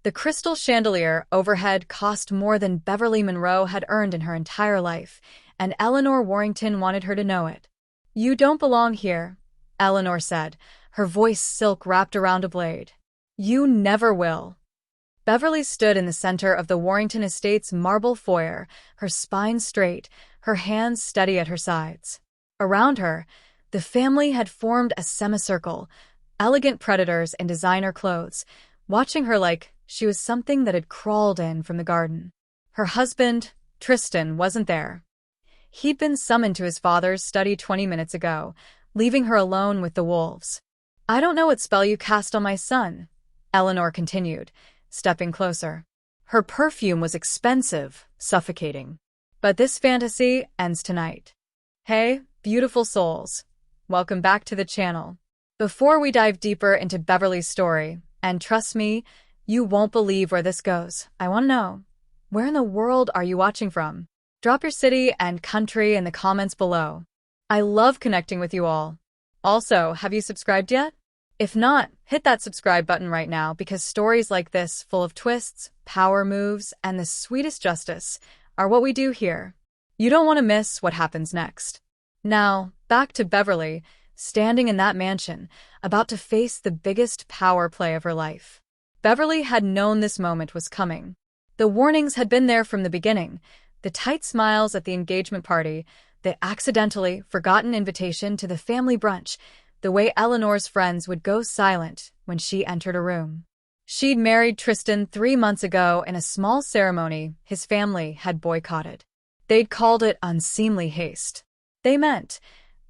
The crystal chandelier overhead cost more than Beverly Monroe had earned in her entire life, and Eleanor Warrington wanted her to know it. "You don't belong here," Eleanor said, her voice silk wrapped around a blade. "You never will." Beverly stood in the center of the Warrington estate's marble foyer, her spine straight, her hands steady at her sides. Around her, the family had formed a semicircle, elegant predators in designer clothes, watching her like she was something that had crawled in from the garden. Her husband, Tristan, wasn't there. He'd been summoned to his father's study 20 minutes ago, leaving her alone with the wolves. "I don't know what spell you cast on my son," Eleanor continued, stepping closer. Her perfume was expensive, suffocating. "But this fantasy ends tonight." Hey, beautiful souls. Welcome back to the channel. Before we dive deeper into Beverly's story, and trust me, you won't believe where this goes, I want to know, where in the world are you watching from? Drop your city and country in the comments below. I love connecting with you all. Also, have you subscribed yet? If not, hit that subscribe button right now because stories like this, full of twists, power moves, and the sweetest justice, are what we do here. You don't want to miss what happens next. Now, back to Beverly, standing in that mansion, about to face the biggest power play of her life. Beverly had known this moment was coming. The warnings had been there from the beginning, the tight smiles at the engagement party, the accidentally forgotten invitation to the family brunch, the way Eleanor's friends would go silent when she entered a room. She'd married Tristan 3 months ago in a small ceremony his family had boycotted. They'd called it unseemly haste. They meant,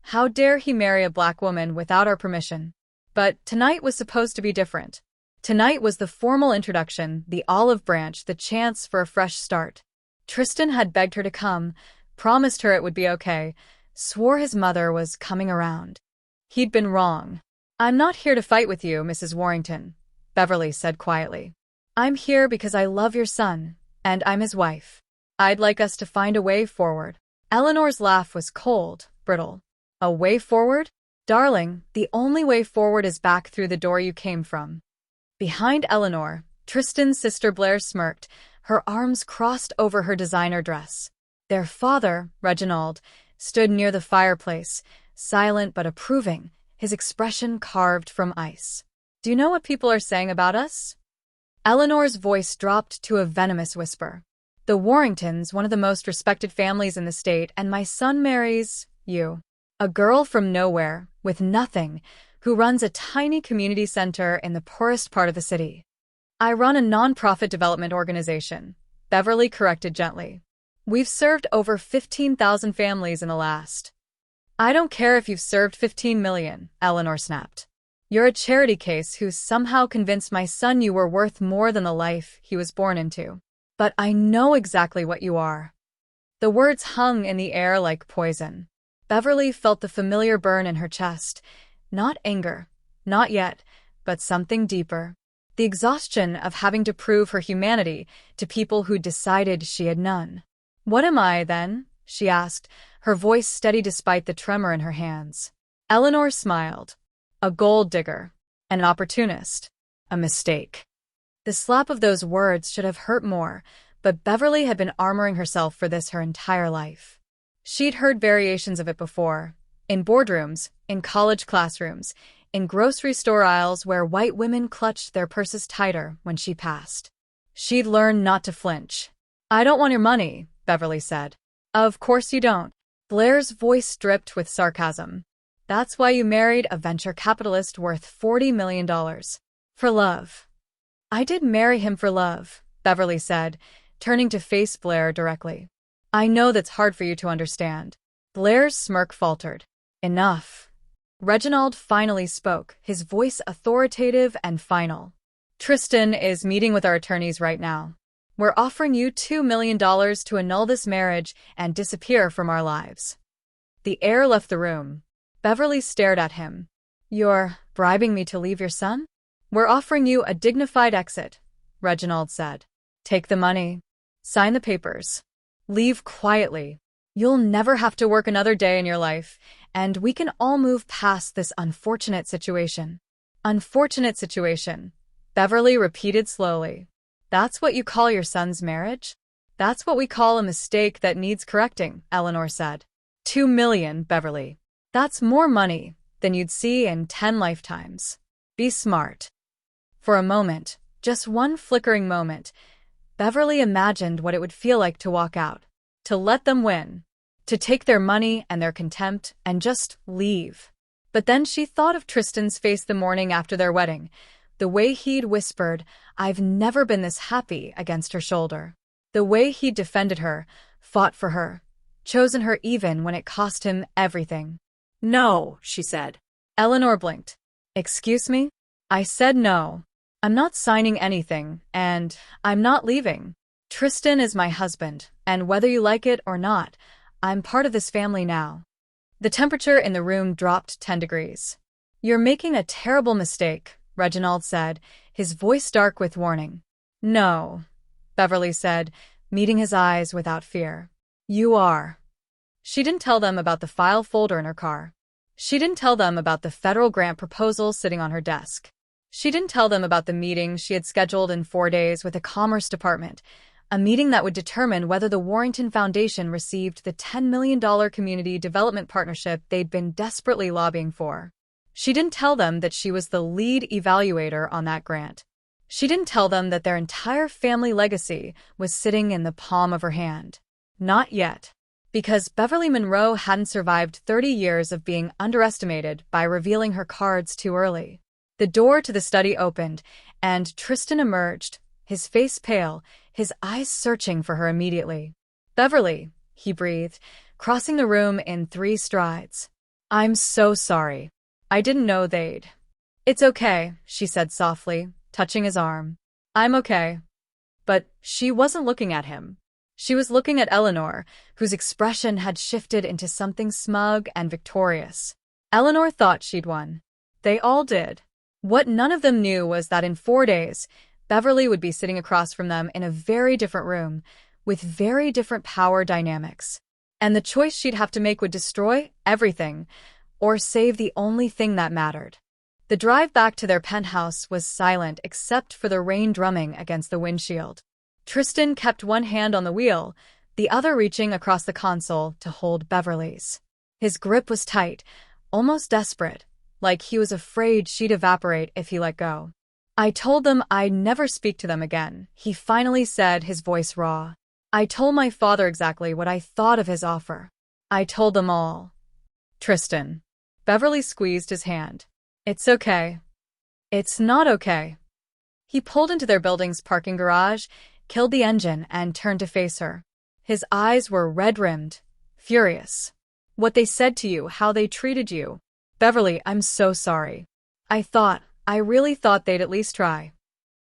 how dare he marry a black woman without our permission? But tonight was supposed to be different. Tonight was the formal introduction, the olive branch, the chance for a fresh start. Tristan had begged her to come, promised her it would be okay, swore his mother was coming around. He'd been wrong. "I'm not here to fight with you, Mrs. Warrington," Beverly said quietly. "I'm here because I love your son, and I'm his wife. I'd like us to find a way forward." Eleanor's laugh was cold, brittle. "A way forward? Darling, the only way forward is back through the door you came from." Behind Eleanor, Tristan's sister Blair smirked, her arms crossed over her designer dress. Their father, Reginald, stood near the fireplace, silent but approving, his expression carved from ice. "Do you know what people are saying about us?" Eleanor's voice dropped to a venomous whisper. "The Warringtons, one of the most respected families in the state, and my son marries you. A girl from nowhere, with nothing, who runs a tiny community center in the poorest part of the city." "I run a non-profit development organization," Beverly corrected gently. "We've served over 15,000 families in the last." "I don't care if you've served 15 million, Eleanor snapped. "You're a charity case who somehow convinced my son you were worth more than the life he was born into. But I know exactly what you are." The words hung in the air like poison. Beverly felt the familiar burn in her chest. Not anger, not yet, but something deeper. The exhaustion of having to prove her humanity to people who decided she had none. "What am I, then?" she asked, her voice steady despite the tremor in her hands. Eleanor smiled. "A gold digger. An opportunist. A mistake." The slap of those words should have hurt more, but Beverly had been armoring herself for this her entire life. She'd heard variations of it before, in boardrooms, in college classrooms, in grocery store aisles where white women clutched their purses tighter when she passed. She'd learned not to flinch. "I don't want your money," Beverly said. "Of course you don't." Blair's voice dripped with sarcasm. "That's why you married a venture capitalist worth $40 million. For love." "I did marry him for love," Beverly said, turning to face Blair directly. "I know that's hard for you to understand." Blair's smirk faltered. "Enough." Reginald finally spoke, his voice authoritative and final. "Tristan is meeting with our attorneys right now. We're offering you $2 million to annul this marriage and disappear from our lives." The air left the room. Beverly stared at him. "You're bribing me to leave your son?" "We're offering you a dignified exit," Reginald said. "Take the money. Sign the papers. Leave quietly. You'll never have to work another day in your life, and we can all move past this unfortunate situation." "Unfortunate situation," Beverly repeated slowly. That's what you call your son's marriage? That's what we call a mistake that needs correcting, Eleanor said. 2 million, Beverly. That's more money than you'd see in 10 lifetimes. Be smart. For a moment, just one flickering moment, Beverly imagined what it would feel like to walk out, to let them win, to take their money and their contempt and just leave. But then she thought of Tristan's face the morning after their wedding, the way he'd whispered, "I've never been this happy," against her shoulder. The way he'd defended her, fought for her, chosen her even when it cost him everything. "No," she said. Eleanor blinked. "Excuse me?" "I said no. I'm not signing anything, and I'm not leaving. Tristan is my husband, and whether you like it or not, I'm part of this family now." The temperature in the room dropped 10 degrees. "You're making a terrible mistake," Reginald said, his voice dark with warning. "No," Beverly said, meeting his eyes without fear. "You are." She didn't tell them about the file folder in her car. She didn't tell them about the federal grant proposal sitting on her desk. She didn't tell them about the meeting she had scheduled in 4 days with the Commerce Department, a meeting that would determine whether the Warrington Foundation received the $10 million community development partnership they'd been desperately lobbying for. She didn't tell them that she was the lead evaluator on that grant. She didn't tell them that their entire family legacy was sitting in the palm of her hand. Not yet. Because Beverly Monroe hadn't survived 30 years of being underestimated by revealing her cards too early. The door to the study opened, and Tristan emerged, his face pale, his eyes searching for her immediately. "Beverly," he breathed, crossing the room in 3 strides. "I'm so sorry. I didn't know they'd—" "It's okay," she said softly, touching his arm. "I'm okay." But she wasn't looking at him. She was looking at Eleanor, whose expression had shifted into something smug and victorious. Eleanor thought she'd won. They all did. What none of them knew was that in 4 days, Beverly would be sitting across from them in a very different room, with very different power dynamics. And the choice she'd have to make would destroy everything, or save the only thing that mattered. The drive back to their penthouse was silent except for the rain drumming against the windshield. Tristan kept one hand on the wheel, the other reaching across the console to hold Beverly's. His grip was tight, almost desperate, like he was afraid she'd evaporate if he let go. "I told them I'd never speak to them again," he finally said, his voice raw. "I told my father exactly what I thought of his offer. I told them all." "Tristan." Beverly squeezed his hand. "It's okay." "It's not okay." He pulled into their building's parking garage, killed the engine, and turned to face her. His eyes were red-rimmed, furious. "What they said to you, how they treated you. Beverly, I'm so sorry. I really thought they'd at least try."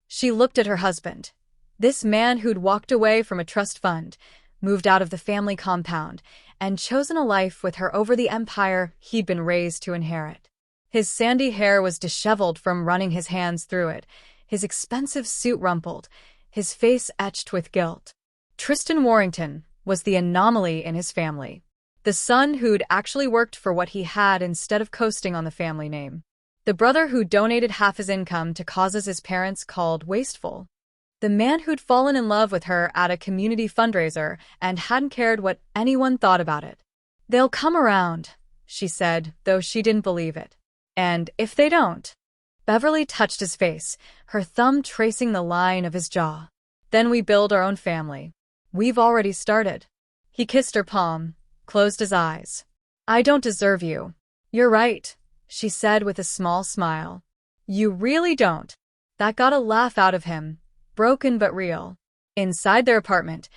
She looked at her husband. This man who'd walked away from a trust fund, moved out of the family compound, and chosen a life with her over the empire he'd been raised to inherit. His sandy hair was disheveled from running his hands through it, his expensive suit rumpled, his face etched with guilt. Tristan Warrington was the anomaly in his family. The son who'd actually worked for what he had instead of coasting on the family name. The brother who donated half his income to causes his parents called wasteful. The man who'd fallen in love with her at a community fundraiser and hadn't cared what anyone thought about it. "They'll come around," she said, though she didn't believe it. "And if they don't—" Beverly touched his face, her thumb tracing the line of his jaw. "Then we build our own family. We've already started." He kissed her palm, closed his eyes. "I don't deserve you." "You're right," she said with a small smile. "You really don't." That got a laugh out of him, broken but real. Inside their apartment,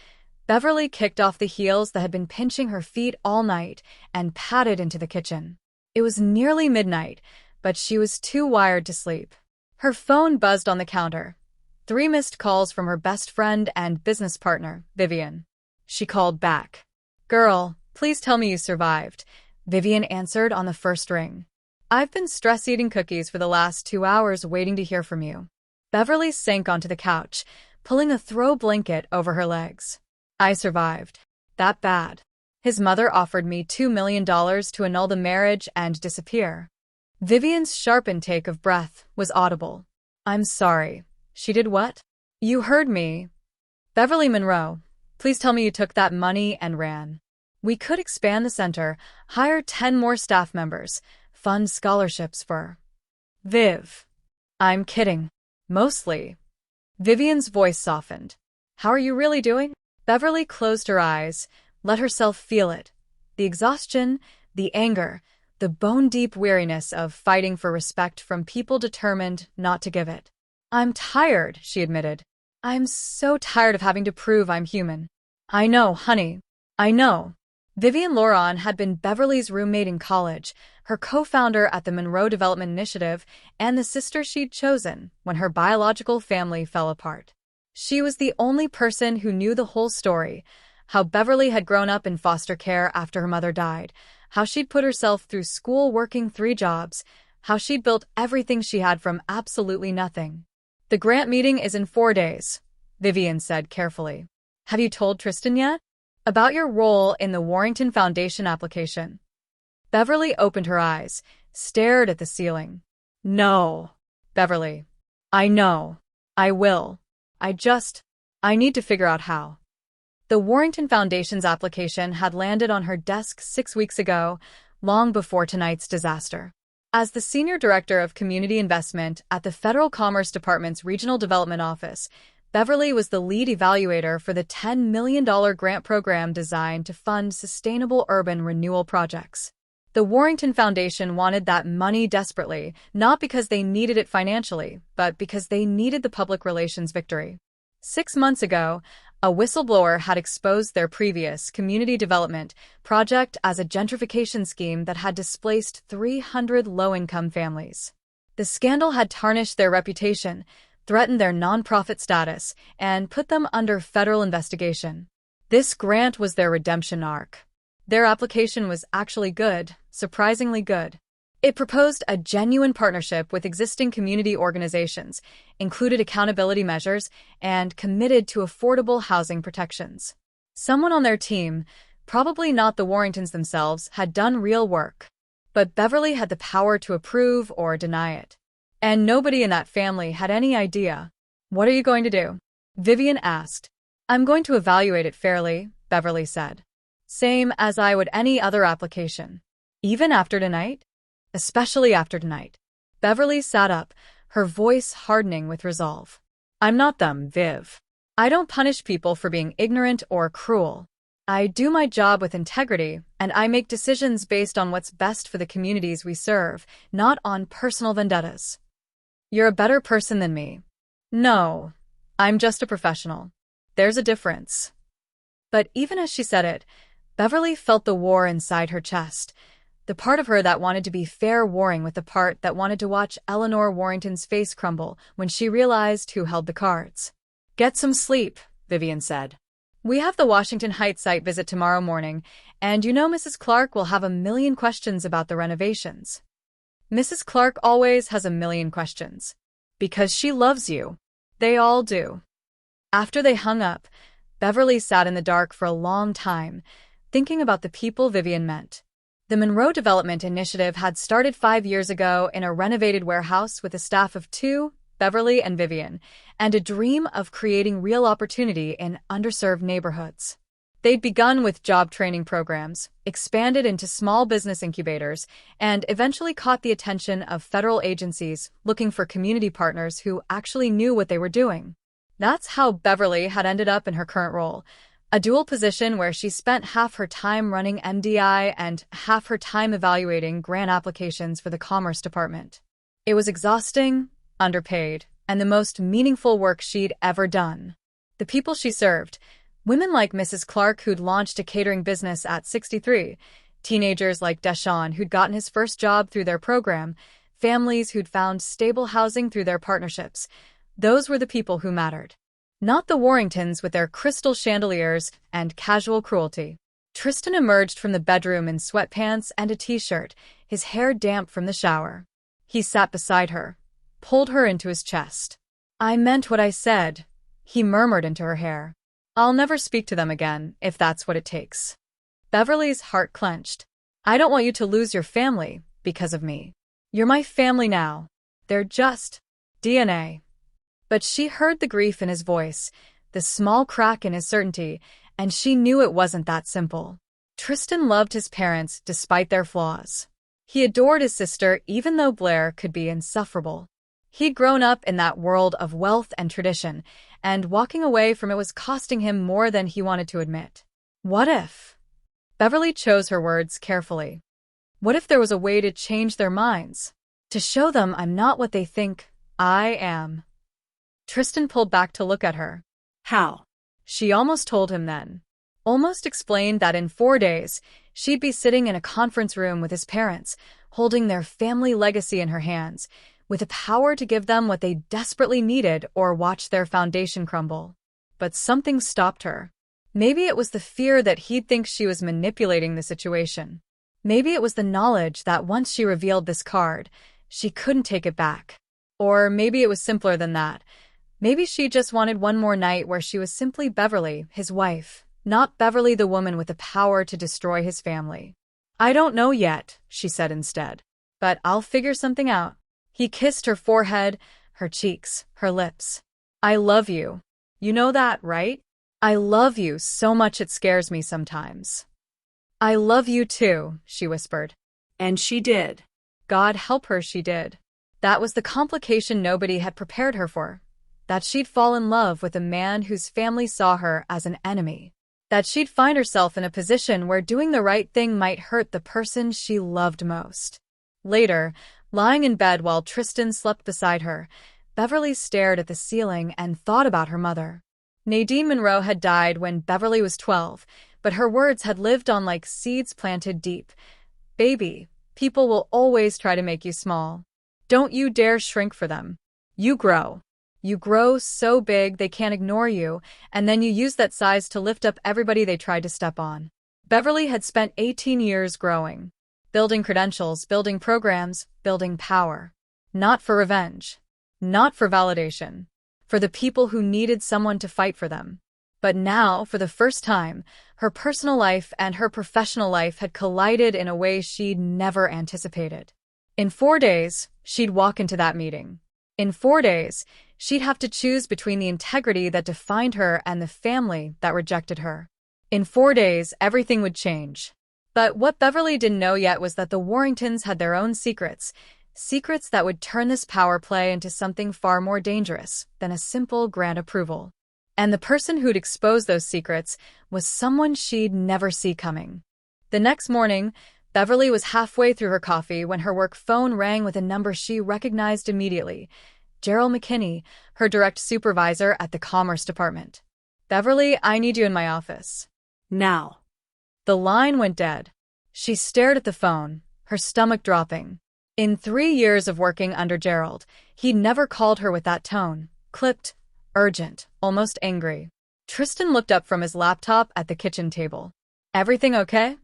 Beverly kicked off the heels that had been pinching her feet all night and padded into the kitchen. It was nearly midnight, but she was too wired to sleep. Her phone buzzed on the counter. 3 missed calls from her best friend and business partner, Vivian. She called back. "Girl, please tell me you survived," Vivian answered on the first ring. "I've been stress-eating cookies for the last 2 hours waiting to hear from you." Beverly sank onto the couch, pulling a throw blanket over her legs. "I survived. That bad. His mother offered me $2 million to annul the marriage and disappear." Vivian's sharp intake of breath was audible. "I'm sorry. She did what?" You heard me. Beverly Monroe, please tell me you took that money and ran. We could expand the center, hire 10 more staff members, fund scholarships for Viv. I'm kidding. Mostly. Vivian's voice softened. How are you really doing? Beverly closed her eyes, let herself feel it. The exhaustion, the anger, the bone-deep weariness of fighting for respect from people determined not to give it. I'm tired, she admitted. I'm so tired of having to prove I'm human. I know, honey. I know. Vivian Loron had been Beverly's roommate in college, her co-founder at the Monroe Development Initiative, and the sister she'd chosen when her biological family fell apart. She was the only person who knew the whole story, how Beverly had grown up in foster care after her mother died, how she'd put herself through school working 3 jobs, how she'd built everything she had from absolutely nothing. The grant meeting is in 4 days, Vivian said carefully. Have you told Tristan yet? About your role in the Warrington Foundation application. Beverly opened her eyes, stared at the ceiling. No, Beverly. I know. I will. I need to figure out how. The Warrington Foundation's application had landed on her desk 6 weeks ago, long before tonight's disaster. As the Senior Director of Community Investment at the Federal Commerce Department's Regional Development Office, Beverly was the lead evaluator for the $10 million grant program designed to fund sustainable urban renewal projects. The Warrington Foundation wanted that money desperately, not because they needed it financially, but because they needed the public relations victory. 6 months ago, a whistleblower had exposed their previous community development project as a gentrification scheme that had displaced 300 low-income families. The scandal had tarnished their reputation, threatened their nonprofit status, and put them under federal investigation. This grant was their redemption arc. Their application was actually good, surprisingly good. It proposed a genuine partnership with existing community organizations, included accountability measures, and committed to affordable housing protections. Someone on their team, probably not the Warringtons themselves, had done real work. But Beverly had the power to approve or deny it. And nobody in that family had any idea. What are you going to do? Vivian asked. I'm going to evaluate it fairly, Beverly said. Same as I would any other application. Even after tonight? Especially after tonight. Beverly sat up, her voice hardening with resolve. I'm not them, Viv. I don't punish people for being ignorant or cruel. I do my job with integrity, and I make decisions based on what's best for the communities we serve, not on personal vendettas. You're a better person than me. No, I'm just a professional. There's a difference. But even as she said it, Beverly felt the war inside her chest, the part of her that wanted to be fair warring with the part that wanted to watch Eleanor Warrington's face crumble when she realized who held the cards. Get some sleep, Vivian said. We have the Washington Heights site visit tomorrow morning, and you know Mrs. Clark will have a million questions about the renovations. Mrs. Clark always has a million questions. Because she loves you. They all do. After they hung up, Beverly sat in the dark for a long time, thinking about the people Vivian meant. The Monroe Development Initiative had started 5 years ago in a renovated warehouse with a staff of 2, Beverly and Vivian, and a dream of creating real opportunity in underserved neighborhoods. They'd begun with job training programs, expanded into small business incubators, and eventually caught the attention of federal agencies looking for community partners who actually knew what they were doing. That's how Beverly had ended up in her current role, a dual position where she spent half her time running MDI and half her time evaluating grant applications for the Commerce Department. It was exhausting, underpaid, and the most meaningful work she'd ever done. The people she served, women like Mrs. Clark who'd launched a catering business at 63, teenagers like Deshawn who'd gotten his first job through their program, families who'd found stable housing through their partnerships, those were the people who mattered. Not the Warringtons with their crystal chandeliers and casual cruelty. Tristan emerged from the bedroom in sweatpants and a t-shirt, his hair damp from the shower. He sat beside her, pulled her into his chest. I meant what I said, he murmured into her hair. I'll never speak to them again, if that's what it takes. Beverly's heart clenched. I don't want you to lose your family because of me. You're my family now. They're just DNA. But she heard the grief in his voice, the small crack in his certainty, and she knew it wasn't that simple. Tristan loved his parents despite their flaws. He adored his sister even though Blair could be insufferable. He'd grown up in that world of wealth and tradition, and walking away from it was costing him more than he wanted to admit. What if? Beverly chose her words carefully. What if there was a way to change their minds? To show them I'm not what they think I am. Tristan pulled back to look at her. How? She almost told him then. Almost explained that in 4 days, she'd be sitting in a conference room with his parents, holding their family legacy in her hands, with the power to give them what they desperately needed or watch their foundation crumble. But something stopped her. Maybe it was the fear that he'd think she was manipulating the situation. Maybe it was the knowledge that once she revealed this card, she couldn't take it back. Or maybe it was simpler than that. Maybe she just wanted one more night where she was simply Beverly, his wife, not Beverly the woman with the power to destroy his family. I don't know yet, she said instead. But I'll figure something out. He kissed her forehead, her cheeks, her lips. I love you. You know that, right? I love you so much it scares me sometimes. I love you too, she whispered. And she did. God help her, she did. That was the complication nobody had prepared her for. That she'd fall in love with a man whose family saw her as an enemy. That she'd find herself in a position where doing the right thing might hurt the person she loved most. Later, lying in bed while Tristan slept beside her, Beverly stared at the ceiling and thought about her mother. Nadine Monroe had died when Beverly was 12, but her words had lived on like seeds planted deep. Baby, people will always try to make you small. Don't you dare shrink for them. You grow. You grow so big they can't ignore you, and then you use that size to lift up everybody they tried to step on. Beverly had spent 18 years growing. Building credentials, building programs, building power. Not for revenge. Not for validation. For the people who needed someone to fight for them. But now, for the first time, her personal life and her professional life had collided in a way she'd never anticipated. In 4 days, she'd walk into that meeting. In 4 days, she'd have to choose between the integrity that defined her and the family that rejected her. In 4 days, everything would change. But what Beverly didn't know yet was that the Warringtons had their own secrets. Secrets that would turn this power play into something far more dangerous than a simple grant approval. And the person who'd expose those secrets was someone she'd never see coming. The next morning, Beverly was halfway through her coffee when her work phone rang with a number she recognized immediately. Gerald McKinney, her direct supervisor at the Commerce Department. Beverly, I need you in my office. Now. The line went dead. She stared at the phone, her stomach dropping. In 3 years of working under Gerald, he'd never called her with that tone. Clipped, urgent, almost angry. Tristan looked up from his laptop at the kitchen table. Everything okay?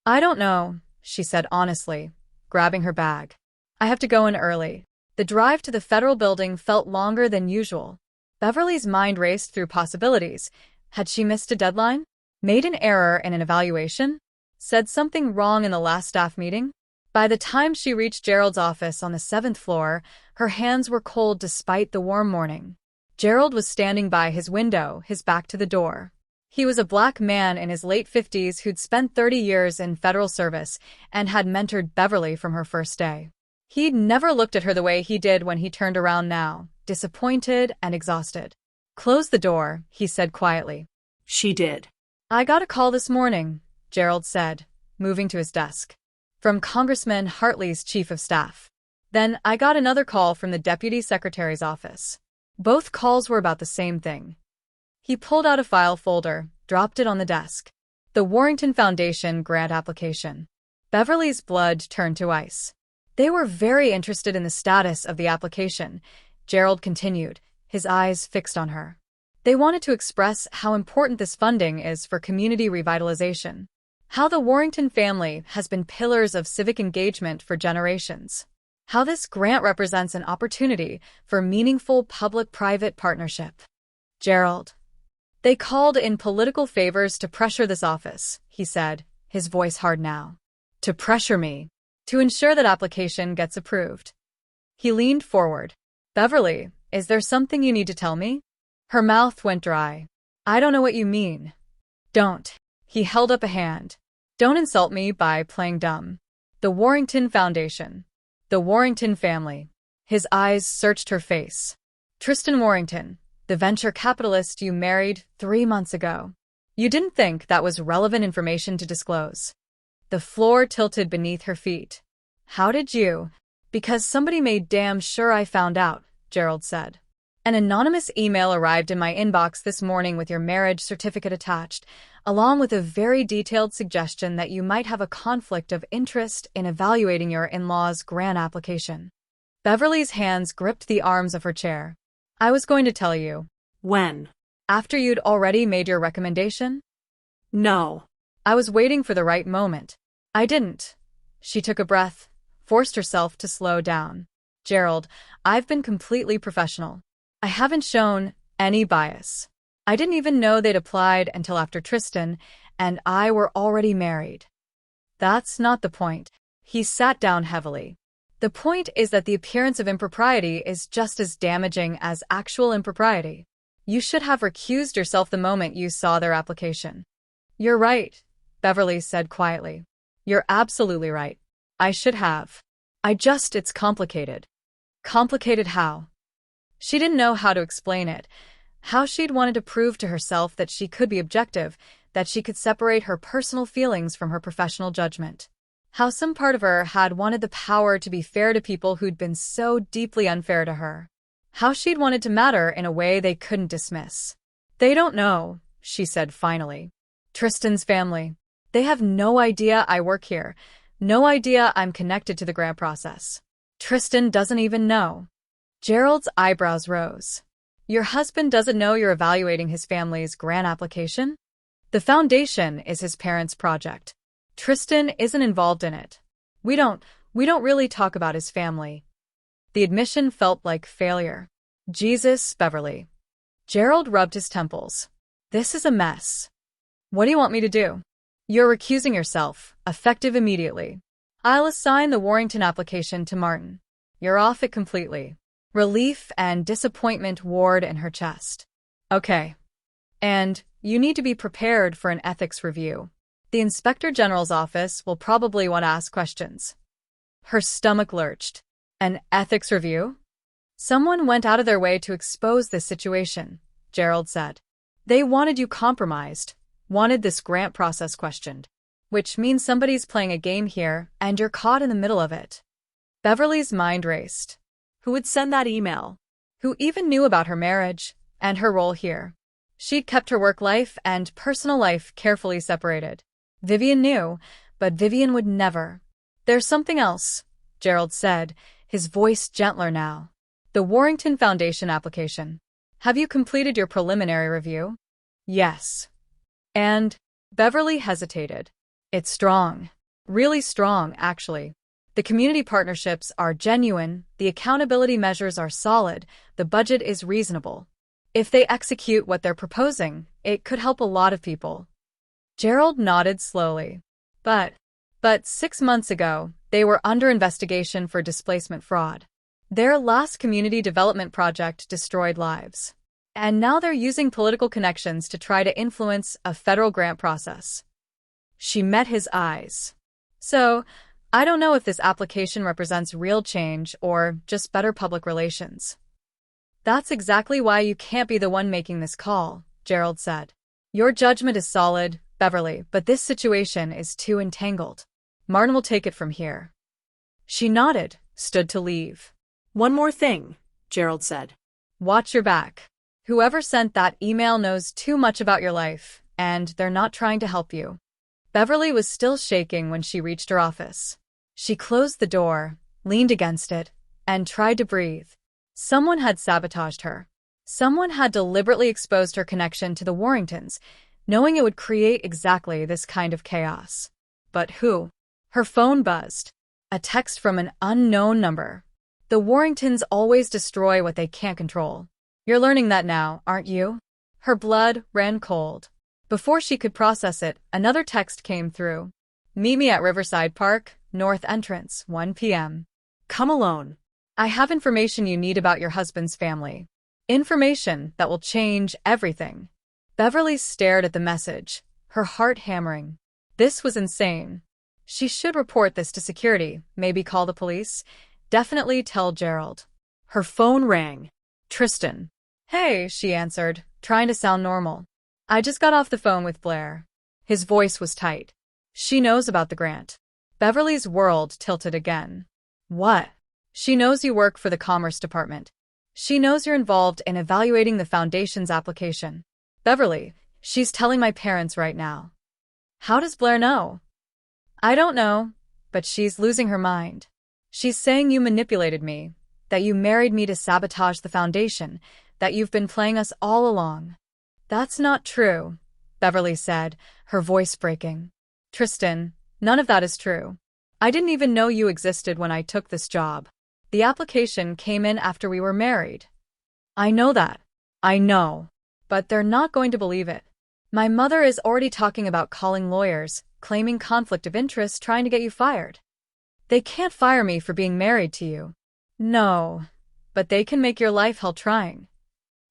I don't know, she said honestly, grabbing her bag. I have to go in early. The drive to the federal building felt longer than usual. Beverly's mind raced through possibilities. Had she missed a deadline? Made an error in an evaluation? Said something wrong in the last staff meeting? By the time she reached Gerald's office on the 7th floor, her hands were cold despite the warm morning. Gerald was standing by his window, his back to the door. He was a black man in his late 50s who'd spent 30 years in federal service and had mentored Beverly from her first day. He'd never looked at her the way he did when he turned around now, disappointed and exhausted. Close the door, he said quietly. She did. I got a call this morning, Gerald said, moving to his desk. From Congressman Hartley's chief of staff. Then I got another call from the deputy secretary's office. Both calls were about the same thing. He pulled out a file folder, dropped it on the desk. The Warrington Foundation grant application. Beverly's blood turned to ice. They were very interested in the status of the application, Gerald continued, his eyes fixed on her. They wanted to express how important this funding is for community revitalization. How the Warrington family has been pillars of civic engagement for generations. How this grant represents an opportunity for meaningful public-private partnership. Gerald. They called in political favors to pressure this office, he said, his voice hard now. To pressure me. To ensure that application gets approved. He leaned forward. Beverly, Is there something you need to tell me? Her mouth went dry. I don't know what you mean. Don't. He held up a hand. Don't insult me by playing dumb. The Warrington Foundation. The Warrington family. His eyes searched her face. Tristan Warrington, the venture capitalist you married 3 months ago. You didn't think that was relevant information to disclose. The floor tilted beneath her feet. How did you? Because somebody made damn sure I found out, Gerald said. An anonymous email arrived in my inbox this morning with your marriage certificate attached, along with a very detailed suggestion that you might have a conflict of interest in evaluating your in-laws' grant application. Beverly's hands gripped the arms of her chair. I was going to tell you. When? After you'd already made your recommendation? No. I was waiting for the right moment. I didn't. She took a breath, forced herself to slow down. Gerald, I've been completely professional. I haven't shown any bias. I didn't even know they'd applied until after Tristan and I were already married. That's not the point. He sat down heavily. The point is that the appearance of impropriety is just as damaging as actual impropriety. You should have recused yourself the moment you saw their application. You're right, Beverly said quietly. You're absolutely right. I should have. It's complicated. Complicated how? She didn't know how to explain it, how she'd wanted to prove to herself that she could be objective, that she could separate her personal feelings from her professional judgment. How some part of her had wanted the power to be fair to people who'd been so deeply unfair to her. How she'd wanted to matter in a way they couldn't dismiss. They don't know, she said finally. Tristan's family. They have no idea I work here, no idea I'm connected to the grant process. Tristan doesn't even know. Gerald's eyebrows rose. Your husband doesn't know you're evaluating his family's grant application? The foundation is his parents' project. Tristan isn't involved in it. We don't really talk about his family. The admission felt like failure. Jesus, Beverly. Gerald rubbed his temples. This is a mess. What do you want me to do? You're recusing yourself, effective immediately. I'll assign the Warrington application to Martin. You're off it completely. Relief and disappointment warred in her chest. Okay. And you need to be prepared for an ethics review. The Inspector General's office will probably want to ask questions. Her stomach lurched. An ethics review? Someone went out of their way to expose this situation, Gerald said. They wanted you compromised, wanted this grant process questioned. Which means somebody's playing a game here, and you're caught in the middle of it. Beverly's mind raced. Who would send that email? Who even knew about her marriage and her role here? She'd kept her work life and personal life carefully separated. Vivian knew, but Vivian would never. There's something else, Gerald said, his voice gentler now. The Warrington Foundation application. Have you completed your preliminary review? Yes. And Beverly hesitated. It's strong. Really strong, actually. The community partnerships are genuine, the accountability measures are solid, the budget is reasonable. If they execute what they're proposing, it could help a lot of people. Gerald nodded slowly. But 6 months ago, they were under investigation for displacement fraud. Their last community development project destroyed lives. And now they're using political connections to try to influence a federal grant process. She met his eyes. So, I don't know if this application represents real change or just better public relations. That's exactly why you can't be the one making this call, Gerald said. Your judgment is solid, Beverly, but this situation is too entangled. Martin will take it from here. She nodded, stood to leave. One more thing, Gerald said. Watch your back. Whoever sent that email knows too much about your life, and they're not trying to help you. Beverly was still shaking when she reached her office. She closed the door, leaned against it, and tried to breathe. Someone had sabotaged her. Someone had deliberately exposed her connection to the Warringtons, knowing it would create exactly this kind of chaos. But who? Her phone buzzed. A text from an unknown number. The Warringtons always destroy what they can't control. You're learning that now, aren't you? Her blood ran cold. Before she could process it, another text came through. Meet me at Riverside Park, North Entrance, 1 p.m. Come alone. I have information you need about your husband's family. Information that will change everything. Beverly stared at the message, her heart hammering. This was insane. She should report this to security, maybe call the police. Definitely tell Gerald. Her phone rang. Tristan. Hey, she answered, trying to sound normal. I just got off the phone with Blair. His voice was tight. She knows about the grant. Beverly's world tilted again. What? She knows you work for the Commerce Department. She knows you're involved in evaluating the foundation's application. Beverly, she's telling my parents right now. How does Blair know? I don't know, but she's losing her mind. She's saying you manipulated me, that you married me to sabotage the foundation, that you've been playing us all along. That's not true, Beverly said, her voice breaking. Tristan, none of that is true. I didn't even know you existed when I took this job. The application came in after we were married. I know that. I know. But they're not going to believe it. My mother is already talking about calling lawyers, claiming conflict of interest, trying to get you fired. They can't fire me for being married to you. No, but they can make your life hell trying.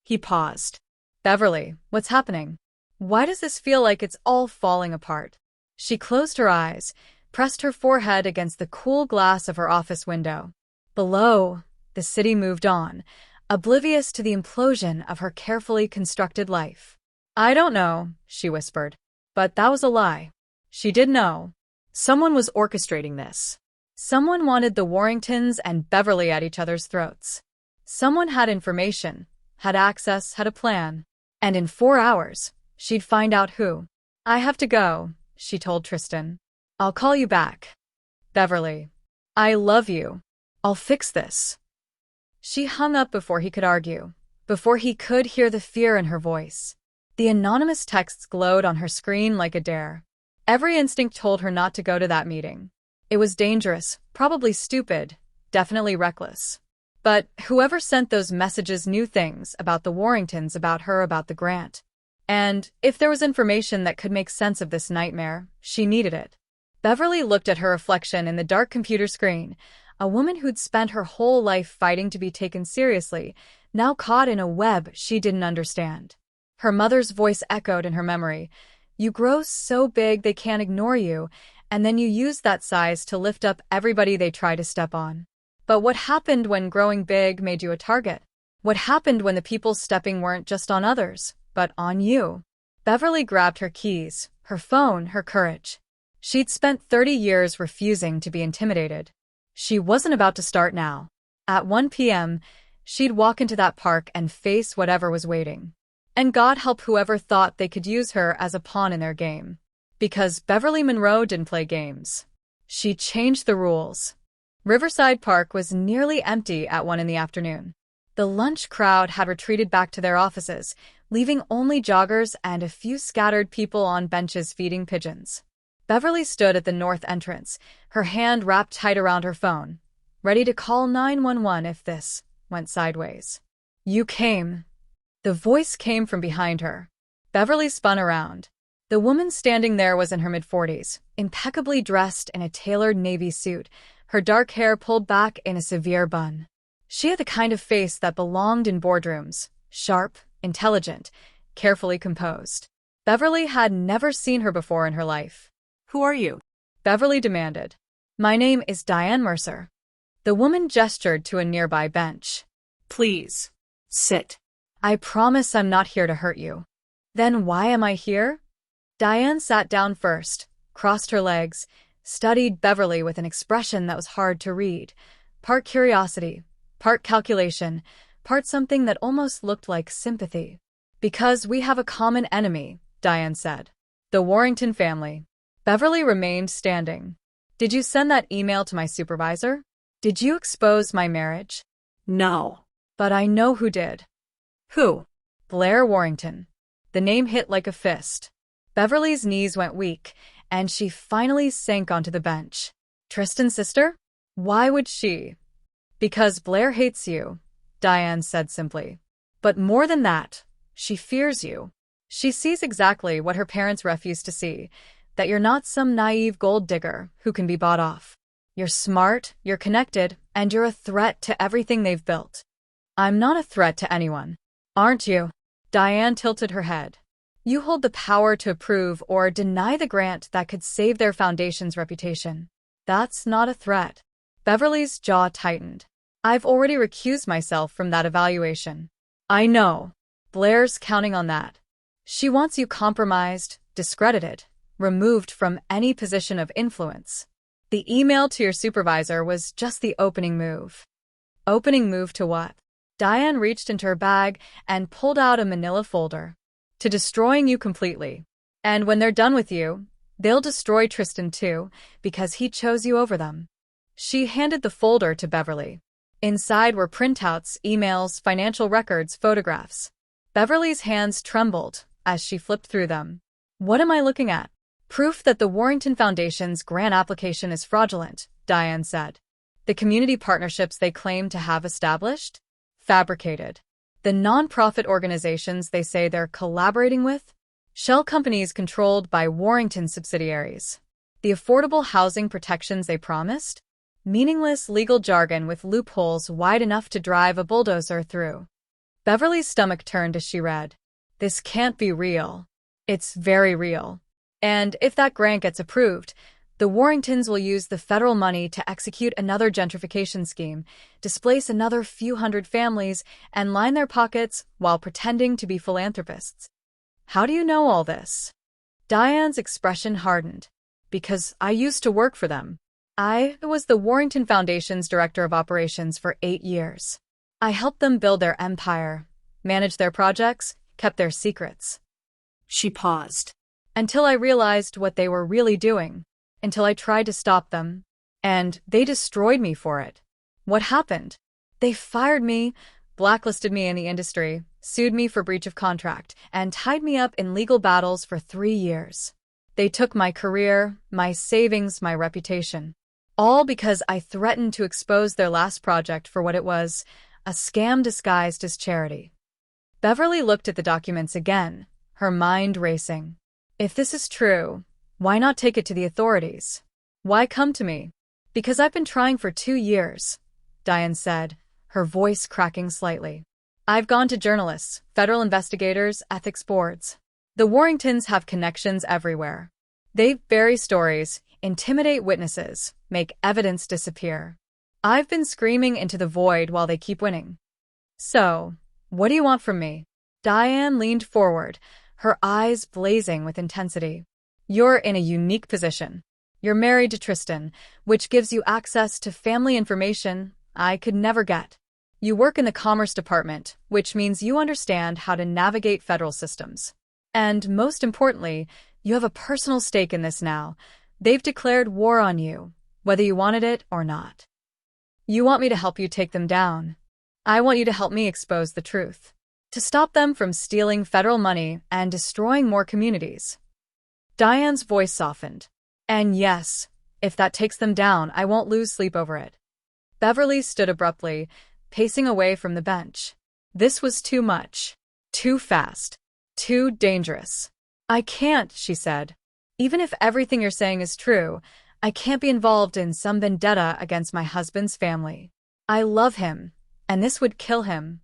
He paused. Beverly, what's happening? Why does this feel like it's all falling apart? She closed her eyes, pressed her forehead against the cool glass of her office window. Below, the city moved on, oblivious to the implosion of her carefully constructed life. I don't know, she whispered. But that was a lie. She did know. Someone was orchestrating this. Someone wanted the Warringtons and Beverly at each other's throats. Someone had information, had access, had a plan. And in 4 hours, she'd find out who. I have to go, she told Tristan. I'll call you back. Beverly. I love you. I'll fix this. She hung up before he could argue, before he could hear the fear in her voice. The anonymous texts glowed on her screen like a dare. Every instinct told her not to go to that meeting. It was dangerous, probably stupid, definitely reckless. But whoever sent those messages knew things about the Warringtons, about her, about the grant. And if there was information that could make sense of this nightmare, she needed it. Beverly looked at her reflection in the dark computer screen, a woman who'd spent her whole life fighting to be taken seriously, now caught in a web she didn't understand. Her mother's voice echoed in her memory. You grow so big they can't ignore you, and then you use that size to lift up everybody they try to step on. But what happened when growing big made you a target? What happened when the people stepping weren't just on others, but on you? Beverly grabbed her keys, her phone, her courage. She'd spent 30 years refusing to be intimidated. She wasn't about to start now. At 1 p.m., she'd walk into that park and face whatever was waiting. And God help whoever thought they could use her as a pawn in their game. Because Beverly Monroe didn't play games. She changed the rules. Riverside Park was nearly empty at 1 in the afternoon. The lunch crowd had retreated back to their offices, leaving only joggers and a few scattered people on benches feeding pigeons. Beverly stood at the north entrance, her hand wrapped tight around her phone, ready to call 911 if this went sideways. You came. The voice came from behind her. Beverly spun around. The woman standing there was in her mid-40s, impeccably dressed in a tailored navy suit, her dark hair pulled back in a severe bun. She had the kind of face that belonged in boardrooms, sharp, intelligent, carefully composed. Beverly had never seen her before in her life. Who are you? Beverly demanded. My name is Diane Mercer. The woman gestured to a nearby bench. Please, sit. I promise I'm not here to hurt you. Then why am I here? Diane sat down first, crossed her legs, studied Beverly with an expression that was hard to read. Part curiosity, part calculation, part something that almost looked like sympathy. Because we have a common enemy, Diane said. The Warrington family. Beverly remained standing. Did you send that email to my supervisor? Did you expose my marriage? No. But I know who did. Who? Blair Warrington. The name hit like a fist. Beverly's knees went weak, and she finally sank onto the bench. Tristan's sister? Why would she? Because Blair hates you, Diane said simply. But more than that, she fears you. She sees exactly what her parents refused to see, that you're not some naive gold digger who can be bought off. You're smart, you're connected, and you're a threat to everything they've built. I'm not a threat to anyone. Aren't you? Diane tilted her head. You hold the power to approve or deny the grant that could save their foundation's reputation. That's not a threat. Beverly's jaw tightened. I've already recused myself from that evaluation. I know. Blair's counting on that. She wants you compromised, discredited, removed from any position of influence. The email to your supervisor was just the opening move. Opening move to what? Diane reached into her bag and pulled out a manila folder. To destroying you completely. And when they're done with you, they'll destroy Tristan too, because he chose you over them. She handed the folder to Beverly. Inside were printouts, emails, financial records, photographs. Beverly's hands trembled as she flipped through them. What am I looking at? Proof that the Warrington Foundation's grant application is fraudulent, Diane said. The community partnerships they claim to have established? Fabricated. The non-profit organizations they say they're collaborating with? Shell companies controlled by Warrington subsidiaries. The affordable housing protections they promised? Meaningless legal jargon with loopholes wide enough to drive a bulldozer through. Beverly's stomach turned as she read. This can't be real. It's very real. And if that grant gets approved, the Warringtons will use the federal money to execute another gentrification scheme, displace another few hundred families, and line their pockets while pretending to be philanthropists. How do you know all this? Diane's expression hardened. Because I used to work for them. I was the Warrington Foundation's director of operations for 8 years. I helped them build their empire, manage their projects, kept their secrets. She paused. Until I realized what they were really doing. Until I tried to stop them. And they destroyed me for it. What happened? They fired me, blacklisted me in the industry, sued me for breach of contract, and tied me up in legal battles for 3 years. They took my career, my savings, my reputation. All because I threatened to expose their last project for what it was, a scam disguised as charity. Beverly looked at the documents again, her mind racing. If this is true, why not take it to the authorities? Why come to me? Because I've been trying for 2 years, Diane said, her voice cracking slightly. I've gone to journalists, federal investigators, ethics boards. The Warringtons have connections everywhere. They bury stories, intimidate witnesses, make evidence disappear. I've been screaming into the void while they keep winning. So, what do you want from me? Diane leaned forward, her eyes blazing with intensity. You're in a unique position. You're married to Tristan, which gives you access to family information I could never get. You work in the Commerce Department, which means you understand how to navigate federal systems. And most importantly, you have a personal stake in this now. They've declared war on you, whether you wanted it or not. You want me to help you take them down. I want you to help me expose the truth. To stop them from stealing federal money and destroying more communities. Diane's voice softened. And yes, if that takes them down, I won't lose sleep over it. Beverly stood abruptly, pacing away from the bench. This was too much. Too fast. Too dangerous. I can't, she said. Even if everything you're saying is true, I can't be involved in some vendetta against my husband's family. I love him, and this would kill him.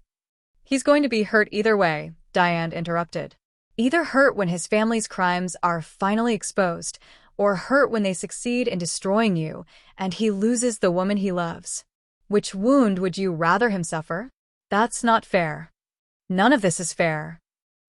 He's going to be hurt either way, Diane interrupted. Either hurt when his family's crimes are finally exposed, or hurt when they succeed in destroying you, and he loses the woman he loves. Which wound would you rather him suffer? That's not fair. None of this is fair.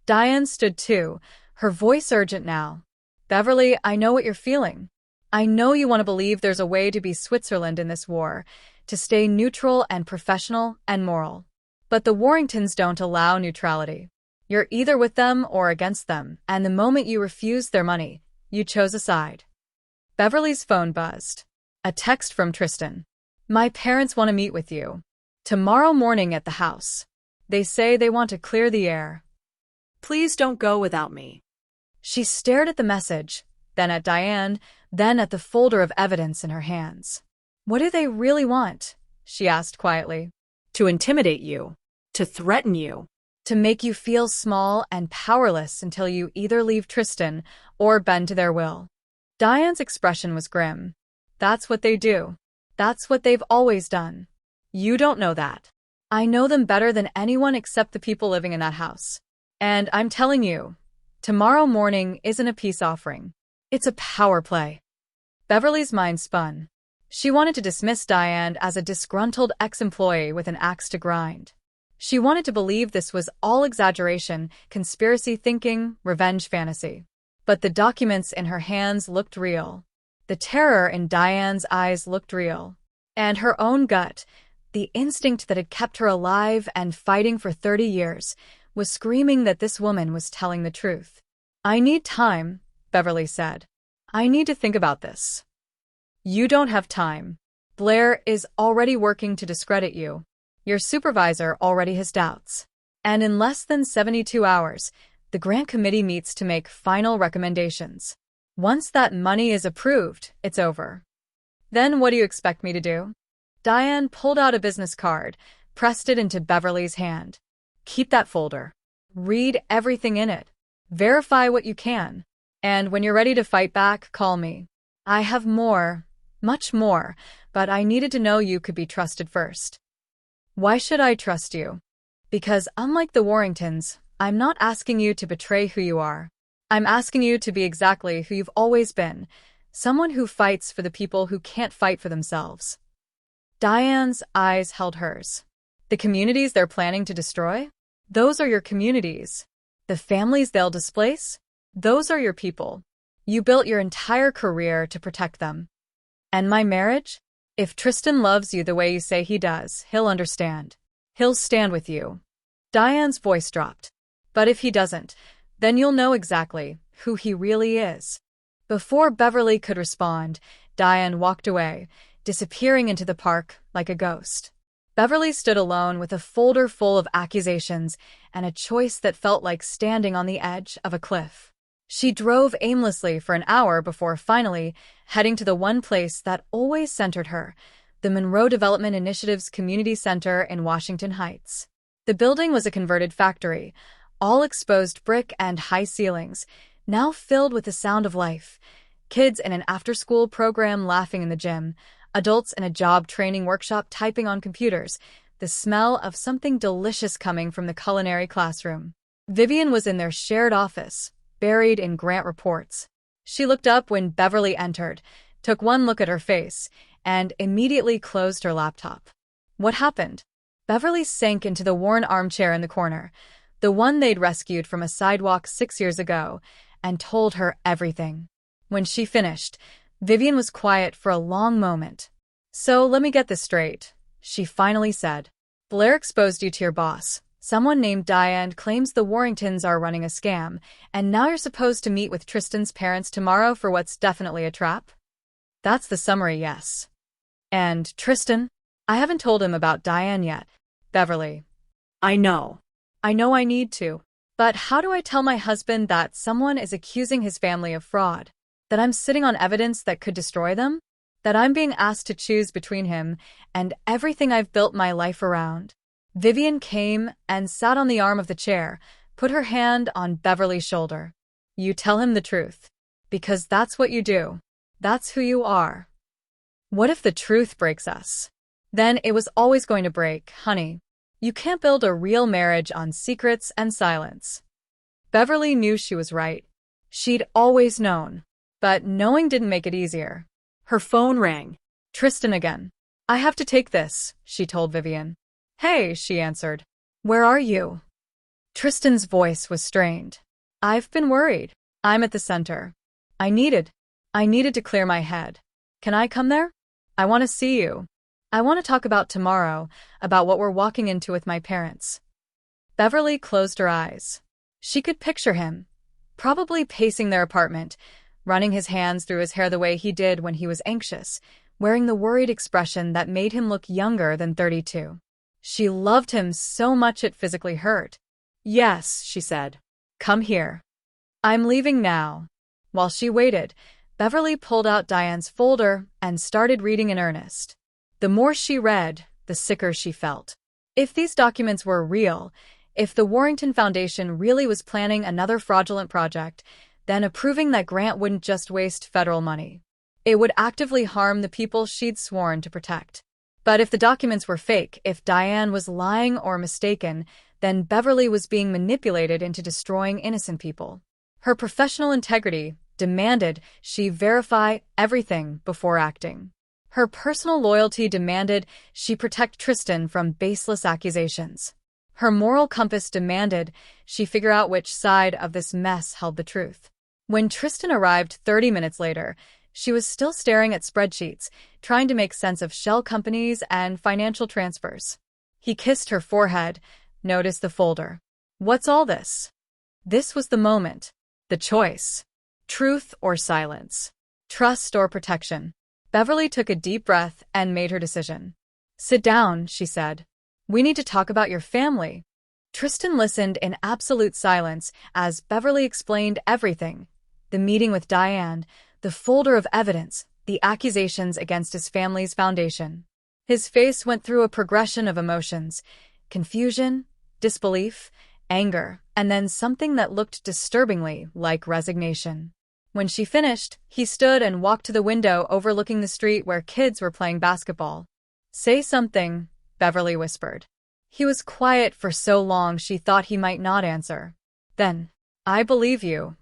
Diane stood too, her voice urgent now. Beverly, I know what you're feeling. I know you want to believe there's a way to be Switzerland in this war, to stay neutral and professional and moral. But the Warringtons don't allow neutrality. You're either with them or against them, and the moment you refused their money, you chose a side. Beverly's phone buzzed. A text from Tristan. My parents want to meet with you. Tomorrow morning at the house. They say they want to clear the air. Please don't go without me. She stared at the message, then at Diane, then at the folder of evidence in her hands. What do they really want? She asked quietly. To intimidate you. To threaten you. To make you feel small and powerless until you either leave Tristan or bend to their will. Diane's expression was grim. That's what they do. That's what they've always done. You don't know that. I know them better than anyone except the people living in that house. And I'm telling you, tomorrow morning isn't a peace offering. It's a power play. Beverly's mind spun. She wanted to dismiss Diane as a disgruntled ex-employee with an axe to grind. She wanted to believe this was all exaggeration, conspiracy thinking, revenge fantasy. But the documents in her hands looked real. The terror in Diane's eyes looked real. And her own gut, the instinct that had kept her alive and fighting for 30 years, was screaming that this woman was telling the truth. I need time, Beverly said. I need to think about this. You don't have time. Blair is already working to discredit you. Your supervisor already has doubts. And in less than 72 hours, the grant committee meets to make final recommendations. Once that money is approved, it's over. Then what do you expect me to do? Diane pulled out a business card, pressed it into Beverly's hand. Keep that folder. Read everything in it. Verify what you can. And when you're ready to fight back, call me. I have more, much more, but I needed to know you could be trusted first. Why should I trust you? Because unlike the Warringtons, I'm not asking you to betray who you are. I'm asking you to be exactly who you've always been, someone who fights for the people who can't fight for themselves. Diane's eyes held hers. The communities they're planning to destroy? Those are your communities. The families they'll displace? Those are your people. You built your entire career to protect them. And my marriage? If Tristan loves you the way you say he does, he'll understand. He'll stand with you. Diane's voice dropped. But if he doesn't, then you'll know exactly who he really is. Before Beverly could respond, Diane walked away, disappearing into the park like a ghost. Beverly stood alone with a folder full of accusations and a choice that felt like standing on the edge of a cliff. She drove aimlessly for an hour before finally heading to the one place that always centered her, the Monroe Development Initiative's community center in Washington Heights. The building was a converted factory, all exposed brick and high ceilings, now filled with the sound of life. Kids in an after-school program laughing in the gym, adults in a job training workshop typing on computers, the smell of something delicious coming from the culinary classroom. Vivian was in their shared office, buried in grant reports. She looked up when Beverly entered, took one look at her face, and immediately closed her laptop. What happened? Beverly sank into the worn armchair in the corner, the one they'd rescued from a sidewalk 6 years ago, and told her everything. When she finished, Vivian was quiet for a long moment. So let me get this straight, she finally said. Blair exposed you to your boss. Someone named Diane claims the Warringtons are running a scam, and now you're supposed to meet with Tristan's parents tomorrow for what's definitely a trap? That's the summary, yes. And Tristan? I haven't told him about Diane yet. Beverly. I know I need to. But how do I tell my husband that someone is accusing his family of fraud? That I'm sitting on evidence that could destroy them? That I'm being asked to choose between him and everything I've built my life around? Vivian came and sat on the arm of the chair, put her hand on Beverly's shoulder. You tell him the truth. Because that's what you do. That's who you are. What if the truth breaks us? Then it was always going to break, honey. You can't build a real marriage on secrets and silence. Beverly knew she was right. She'd always known. But knowing didn't make it easier. Her phone rang. Tristan again. I have to take this, she told Vivian. Hey, she answered. Where are you? Tristan's voice was strained. I've been worried. I'm at the center. I needed to clear my head. Can I come there? I want to see you. I want to talk about tomorrow, about what we're walking into with my parents. Beverly closed her eyes. She could picture him, probably pacing their apartment, running his hands through his hair the way he did when he was anxious, wearing the worried expression that made him look younger than 32. She loved him so much it physically hurt. Yes, she said. Come here. I'm leaving now. While she waited, Beverly pulled out Diane's folder and started reading in earnest. The more she read, the sicker she felt. If these documents were real, if the Warrington Foundation really was planning another fraudulent project, then approving that grant wouldn't just waste federal money. It would actively harm the people she'd sworn to protect. But if the documents were fake, if Diane was lying or mistaken, then Beverly was being manipulated into destroying innocent people. Her professional integrity demanded she verify everything before acting. Her personal loyalty demanded she protect Tristan from baseless accusations. Her moral compass demanded she figure out which side of this mess held the truth. When Tristan arrived 30 minutes later, she was still staring at spreadsheets, trying to make sense of shell companies and financial transfers. He kissed her forehead, noticed the folder. What's all this? This was the moment. The choice. Truth or silence. Trust or protection. Beverly took a deep breath and made her decision. Sit down, she said. We need to talk about your family. Tristan listened in absolute silence as Beverly explained everything. The meeting with Diane, the folder of evidence, the accusations against his family's foundation. His face went through a progression of emotions: confusion, disbelief, anger, and then something that looked disturbingly like resignation. When she finished, he stood and walked to the window overlooking the street where kids were playing basketball. Say something, Beverly whispered. He was quiet for so long she thought he might not answer. Then, I believe you.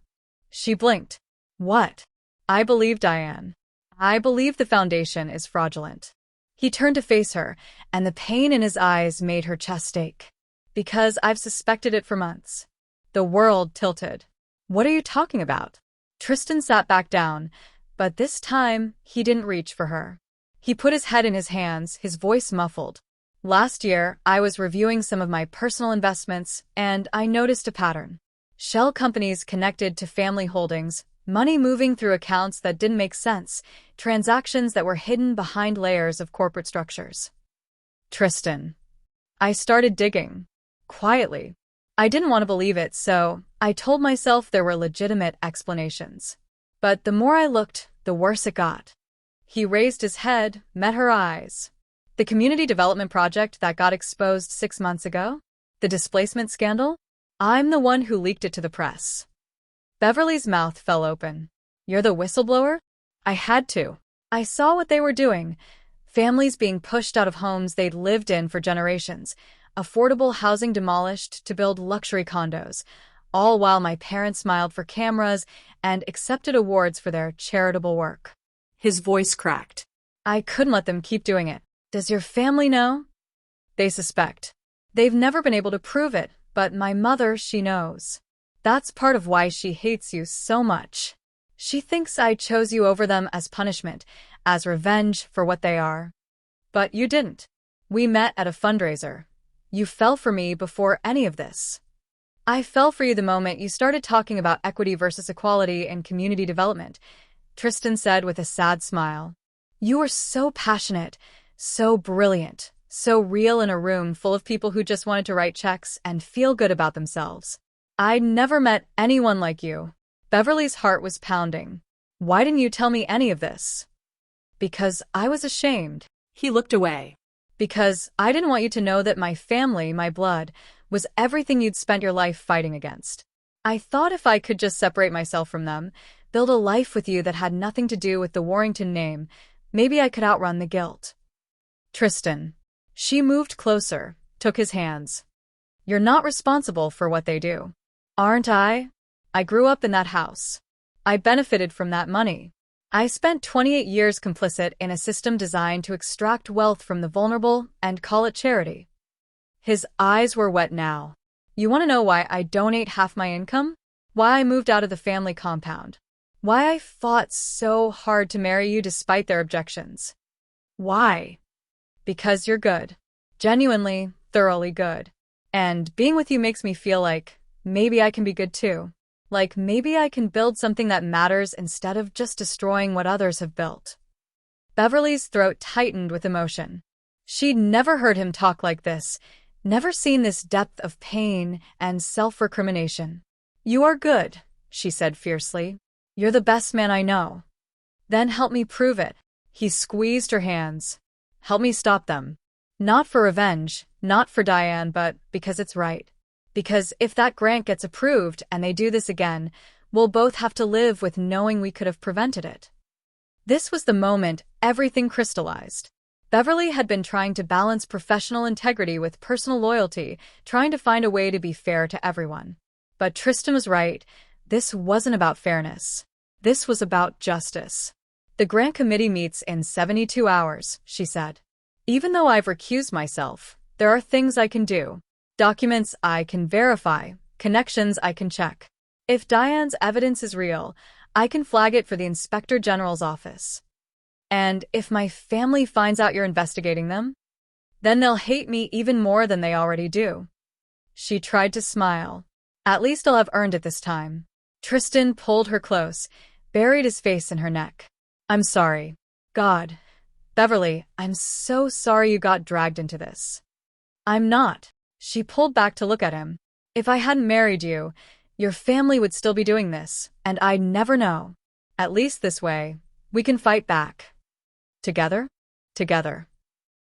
She blinked. What? I believe Diane. I believe the foundation is fraudulent. He turned to face her, and the pain in his eyes made her chest ache. Because I've suspected it for months. The world tilted. What are you talking about? Tristan sat back down, but this time he didn't reach for her. He put his head in his hands, his voice muffled. Last year, I was reviewing some of my personal investments, and I noticed a pattern. Shell companies connected to family holdings, money moving through accounts that didn't make sense, transactions that were hidden behind layers of corporate structures. Tristan. I started digging. Quietly. I didn't want to believe it, so I told myself there were legitimate explanations. But the more I looked, the worse it got. He raised his head, met her eyes. The community development project that got exposed 6 months ago? The displacement scandal? I'm the one who leaked it to the press. Beverly's mouth fell open. You're the whistleblower? I had to. I saw what they were doing. Families being pushed out of homes they'd lived in for generations. Affordable housing demolished to build luxury condos, all while my parents smiled for cameras and accepted awards for their charitable work. His voice cracked. I couldn't let them keep doing it. Does your family know? They suspect. They've never been able to prove it, but my mother, she knows. That's part of why she hates you so much. She thinks I chose you over them as punishment, as revenge for what they are. But you didn't. We met at a fundraiser. You fell for me before any of this. I fell for you the moment you started talking about equity versus equality and community development, Tristan said with a sad smile. You were so passionate, so brilliant, so real in a room full of people who just wanted to write checks and feel good about themselves. I'd never met anyone like you. Beverly's heart was pounding. Why didn't you tell me any of this? Because I was ashamed. He looked away. Because I didn't want you to know that my family, my blood, was everything you'd spent your life fighting against. I thought if I could just separate myself from them, build a life with you that had nothing to do with the Warrington name, maybe I could outrun the guilt. Tristan. She moved closer, took his hands. You're not responsible for what they do. Aren't I? I grew up in that house. I benefited from that money. I spent 28 years complicit in a system designed to extract wealth from the vulnerable and call it charity. His eyes were wet now. You want to know why I donate half my income? Why I moved out of the family compound? Why I fought so hard to marry you despite their objections? Why? Because you're good. Genuinely, thoroughly good. And being with you makes me feel like maybe I can be good too. Like maybe I can build something that matters instead of just destroying what others have built. Beverly's throat tightened with emotion. She'd never heard him talk like this, never seen this depth of pain and self-recrimination. You are good, she said fiercely. You're the best man I know. Then help me prove it. He squeezed her hands. Help me stop them. Not for revenge, not for Diane, but because it's right. Because if that grant gets approved and they do this again, we'll both have to live with knowing we could have prevented it. This was the moment everything crystallized. Beverly had been trying to balance professional integrity with personal loyalty, trying to find a way to be fair to everyone. But Tristan was right. This wasn't about fairness. This was about justice. The Grant Committee meets in 72 hours, she said. Even though I've recused myself, there are things I can do. Documents I can verify, connections I can check. If Diane's evidence is real, I can flag it for the Inspector General's office. And if my family finds out you're investigating them, then they'll hate me even more than they already do. She tried to smile. At least I'll have earned it this time. Tristan pulled her close, buried his face in her neck. I'm sorry. God. Beverly, I'm so sorry you got dragged into this. I'm not. She pulled back to look at him. If I hadn't married you, your family would still be doing this, and I'd never know. At least this way, we can fight back. Together? Together.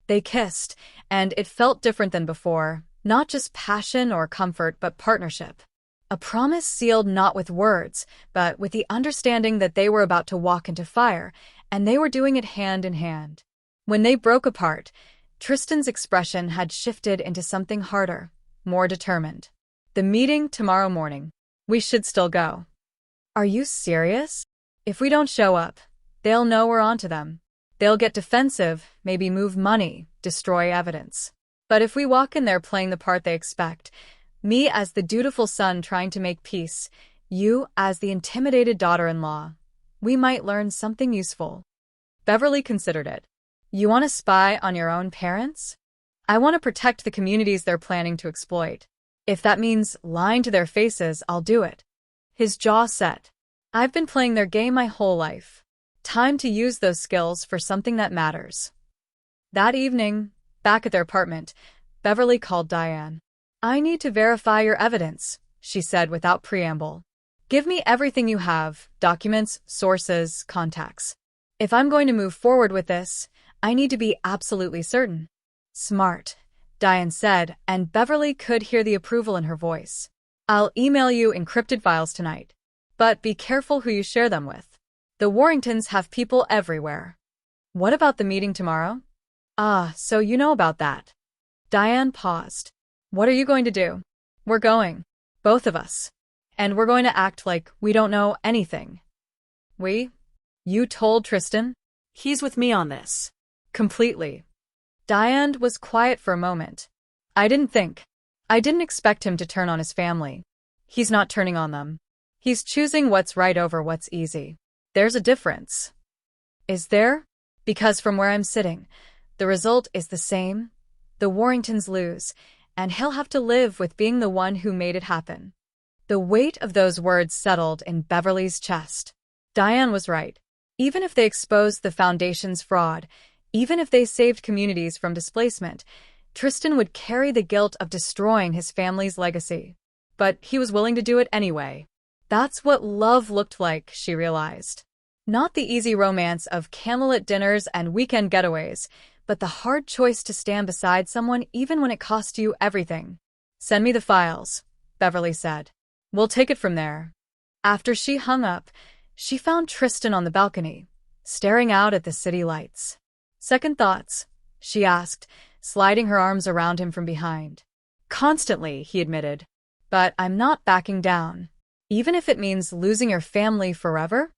They kissed, and it felt different than before, not just passion or comfort, but partnership. A promise sealed not with words, but with the understanding that they were about to walk into fire, and they were doing it hand in hand. When they broke apart, Tristan's expression had shifted into something harder, more determined. The meeting tomorrow morning. We should still go. Are you serious? If we don't show up, they'll know we're onto them. They'll get defensive, maybe move money, destroy evidence. But if we walk in there playing the part they expect, me as the dutiful son trying to make peace, you as the intimidated daughter-in-law, we might learn something useful. Beverly considered it. You want to spy on your own parents? I want to protect the communities they're planning to exploit. If that means lying to their faces, I'll do it. His jaw set. I've been playing their game my whole life. Time to use those skills for something that matters. That evening, back at their apartment, Beverly called Diane. I need to verify your evidence, she said without preamble. Give me everything you have, documents, sources, contacts. If I'm going to move forward with this, I need to be absolutely certain. Smart, Diane said, and Beverly could hear the approval in her voice. I'll email you encrypted files tonight. But be careful who you share them with. The Warringtons have people everywhere. What about the meeting tomorrow? Ah, so you know about that. Diane paused. What are you going to do? We're going. Both of us. And we're going to act like we don't know anything. We? You told Tristan? He's with me on this. Completely. Diane was quiet for a moment. I didn't expect him to turn on his family. He's not turning on them. He's choosing what's right over what's easy. There's a difference. Is there? Because from where I'm sitting, the result is the same. The Warringtons lose, and he'll have to live with being the one who made it happen. The weight of those words settled in Beverly's chest. Diane was right. Even if they exposed the Foundation's fraud, even if they saved communities from displacement, Tristan would carry the guilt of destroying his family's legacy. But he was willing to do it anyway. That's what love looked like, she realized. Not the easy romance of candlelit dinners and weekend getaways, but the hard choice to stand beside someone even when it cost you everything. Send me the files, Beverly said. We'll take it from there. After she hung up, she found Tristan on the balcony, staring out at the city lights. Second thoughts? She asked, sliding her arms around him from behind. Constantly, he admitted. But I'm not backing down. Even if it means losing your family forever?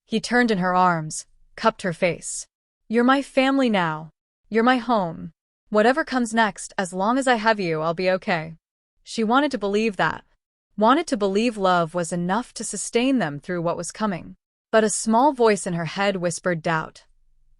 He turned in her arms, cupped her face. You're my family now. You're my home. Whatever comes next, as long as I have you, I'll be okay. She wanted to believe that. Wanted to believe love was enough to sustain them through what was coming. But a small voice in her head whispered doubt.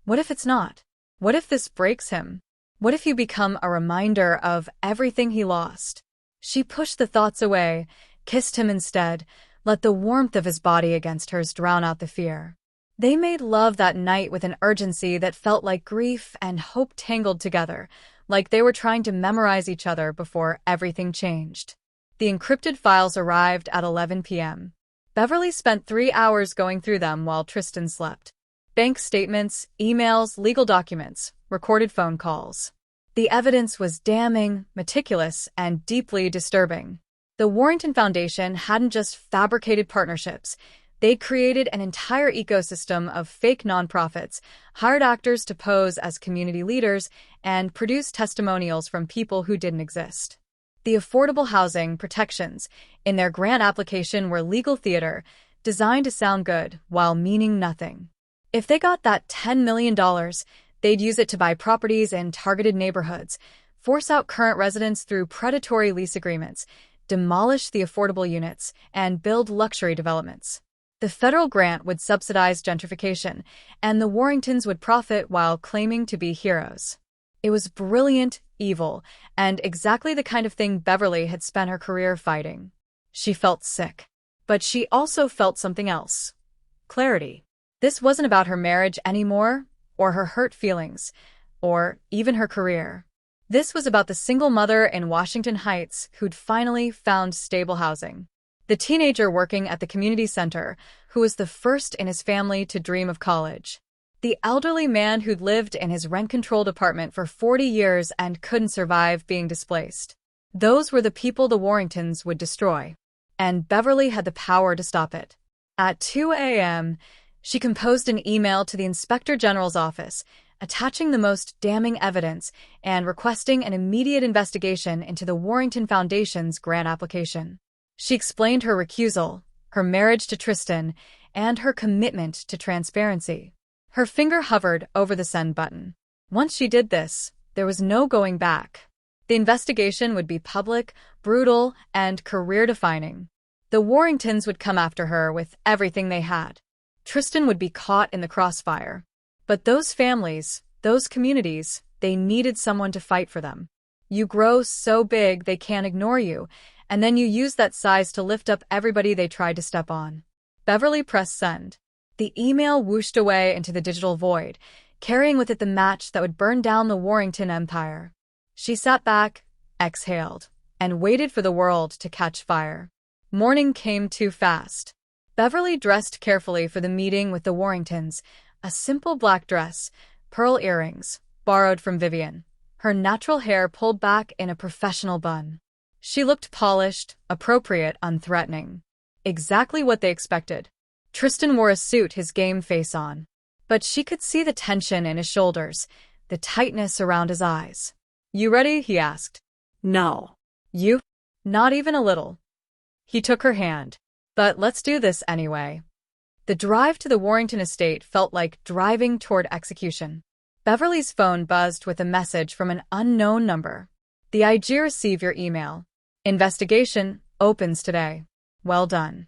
What if it's not? What if this breaks him? What if you become a reminder of everything he lost? She pushed the thoughts away, kissed him instead, let the warmth of his body against hers drown out the fear. They made love that night with an urgency that felt like grief and hope tangled together, like they were trying to memorize each other before everything changed. The encrypted files arrived at 11 p.m. Beverly spent 3 hours going through them while Tristan slept. Bank statements, emails, legal documents, recorded phone calls. The evidence was damning, meticulous, and deeply disturbing. The Warrington Foundation hadn't just fabricated partnerships, They created an entire ecosystem of fake nonprofits, hired actors to pose as community leaders, and produced testimonials from people who didn't exist. The affordable housing protections in their grant application were legal theater, designed to sound good while meaning nothing. If they got that $10 million, they'd use it to buy properties in targeted neighborhoods, force out current residents through predatory lease agreements, demolish the affordable units, and build luxury developments. The federal grant would subsidize gentrification, and the Warringtons would profit while claiming to be heroes. It was brilliant, evil, and exactly the kind of thing Beverly had spent her career fighting. She felt sick. But she also felt something else. Clarity. This wasn't about her marriage anymore, or her hurt feelings, or even her career. This was about the single mother in Washington Heights who'd finally found stable housing. The teenager working at the community center, who was the first in his family to dream of college. The elderly man who'd lived in his rent-controlled apartment for 40 years and couldn't survive being displaced. Those were the people the Warringtons would destroy. And Beverly had the power to stop it. At 2 a.m., she composed an email to the Inspector General's office, attaching the most damning evidence and requesting an immediate investigation into the Warrington Foundation's grant application. She explained her recusal, her marriage to Tristan, and her commitment to transparency. Her finger hovered over the send button. Once she did this, there was no going back. The investigation would be public, brutal, and career-defining. The Warringtons would come after her with everything they had. Tristan would be caught in the crossfire. But those families, those communities, they needed someone to fight for them. You grow so big they can't ignore you, and then you use that size to lift up everybody they tried to step on. Beverly pressed send. The email whooshed away into the digital void, carrying with it the match that would burn down the Warrington empire. She sat back, exhaled, and waited for the world to catch fire. Morning came too fast. Beverly dressed carefully for the meeting with the Warringtons, a simple black dress, pearl earrings, borrowed from Vivian, her natural hair pulled back in a professional bun. She looked polished, appropriate, unthreatening. Exactly what they expected. Tristan wore a suit, his game face on. But she could see the tension in his shoulders, the tightness around his eyes. "You ready?" he asked. No. "You?" "Not even a little." He took her hand. "But let's do this anyway." The drive to the Warrington estate felt like driving toward execution. Beverly's phone buzzed with a message from an unknown number. "The IG receive your email. Investigation opens today. Well done."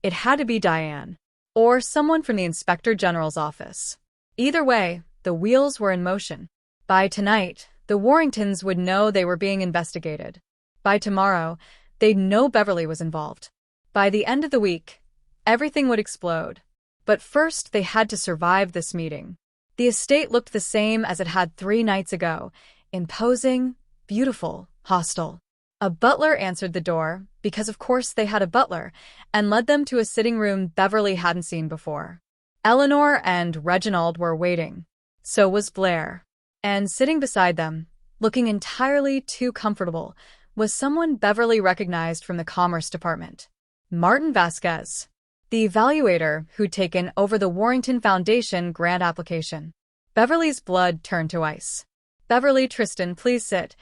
It had to be Diane, or someone from the Inspector General's office. Either way, the wheels were in motion. By tonight, the Warringtons would know they were being investigated. By tomorrow, they'd know Beverly was involved. By the end of the week, everything would explode. But first, they had to survive this meeting. The estate looked the same as it had 3 nights ago, imposing, beautiful, hostile. A butler answered the door, because of course they had a butler, and led them to a sitting room Beverly hadn't seen before. Eleanor and Reginald were waiting. So was Blair. And sitting beside them, looking entirely too comfortable, was someone Beverly recognized from the Commerce Department. Martin Vasquez, the evaluator who'd taken over the Warrington Foundation grant application. Beverly's blood turned to ice. "Beverly, Tristan, please sit,"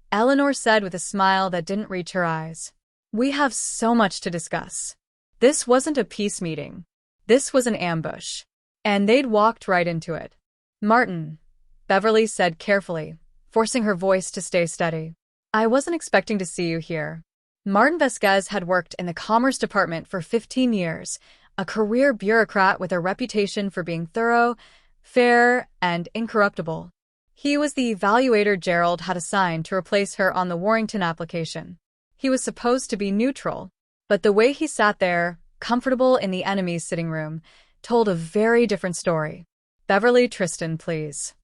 Eleanor said with a smile that didn't reach her eyes. "We have so much to discuss." This wasn't a peace meeting. This was an ambush. And they'd walked right into it. "Martin," Beverly said carefully, forcing her voice to stay steady. "I wasn't expecting to see you here." Martin Vasquez had worked in the Commerce Department for 15 years, a career bureaucrat with a reputation for being thorough, fair, and incorruptible. He was the evaluator Gerald had assigned to replace her on the Warrington application. He was supposed to be neutral, but the way he sat there, comfortable in the enemy's sitting room, told a very different story. "Beverly, Tristan, please."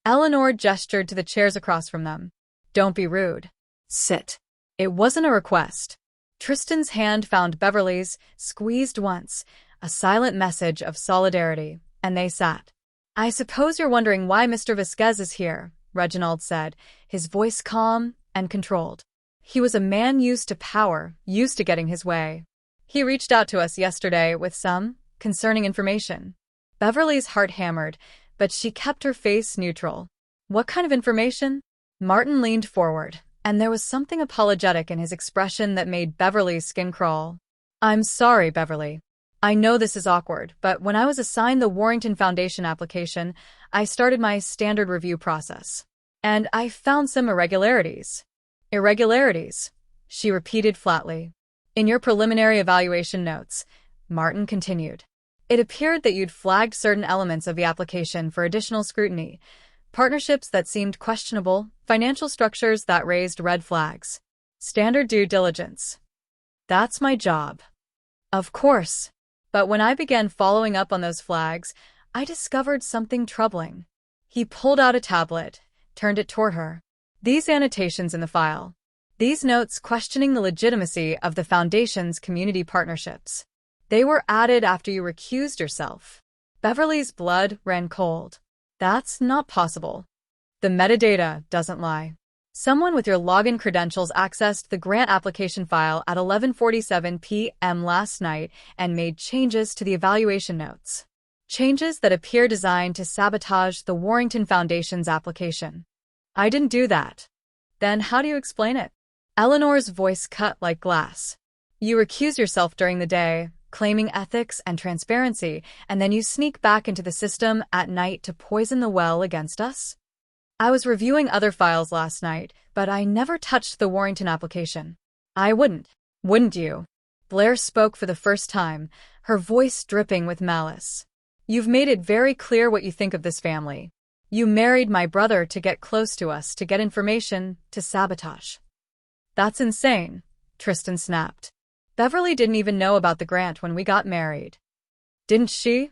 Eleanor gestured to the chairs across from them. "Don't be rude. Sit." It wasn't a request. Tristan's hand found Beverly's, squeezed once, a silent message of solidarity, and they sat. "I suppose you're wondering why Mr. Vasquez is here," Reginald said, his voice calm and controlled. He was a man used to power, used to getting his way. He reached out to us yesterday with some concerning information. Beverly's heart hammered, but she kept her face neutral. What kind of information? Martin leaned forward, and there was something apologetic in his expression that made Beverly's skin crawl. I'm sorry, Beverly. I know this is awkward, but when I was assigned the Warrington Foundation application, I started my standard review process. And I found some irregularities. Irregularities, she repeated flatly. In your preliminary evaluation notes, Martin continued, it appeared that you'd flagged certain elements of the application for additional scrutiny. Partnerships that seemed questionable, financial structures that raised red flags. Standard due diligence. That's my job. Of course. But when I began following up on those flags, I discovered something troubling. He pulled out a tablet, turned it toward her. These annotations in the file. These notes questioning the legitimacy of the Foundation's community partnerships. They were added after you recused yourself. Beverly's blood ran cold. That's not possible. The metadata doesn't lie. Someone with your login credentials accessed the grant application file at 11:47 p.m. last night and made changes to the evaluation notes. Changes that appear designed to sabotage the Warrington Foundation's application. I didn't do that. Then how do you explain it? Eleanor's voice cut like glass. You recuse yourself during the day, claiming ethics and transparency, and then you sneak back into the system at night to poison the well against us? I was reviewing other files last night, but I never touched the Warrington application. I wouldn't. Wouldn't you? Blair spoke for the first time, her voice dripping with malice. You've made it very clear what you think of this family. You married my brother to get close to us, to get information, to sabotage. That's insane, Tristan snapped. Beverly didn't even know about the grant when we got married. Didn't she?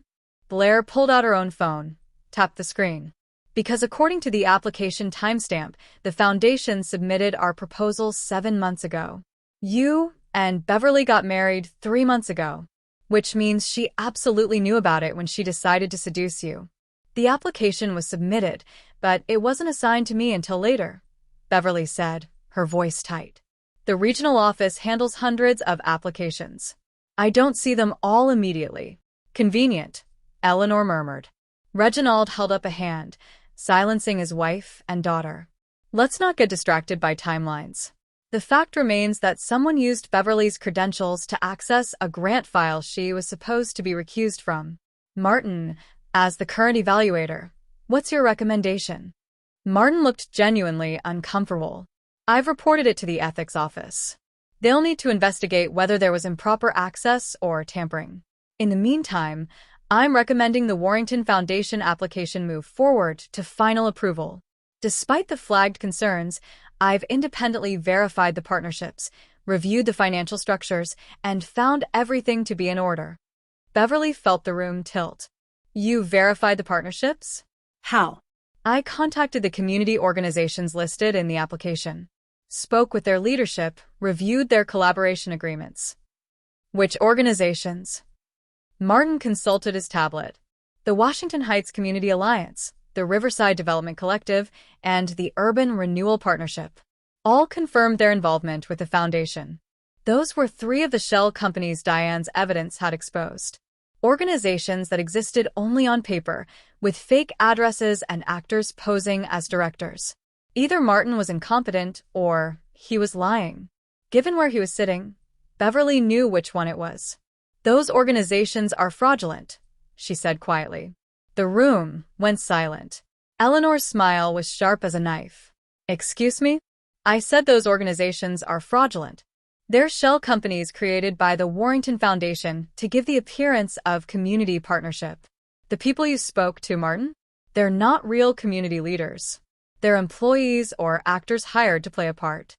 Blair pulled out her own phone, tapped the screen. Because according to the application timestamp, the Foundation submitted our proposal 7 months ago. You and Beverly got married 3 months ago, which means she absolutely knew about it when she decided to seduce you. The application was submitted, but it wasn't assigned to me until later, Beverly said, her voice tight. The regional office handles hundreds of applications. I don't see them all immediately. Convenient, Eleanor murmured. Reginald held up a hand, silencing his wife and daughter. Let's not get distracted by timelines. The fact remains that someone used Beverly's credentials to access a grant file she was supposed to be recused from. Martin, as the current evaluator, what's your recommendation? Martin looked genuinely uncomfortable. I've reported it to the ethics office. They'll need to investigate whether there was improper access or tampering. In the meantime, I'm recommending the Warrington Foundation application move forward to final approval. Despite the flagged concerns, I've independently verified the partnerships, reviewed the financial structures, and found everything to be in order. Beverly felt the room tilt. You verified the partnerships? How? I contacted the community organizations listed in the application, spoke with their leadership, reviewed their collaboration agreements. Which organizations? Martin consulted his tablet. The Washington Heights Community Alliance, the Riverside Development Collective, and the Urban Renewal Partnership. All confirmed their involvement with the Foundation. Those were 3 of the shell companies Diane's evidence had exposed. Organizations that existed only on paper, with fake addresses and actors posing as directors. Either Martin was incompetent or he was lying. Given where he was sitting, Beverly knew which one it was. Those organizations are fraudulent, she said quietly. The room went silent. Eleanor's smile was sharp as a knife. Excuse me? I said those organizations are fraudulent. They're shell companies created by the Warrington Foundation to give the appearance of community partnership. The people you spoke to, Martin? They're not real community leaders. They're employees or actors hired to play a part.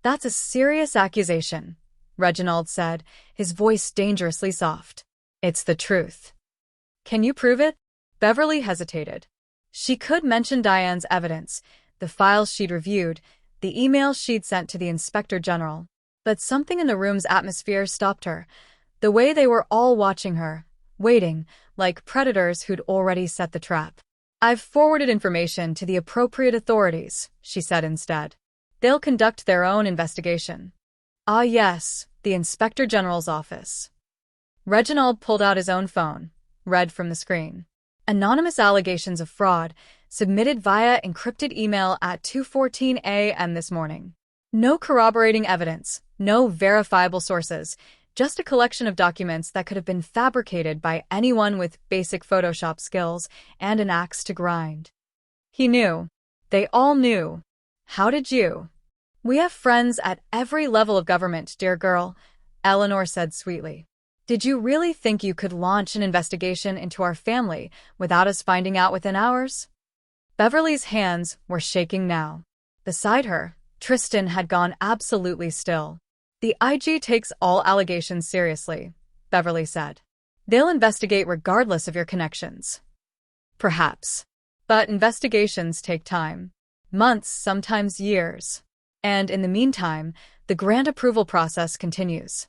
That's a serious accusation, Reginald said, his voice dangerously soft. It's the truth. Can you prove it? Beverly hesitated. She could mention Diane's evidence, the files she'd reviewed, the emails she'd sent to the Inspector General. But something in the room's atmosphere stopped her. The way they were all watching her, waiting, like predators who'd already set the trap. I've forwarded information to the appropriate authorities, she said instead. They'll conduct their own investigation. Ah yes, the Inspector General's office. Reginald pulled out his own phone, read from the screen. Anonymous allegations of fraud, submitted via encrypted email at 2:14 a.m. this morning. No corroborating evidence, no verifiable sources, just a collection of documents that could have been fabricated by anyone with basic Photoshop skills and an axe to grind. He knew. They all knew. How did you? We have friends at every level of government, dear girl, Eleanor said sweetly. Did you really think you could launch an investigation into our family without us finding out within hours? Beverly's hands were shaking now. Beside her, Tristan had gone absolutely still. The IG takes all allegations seriously, Beverly said. They'll investigate regardless of your connections. Perhaps. But investigations take time. Months, sometimes years. And in the meantime, the grant approval process continues.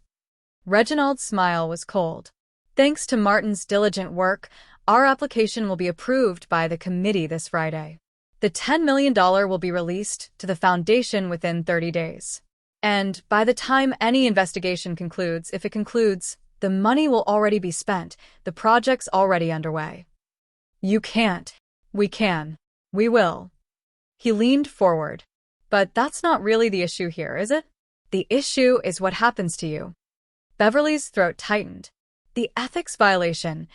Reginald's smile was cold. Thanks to Martin's diligent work, our application will be approved by the committee this Friday. The $10 million will be released to the foundation within 30 days. And by the time any investigation concludes, if it concludes, the money will already be spent, the project's already underway. You can't. We can. We will. He leaned forward. But that's not really the issue here, is it? The issue is what happens to you. Beverly's throat tightened. The ethics violation,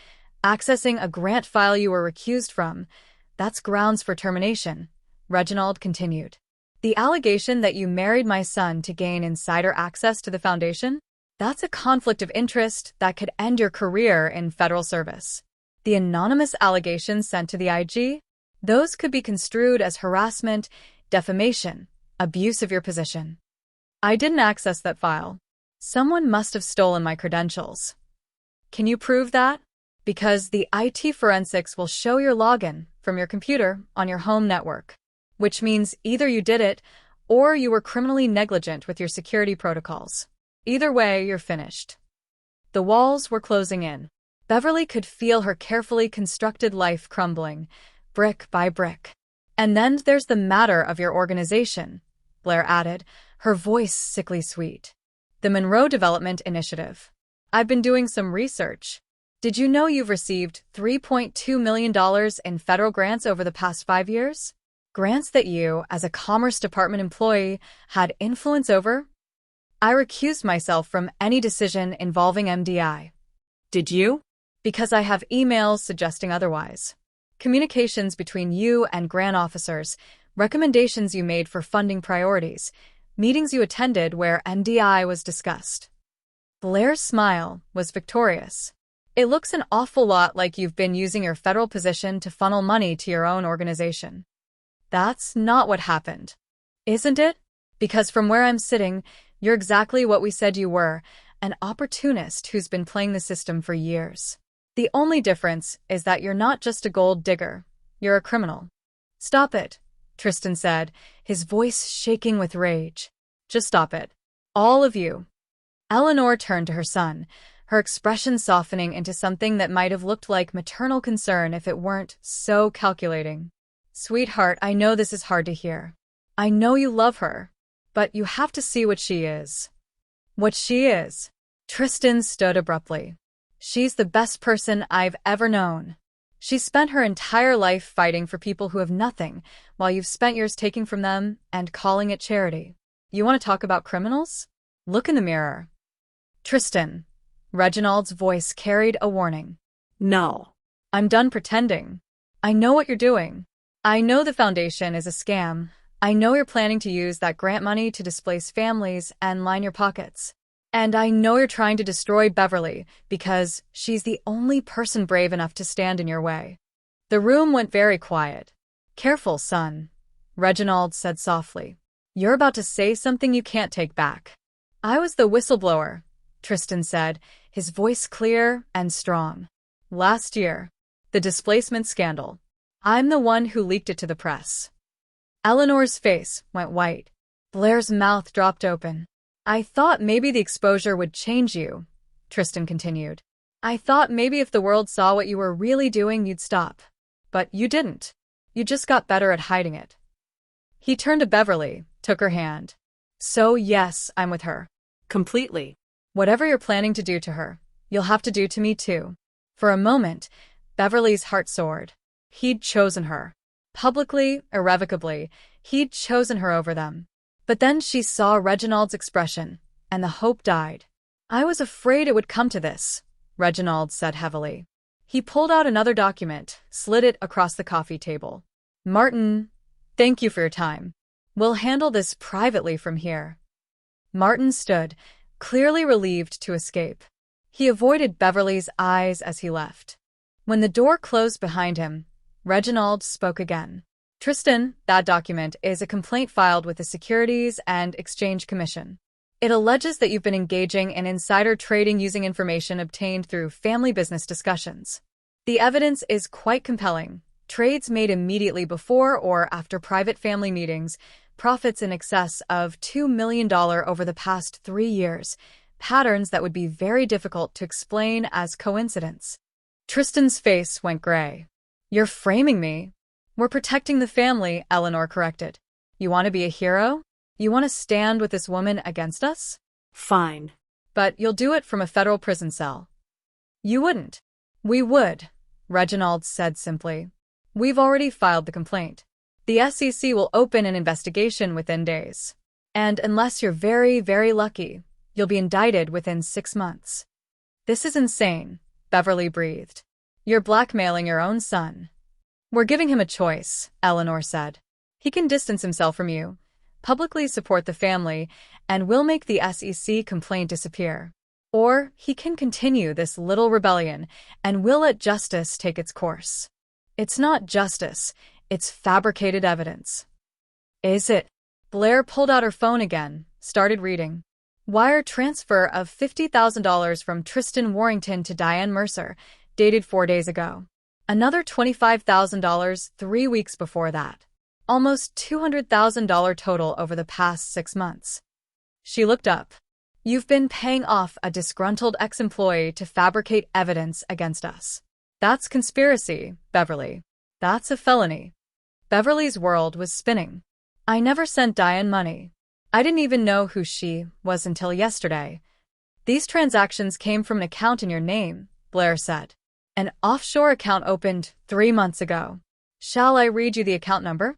accessing a grant file you were recused from, that's grounds for termination, Reginald continued. The allegation that you married my son to gain insider access to the foundation? That's a conflict of interest that could end your career in federal service. The anonymous allegations sent to the IG? Those could be construed as harassment, defamation, abuse of your position. I didn't access that file. Someone must have stolen my credentials. Can you prove that? Because the IT forensics will show your login from your computer on your home network. Which means either you did it, or you were criminally negligent with your security protocols. Either way, you're finished. The walls were closing in. Beverly could feel her carefully constructed life crumbling, brick by brick. And then there's the matter of your organization, Blair added, her voice sickly sweet. The Monroe Development Initiative. I've been doing some research. Did you know you've received $3.2 million in federal grants over the past 5 years? Grants that you, as a Commerce Department employee, had influence over? I recused myself from any decision involving MDI. Did you? Because I have emails suggesting otherwise. Communications between you and grant officers, recommendations you made for funding priorities, meetings you attended where MDI was discussed. Blair's smile was victorious. It looks an awful lot like you've been using your federal position to funnel money to your own organization. That's not what happened. Isn't it? Because from where I'm sitting, you're exactly what we said you were, an opportunist who's been playing the system for years. The only difference is that you're not just a gold digger, you're a criminal. Stop it, Tristan said, his voice shaking with rage. Just stop it. All of you. Eleanor turned to her son, her expression softening into something that might have looked like maternal concern if it weren't so calculating. Sweetheart, I know this is hard to hear. I know you love her. But you have to see what she is. What she is. Tristan stood abruptly. She's the best person I've ever known. She spent her entire life fighting for people who have nothing, while you've spent yours taking from them and calling it charity. You want to talk about criminals? Look in the mirror. Tristan. Reginald's voice carried a warning. No. I'm done pretending. I know what you're doing. I know the foundation is a scam. I know you're planning to use that grant money to displace families and line your pockets. And I know you're trying to destroy Beverly because she's the only person brave enough to stand in your way. The room went very quiet. Careful, son, Reginald said softly. You're about to say something you can't take back. I was the whistleblower, Tristan said, his voice clear and strong. Last year, the displacement scandal. I'm the one who leaked it to the press. Eleanor's face went white. Blair's mouth dropped open. I thought maybe the exposure would change you, Tristan continued. I thought maybe if the world saw what you were really doing, you'd stop. But you didn't. You just got better at hiding it. He turned to Beverly, took her hand. So yes, I'm with her. Completely. Whatever you're planning to do to her, you'll have to do to me too. For a moment, Beverly's heart soared. He'd chosen her. Publicly, irrevocably, he'd chosen her over them. But then she saw Reginald's expression, and the hope died. I was afraid it would come to this, Reginald said heavily. He pulled out another document, slid it across the coffee table. Martin, thank you for your time. We'll handle this privately from here. Martin stood, clearly relieved to escape. He avoided Beverly's eyes as he left. When the door closed behind him, Reginald spoke again. Tristan, that document is a complaint filed with the Securities and Exchange Commission. It alleges that you've been engaging in insider trading using information obtained through family business discussions. The evidence is quite compelling. Trades made immediately before or after private family meetings, profits in excess of $2 million over the past 3 years, patterns that would be very difficult to explain as coincidence. Tristan's face went gray. You're framing me. We're protecting the family, Eleanor corrected. You want to be a hero? You want to stand with this woman against us? Fine. But you'll do it from a federal prison cell. You wouldn't. We would, Reginald said simply. We've already filed the complaint. The SEC will open an investigation within days. And unless you're very, very lucky, you'll be indicted within 6 months. This is insane, Beverly breathed. You're blackmailing your own son. We're giving him a choice, Eleanor said. He can distance himself from you, publicly support the family, and we'll make the SEC complaint disappear. Or he can continue this little rebellion, and we'll let justice take its course. It's not justice, it's fabricated evidence. Is it? Blair pulled out her phone again, started reading. Wire transfer of $50,000 from Tristan Warrington to Diane Mercer, dated 4 days ago. Another $25,000 3 weeks before that. Almost $200,000 total over the past 6 months. She looked up. You've been paying off a disgruntled ex-employee to fabricate evidence against us. That's conspiracy, Beverly. That's a felony. Beverly's world was spinning. I never sent Diane money. I didn't even know who she was until yesterday. These transactions came from an account in your name, Blair said. An offshore account opened 3 months ago. Shall I read you the account number?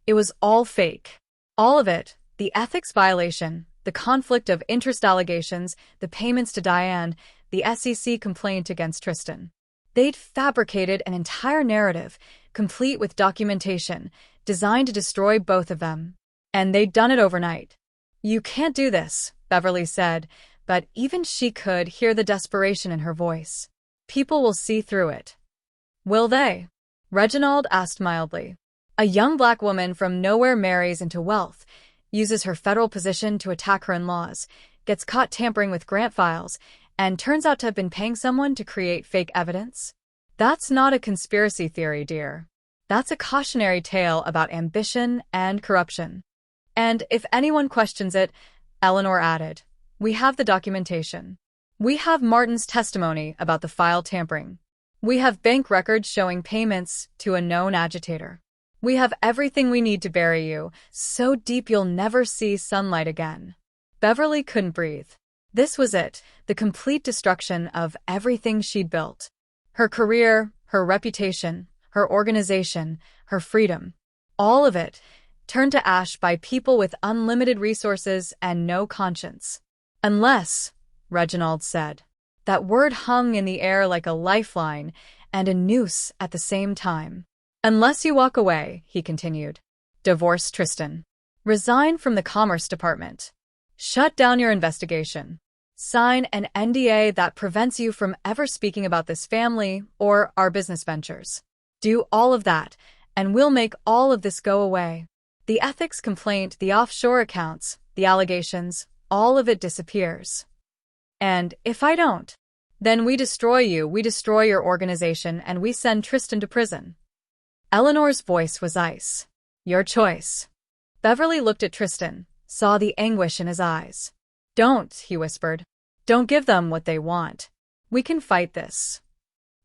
It was all fake. All of it. The ethics violation, the conflict of interest allegations, the payments to Diane, the SEC complaint against Tristan. They'd fabricated an entire narrative, complete with documentation, designed to destroy both of them. And they'd done it overnight. You can't do this, Beverly said, but even she could hear the desperation in her voice. People will see through it. Will they? Reginald asked mildly. A young black woman from nowhere marries into wealth, uses her federal position to attack her in-laws, gets caught tampering with grant files, and turns out to have been paying someone to create fake evidence? That's not a conspiracy theory, dear. That's a cautionary tale about ambition and corruption. And if anyone questions it, Eleanor added, we have the documentation. We have Martin's testimony about the file tampering. We have bank records showing payments to a known agitator. We have everything we need to bury you, so deep you'll never see sunlight again. Beverly couldn't breathe. This was it, the complete destruction of everything she'd built. Her career, her reputation, her organization, her freedom. All of it, turned to ash by people with unlimited resources and no conscience. Unless, Reginald said. That word hung in the air like a lifeline and a noose at the same time. Unless you walk away, he continued. Divorce Tristan. Resign from the Commerce Department. Shut down your investigation. Sign an NDA that prevents you from ever speaking about this family or our business ventures. Do all of that, and we'll make all of this go away. The ethics complaint, the offshore accounts, the allegations, all of it disappears. And if I don't, then we destroy you, we destroy your organization, and we send Tristan to prison. Eleanor's voice was ice. Your choice. Beverly looked at Tristan, saw the anguish in his eyes. Don't, he whispered. Don't give them what they want. We can fight this.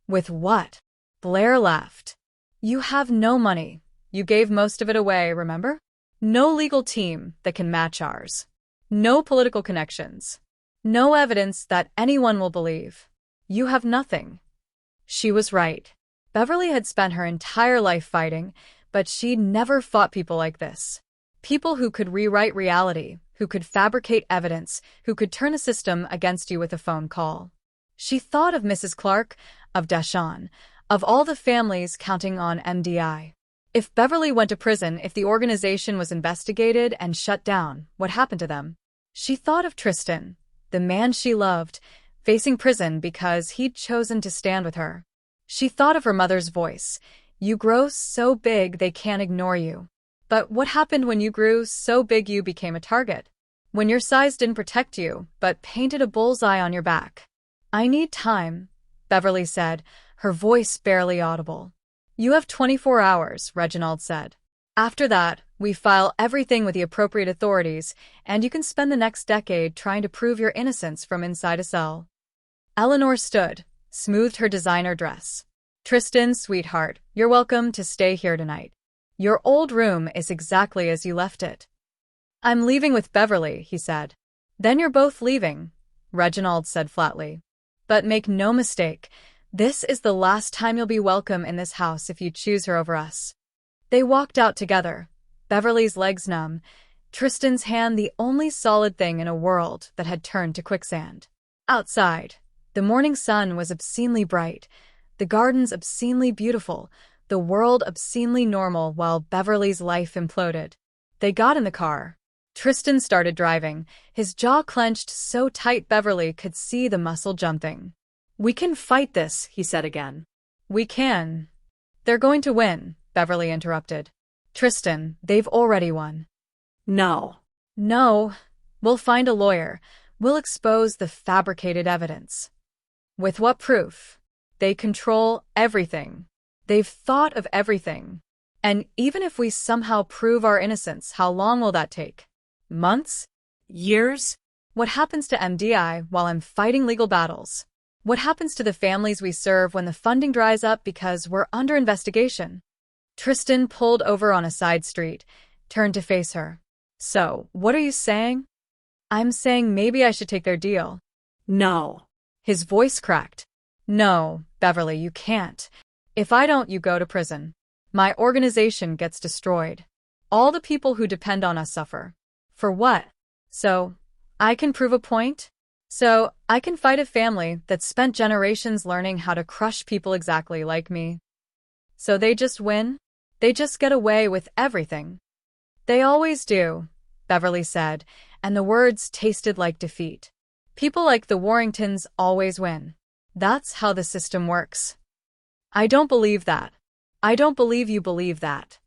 With what? Blair laughed. You have no money. You gave most of it away, remember? No legal team that can match ours. No political connections. No evidence that anyone will believe. You have nothing. She was right. Beverly had spent her entire life fighting, but she'd never fought people like this. People who could rewrite reality, who could fabricate evidence, who could turn a system against you with a phone call. She thought of Mrs. Clark, of Deshawn, of all the families counting on MDI. If Beverly went to prison, if the organization was investigated and shut down, what happened to them? She thought of Tristan, the man she loved, facing prison because he'd chosen to stand with her. She thought of her mother's voice. You grow so big they can't ignore you. But what happened when you grew so big you became a target? When your size didn't protect you, but painted a bullseye on your back? I need time, Beverly said, her voice barely audible. You have 24 hours, Reginald said. After that, we file everything with the appropriate authorities, and you can spend the next decade trying to prove your innocence from inside a cell. Eleanor stood, smoothed her designer dress. Tristan, sweetheart, you're welcome to stay here tonight. Your old room is exactly as you left it. I'm leaving with Beverly, he said. Then you're both leaving, Reginald said flatly. But make no mistake, this is the last time you'll be welcome in this house if you choose her over us. They walked out together, Beverly's legs numb, Tristan's hand the only solid thing in a world that had turned to quicksand. Outside, the morning sun was obscenely bright, the gardens obscenely beautiful, the world obscenely normal while Beverly's life imploded. They got in the car. Tristan started driving, his jaw clenched so tight Beverly could see the muscle jumping. We can fight this, he said again. We can. They're going to win, Beverly interrupted. Tristan, they've already won. No. No. We'll find a lawyer. We'll expose the fabricated evidence. With what proof? They control everything. They've thought of everything. And even if we somehow prove our innocence, how long will that take? Months? Years? What happens to MDI while I'm fighting legal battles? What happens to the families we serve when the funding dries up because we're under investigation? Tristan pulled over on a side street, turned to face her. So, what are you saying? I'm saying maybe I should take their deal. No. His voice cracked. No, Beverly, you can't. If I don't, you go to prison. My organization gets destroyed. All the people who depend on us suffer. For what? So, I can prove a point? So, I can fight a family that spent generations learning how to crush people exactly like me. So they just win? They just get away with everything. They always do, Beverly said, and the words tasted like defeat. People like the Warringtons always win. That's how the system works. I don't believe that. I don't believe you believe that.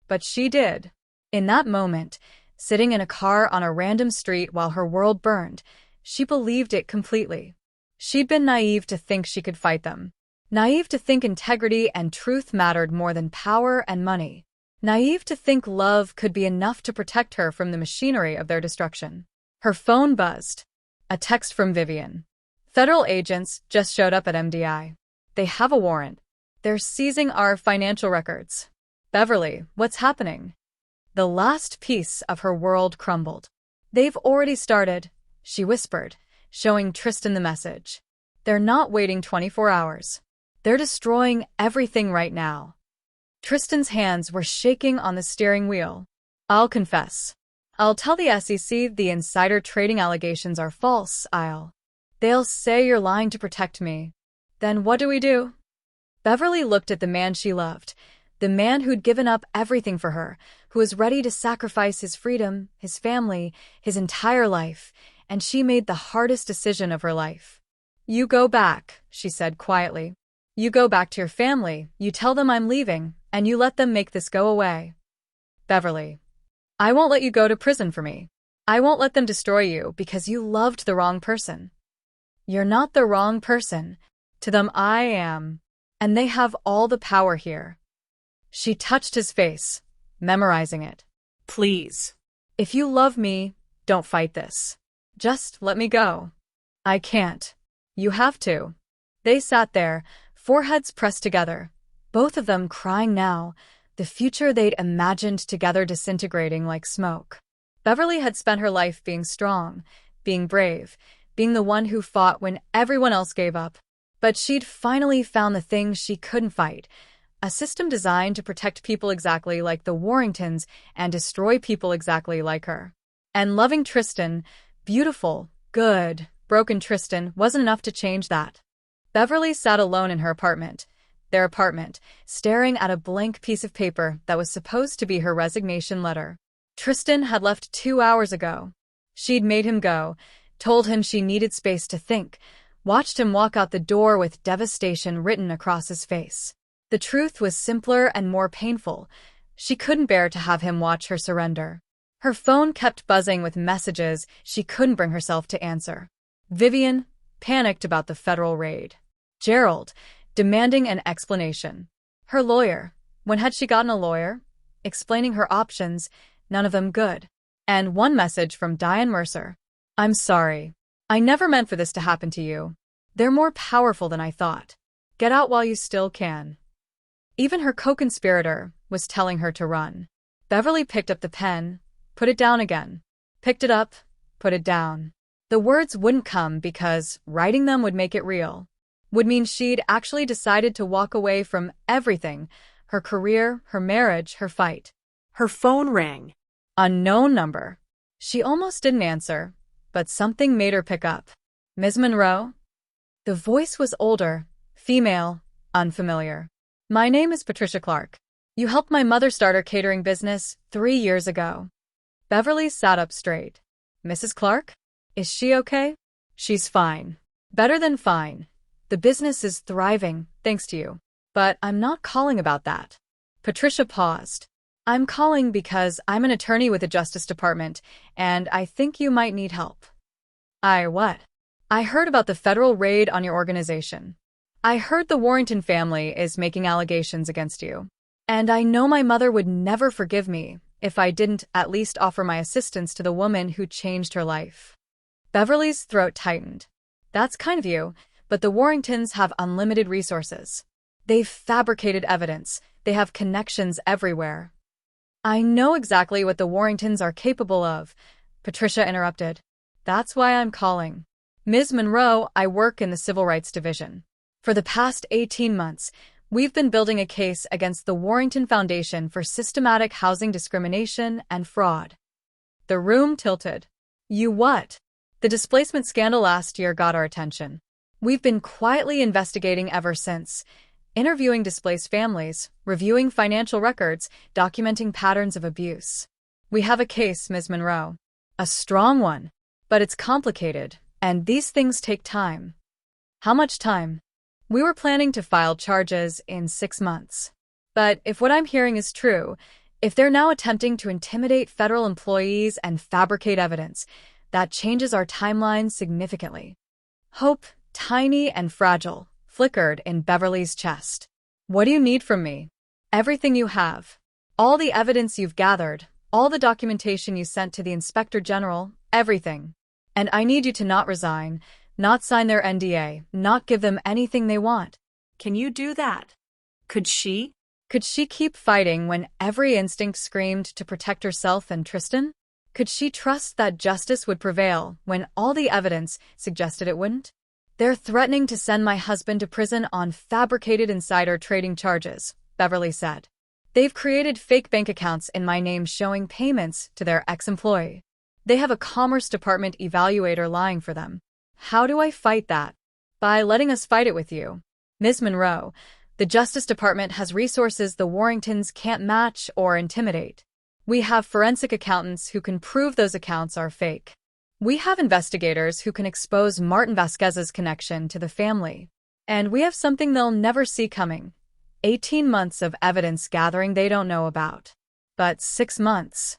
But she did. In that moment, sitting in a car on a random street while her world burned, she believed it completely. She'd been naive to think she could fight them. Naive to think integrity and truth mattered more than power and money. Naive to think love could be enough to protect her from the machinery of their destruction. Her phone buzzed. A text from Vivian. Federal agents just showed up at MDI. They have a warrant. They're seizing our financial records. Beverly, what's happening? The last piece of her world crumbled. They've already started, she whispered, showing Tristan the message. They're not waiting 24 hours. They're destroying everything right now. Tristan's hands were shaking on the steering wheel. I'll confess. I'll tell the SEC the insider trading allegations are false. They'll say you're lying to protect me. Then what do we do? Beverly looked at the man she loved, the man who'd given up everything for her, who was ready to sacrifice his freedom, his family, his entire life, and she made the hardest decision of her life. You go back, she said quietly. You go back to your family, you tell them I'm leaving, and you let them make this go away. Beverly, I won't let you go to prison for me. I won't let them destroy you because you loved the wrong person. You're not the wrong person. To them I am. And they have all the power here. She touched his face, memorizing it. Please. If you love me, don't fight this. Just let me go. I can't. You have to. They sat there, foreheads pressed together, both of them crying now, the future they'd imagined together disintegrating like smoke. Beverly had spent her life being strong, being brave, being the one who fought when everyone else gave up. But she'd finally found the thing she couldn't fight, a system designed to protect people exactly like the Warringtons and destroy people exactly like her. And loving Tristan, beautiful, good, broken Tristan, wasn't enough to change that. Beverly sat alone in her apartment, their apartment, staring at a blank piece of paper that was supposed to be her resignation letter. Tristan had left 2 hours ago. She'd made him go, told him she needed space to think, watched him walk out the door with devastation written across his face. The truth was simpler and more painful. She couldn't bear to have him watch her surrender. Her phone kept buzzing with messages she couldn't bring herself to answer. Vivian, panicked about the federal raid. Gerald, demanding an explanation. Her lawyer. When had she gotten a lawyer? Explaining her options, none of them good. And one message from Diane Mercer. I'm sorry. I never meant for this to happen to you. They're more powerful than I thought. Get out while you still can. Even her co-conspirator was telling her to run. Beverly picked up the pen, put it down again. Picked it up, put it down. The words wouldn't come because writing them would make it real. Would mean she'd actually decided to walk away from everything, her career, her marriage, her fight. Her phone rang. Unknown number. She almost didn't answer, but something made her pick up. Ms. Monroe? The voice was older, female, unfamiliar. My name is Patricia Clark. You helped my mother start her catering business 3 years ago. Beverly sat up straight. Mrs. Clark? Is she okay? She's fine. Better than fine. The business is thriving, thanks to you. But I'm not calling about that. Patricia paused. I'm calling because I'm an attorney with the Justice Department, and I think you might need help. What? I heard about the federal raid on your organization. I heard the Warrington family is making allegations against you. And I know my mother would never forgive me if I didn't at least offer my assistance to the woman who changed her life. Beverly's throat tightened. That's kind of you, but the Warringtons have unlimited resources. They've fabricated evidence. They have connections everywhere. I know exactly what the Warringtons are capable of, Patricia interrupted. That's why I'm calling. Ms. Monroe, I work in the Civil Rights Division. For the past 18 months, we've been building a case against the Warrington Foundation for systematic housing discrimination and fraud. The room tilted. You what? The displacement scandal last year got our attention. We've been quietly investigating ever since, interviewing displaced families, reviewing financial records, documenting patterns of abuse. We have a case, Ms. Monroe. A strong one. But it's complicated, and these things take time. How much time? We were planning to file charges in 6 months. But if what I'm hearing is true, if they're now attempting to intimidate federal employees and fabricate evidence, that changes our timeline significantly. Hope, tiny and fragile, flickered in Beverly's chest. What do you need from me? Everything you have. All the evidence you've gathered, all the documentation you sent to the Inspector General, everything. And I need you to not resign, not sign their NDA, not give them anything they want. Can you do that? Could she? Could she keep fighting when every instinct screamed to protect herself and Tristan? Could she trust that justice would prevail when all the evidence suggested it wouldn't? They're threatening to send my husband to prison on fabricated insider trading charges, Beverly said. They've created fake bank accounts in my name showing payments to their ex-employee. They have a Commerce Department evaluator lying for them. How do I fight that? By letting us fight it with you. Ms. Monroe, the Justice Department has resources the Warringtons can't match or intimidate. We have forensic accountants who can prove those accounts are fake. We have investigators who can expose Martin Vasquez's connection to the family. And we have something they'll never see coming. 18 months of evidence gathering they don't know about. But 6 months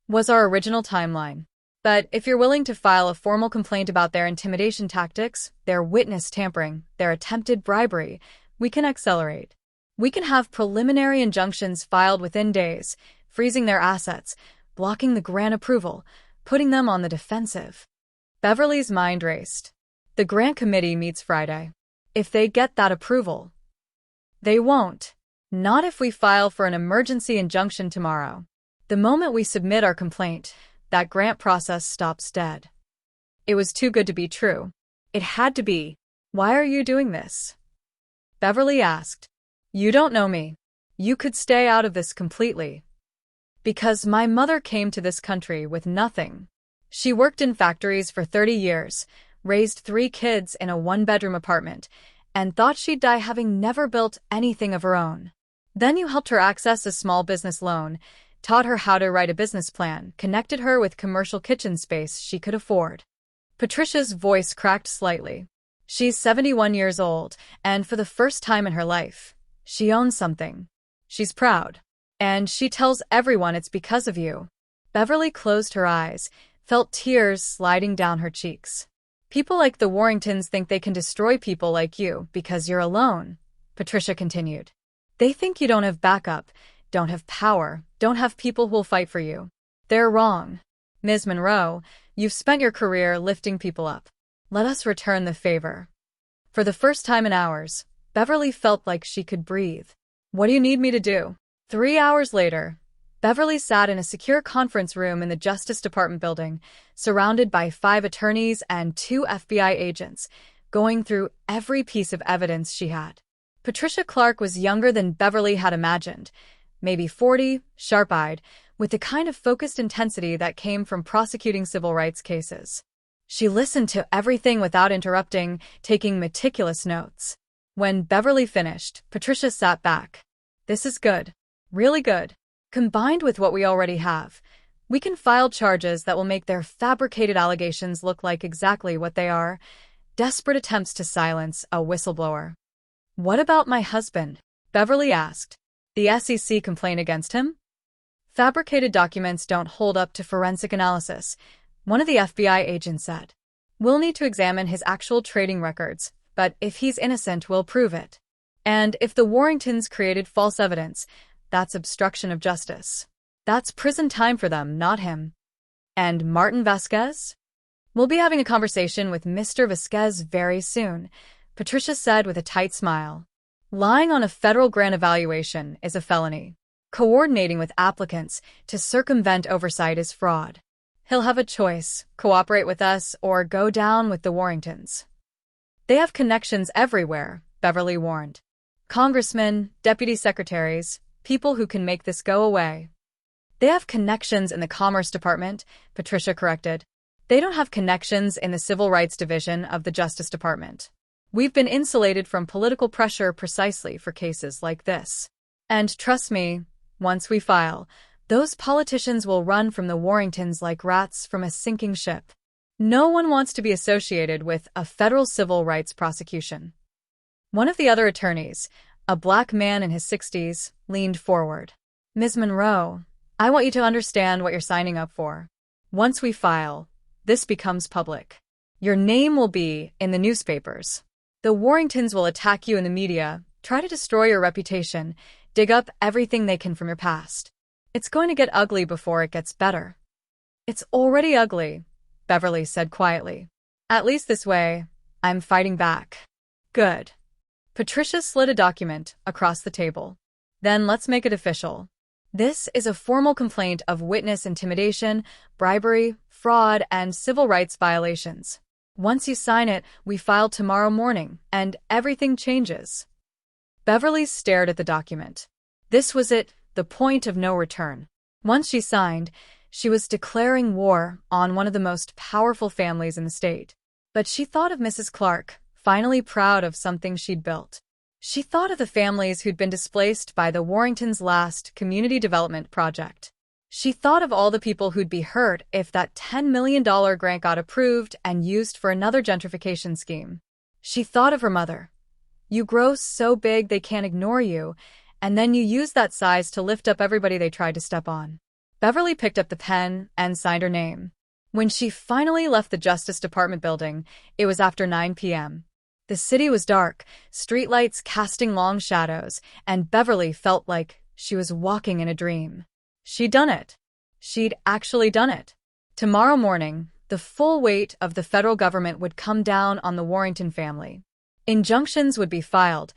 was our original timeline. But if you're willing to file a formal complaint about their intimidation tactics, their witness tampering, their attempted bribery, we can accelerate. We can have preliminary injunctions filed within days, freezing their assets, blocking the grant approval, putting them on the defensive. Beverly's mind raced. The grant committee meets Friday. If they get that approval, they won't. Not if we file for an emergency injunction tomorrow. The moment we submit our complaint, that grant process stops dead. It was too good to be true. It had to be. Why are you doing this? Beverly asked. You don't know me. You could stay out of this completely. Because my mother came to this country with nothing. She worked in factories for 30 years, raised 3 kids in a 1-bedroom apartment, and thought she'd die having never built anything of her own. Then you helped her access a small business loan, taught her how to write a business plan, connected her with commercial kitchen space she could afford. Patricia's voice cracked slightly. She's 71 years old, and for the first time in her life, she owns something. She's proud. And she tells everyone it's because of you. Beverly closed her eyes, felt tears sliding down her cheeks. People like the Warringtons think they can destroy people like you because you're alone, Patricia continued. They think you don't have backup, don't have power, don't have people who'll fight for you. They're wrong. Ms. Monroe, you've spent your career lifting people up. Let us return the favor. For the first time in hours, Beverly felt like she could breathe. What do you need me to do? 3 hours later, Beverly sat in a secure conference room in the Justice Department building, surrounded by 5 attorneys and 2 FBI agents, going through every piece of evidence she had. Patricia Clark was younger than Beverly had imagined, maybe 40, sharp-eyed, with the kind of focused intensity that came from prosecuting civil rights cases. She listened to everything without interrupting, taking meticulous notes. When Beverly finished, Patricia sat back. This is good. Really good. Combined with what we already have, we can file charges that will make their fabricated allegations look like exactly what they are, desperate attempts to silence a whistleblower. What about my husband? Beverly asked. The SEC complaint against him? Fabricated documents don't hold up to forensic analysis, one of the FBI agents said. We'll need to examine his actual trading records, but if he's innocent, we'll prove it. And if the Warringtons created false evidence, that's obstruction of justice. That's prison time for them, not him. And Martin Vasquez? We'll be having a conversation with Mr. Vasquez very soon, Patricia said with a tight smile. Lying on a federal grant evaluation is a felony. Coordinating with applicants to circumvent oversight is fraud. He'll have a choice, cooperate with us or go down with the Warringtons. They have connections everywhere, Beverly warned. Congressmen, deputy secretaries, people who can make this go away. They have connections in the Commerce Department, Patricia corrected. They don't have connections in the Civil Rights Division of the Justice Department. We've been insulated from political pressure precisely for cases like this. And trust me, once we file, those politicians will run from the Warringtons like rats from a sinking ship. No one wants to be associated with a federal civil rights prosecution. One of the other attorneys, a black man in his 60s, leaned forward. Ms. Monroe, I want you to understand what you're signing up for. Once we file, this becomes public. Your name will be in the newspapers. The Warringtons will attack you in the media, try to destroy your reputation, dig up everything they can from your past. It's going to get ugly before it gets better. It's already ugly, Beverly said quietly. At least this way, I'm fighting back. Good. Patricia slid a document across the table. Then let's make it official. This is a formal complaint of witness intimidation, bribery, fraud, and civil rights violations. Once you sign it, we file tomorrow morning, and everything changes. Beverly stared at the document. This was it, the point of no return. Once she signed, she was declaring war on one of the most powerful families in the state. But she thought of Mrs. Clark, finally proud of something she'd built. She thought of the families who'd been displaced by the Warringtons' last community development project. She thought of all the people who'd be hurt if that $10 million grant got approved and used for another gentrification scheme. She thought of her mother. You grow so big they can't ignore you, and then you use that size to lift up everybody they tried to step on. Beverly picked up the pen and signed her name. When she finally left the Justice Department building, it was after 9 p.m. The city was dark, streetlights casting long shadows, and Beverly felt like she was walking in a dream. She'd done it. She'd actually done it. Tomorrow morning, the full weight of the federal government would come down on the Warrington family. Injunctions would be filed,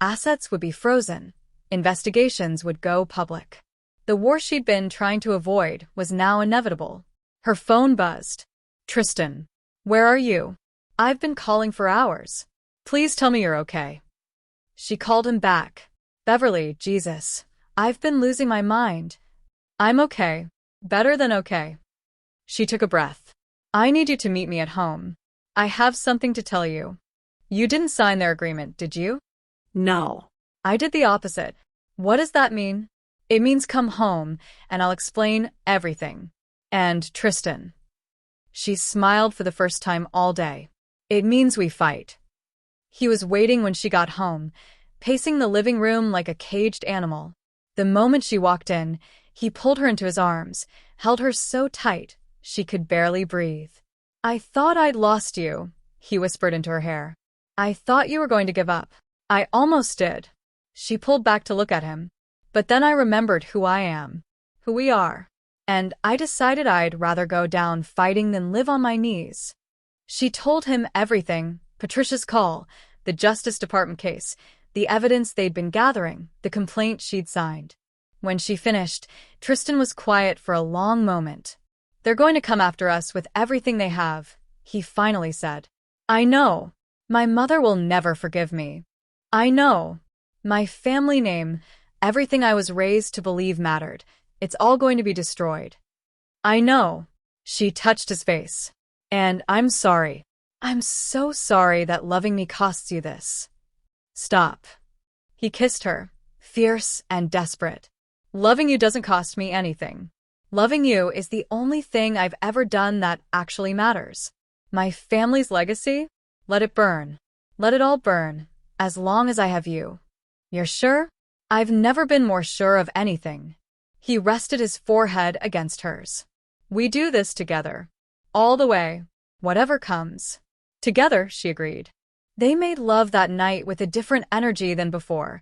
assets would be frozen, investigations would go public. The war she'd been trying to avoid was now inevitable. Her phone buzzed. Tristan, where are you? I've been calling for hours. Please tell me you're okay. She called him back. Beverly, Jesus. I've been losing my mind. I'm okay. Better than okay. She took a breath. I need you to meet me at home. I have something to tell you. You didn't sign their agreement, did you? No. I did the opposite. What does that mean? It means come home, and I'll explain everything. And Tristan. She smiled for the first time all day. It means we fight. He was waiting when she got home, pacing the living room like a caged animal. The moment she walked in, he pulled her into his arms, held her so tight she could barely breathe. I thought I'd lost you, he whispered into her hair. I thought you were going to give up. I almost did. She pulled back to look at him. But then I remembered who I am, who we are, and I decided I'd rather go down fighting than live on my knees. She told him everything, Patricia's call, the Justice Department case, the evidence they'd been gathering, the complaint she'd signed. When she finished, Tristan was quiet for a long moment. They're going to come after us with everything they have, he finally said. I know. My mother will never forgive me. I know. My family name, everything I was raised to believe mattered. It's all going to be destroyed. I know. She touched his face. And I'm sorry. I'm so sorry that loving me costs you this. Stop. He kissed her, fierce and desperate. Loving you doesn't cost me anything. Loving you is the only thing I've ever done that actually matters. My family's legacy? Let it burn. Let it all burn, as long as I have you. You're sure? I've never been more sure of anything. He rested his forehead against hers. We do this together. All the way. Whatever comes. Together, she agreed. They made love that night with a different energy than before.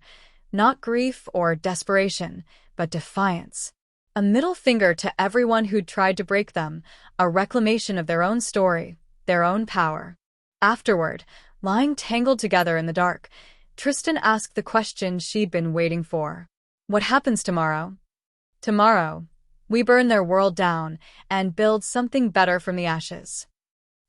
Not grief or desperation, but defiance. A middle finger to everyone who'd tried to break them, a reclamation of their own story, their own power. Afterward, lying tangled together in the dark, Tristan asked the question she'd been waiting for. What happens tomorrow? Tomorrow, we burn their world down and build something better from the ashes.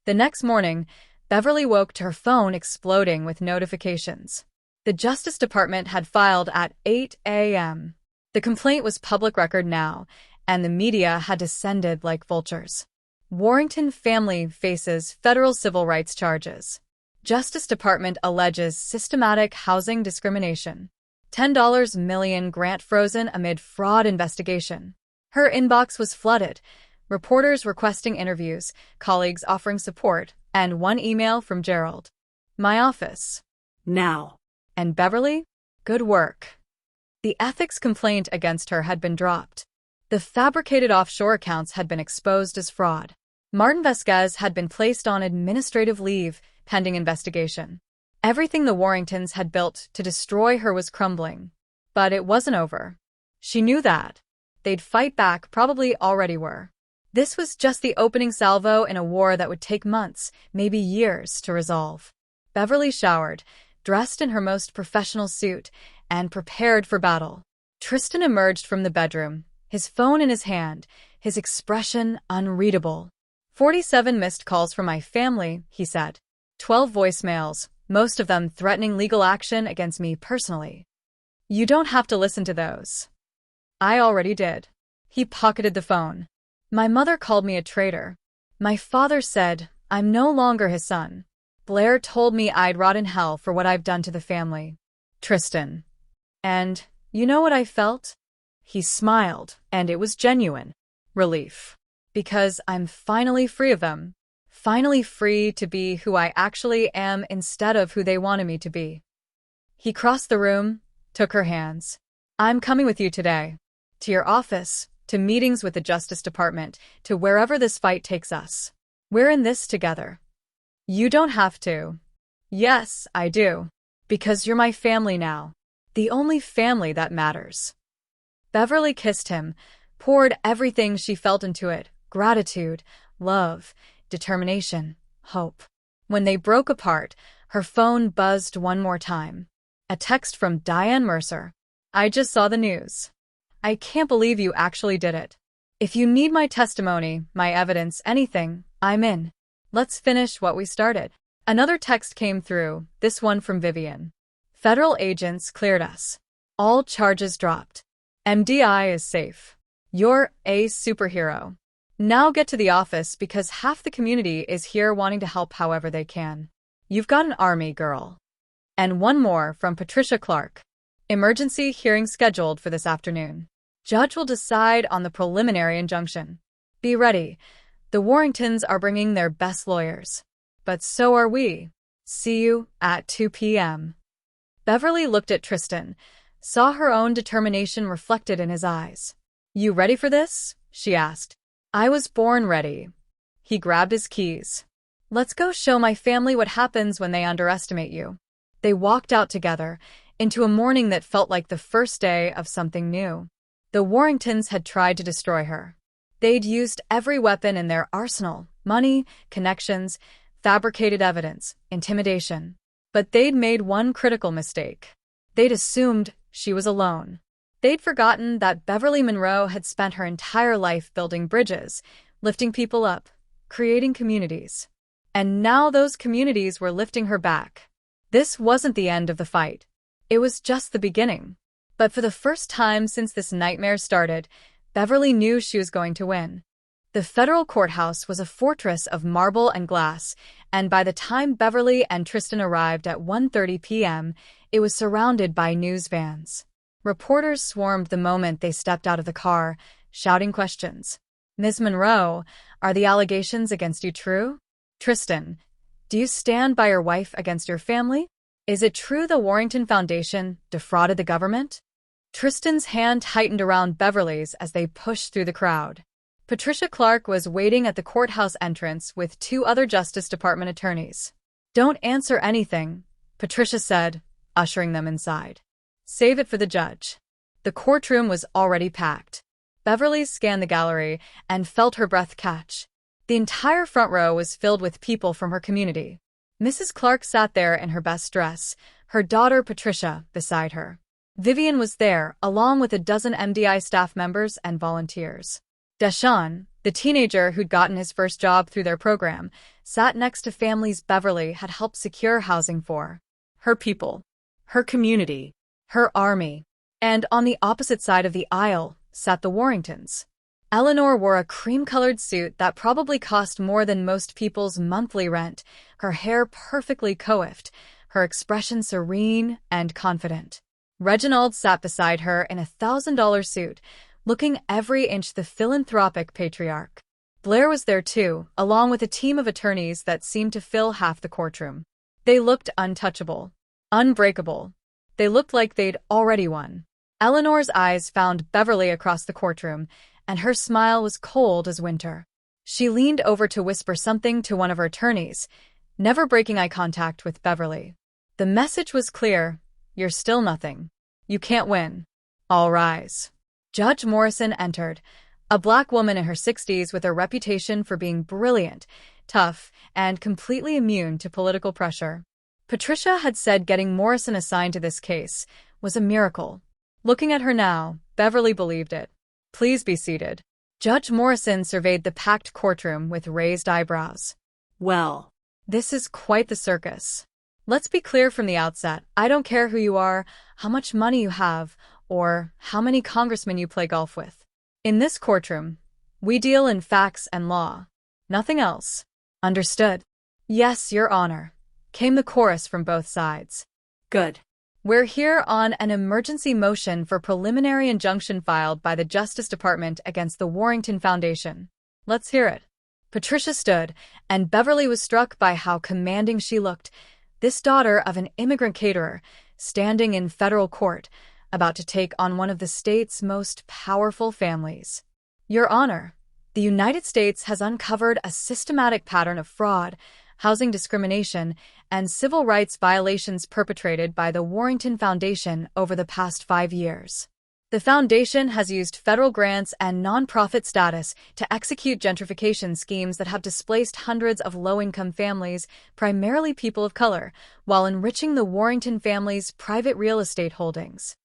The next morning, Beverly woke to her phone exploding with notifications. The Justice Department had filed at 8 a.m. The complaint was public record now, and the media had descended like vultures. Warrington family faces federal civil rights charges. Justice Department alleges systematic housing discrimination. $10 million grant frozen amid fraud investigation. Her inbox was flooded. Reporters requesting interviews, colleagues offering support, and one email from Gerald. My office. Now. And Beverly? Good work. The ethics complaint against her had been dropped. The fabricated offshore accounts had been exposed as fraud. Martin Vasquez had been placed on administrative leave, pending investigation. Everything the Warringtons had built to destroy her was crumbling. But it wasn't over. She knew that. They'd fight back, probably already were. This was just the opening salvo in a war that would take months, maybe years, to resolve. Beverly showered, dressed in her most professional suit, and prepared for battle. Tristan emerged from the bedroom, his phone in his hand, his expression unreadable. 47 missed calls from my family, he said. 12 voicemails, most of them threatening legal action against me personally. You don't have to listen to those. I already did. He pocketed the phone. My mother called me a traitor. My father said I'm no longer his son. Blair told me I'd rot in hell for what I've done to the family. Tristan. And you know what I felt? He smiled, and it was genuine. Relief. Because I'm finally free of them. Finally free to be who I actually am instead of who they wanted me to be. He crossed the room, took her hands. I'm coming with you today. To your office, to meetings with the Justice Department, to wherever this fight takes us. We're in this together. You don't have to. Yes, I do. Because you're my family now. The only family that matters. Beverly kissed him, poured everything she felt into it, gratitude, love, determination, hope. When they broke apart, her phone buzzed one more time. A text from Diane Mercer. I just saw the news. I can't believe you actually did it. If you need my testimony, my evidence, anything, I'm in. Let's finish what we started. Another text came through, this one from Vivian. Federal agents cleared us. All charges dropped. MDI is safe. You're a superhero. Now get to the office because half the community is here wanting to help however they can. You've got an army, girl. And one more from Patricia Clark. Emergency hearing scheduled for this afternoon. Judge will decide on the preliminary injunction. Be ready. The Warringtons are bringing their best lawyers. But so are we. See you at 2 p.m. Beverly looked at Tristan, saw her own determination reflected in his eyes. You ready for this? She asked. I was born ready. He grabbed his keys. Let's go show my family what happens when they underestimate you. They walked out together, into a morning that felt like the first day of something new. The Warringtons had tried to destroy her. They'd used every weapon in their arsenal, money, connections, fabricated evidence, intimidation. But they'd made one critical mistake. They'd assumed she was alone. They'd forgotten that Beverly Monroe had spent her entire life building bridges, lifting people up, creating communities. And now those communities were lifting her back. This wasn't the end of the fight. It was just the beginning. But for the first time since this nightmare started, Beverly knew she was going to win. The federal courthouse was a fortress of marble and glass, and by the time Beverly and Tristan arrived at 1:30 p.m., it was surrounded by news vans. Reporters swarmed the moment they stepped out of the car, shouting questions. Ms. Monroe, are the allegations against you true? Tristan, do you stand by your wife against your family? Is it true the Warrington Foundation defrauded the government? Tristan's hand tightened around Beverly's as they pushed through the crowd. Patricia Clark was waiting at the courthouse entrance with two other Justice Department attorneys. Don't answer anything, Patricia said, ushering them inside. Save it for the judge. The courtroom was already packed. Beverly scanned the gallery and felt her breath catch. The entire front row was filled with people from her community. Mrs. Clark sat there in her best dress, her daughter Patricia beside her. Vivian was there, along with a dozen MDI staff members and volunteers. Deshawn, the teenager who'd gotten his first job through their program, sat next to families Beverly had helped secure housing for. Her people, her community, her army. And on the opposite side of the aisle sat the Warringtons. Eleanor wore a cream-colored suit that probably cost more than most people's monthly rent, her hair perfectly coiffed, her expression serene and confident. Reginald sat beside her in a $1,000 suit, looking every inch the philanthropic patriarch. Blair was there too, along with a team of attorneys that seemed to fill half the courtroom. They looked untouchable, unbreakable. They looked like they'd already won. Eleanor's eyes found Beverly across the courtroom, and her smile was cold as winter. She leaned over to whisper something to one of her attorneys, never breaking eye contact with Beverly. The message was clear. You're still nothing. You can't win. All rise. Judge Morrison entered, a black woman in her 60s with a reputation for being brilliant, tough, and completely immune to political pressure. Patricia had said getting Morrison assigned to this case was a miracle. Looking at her now, Beverly believed it. Please be seated. Judge Morrison surveyed the packed courtroom with raised eyebrows. Well, this is quite the circus. Let's be clear from the outset. I don't care who you are, how much money you have, or how many congressmen you play golf with. In this courtroom, we deal in facts and law. Nothing else. Understood? Yes, Your Honor, came the chorus from both sides. good. We're here on an emergency motion for preliminary injunction filed by the Justice Department against the Warrington Foundation. Let's hear it. Patricia stood, and Beverly was struck by how commanding she looked. This daughter of an immigrant caterer, standing in federal court, about to take on one of the state's most powerful families. Your Honor, the United States has uncovered a systematic pattern of fraud, housing discrimination, and civil rights violations perpetrated by the Warrington Foundation over the past 5 years. The foundation has used federal grants and nonprofit status to execute gentrification schemes that have displaced hundreds of low-income families, primarily people of color, while enriching the Warrington family's private real estate holdings.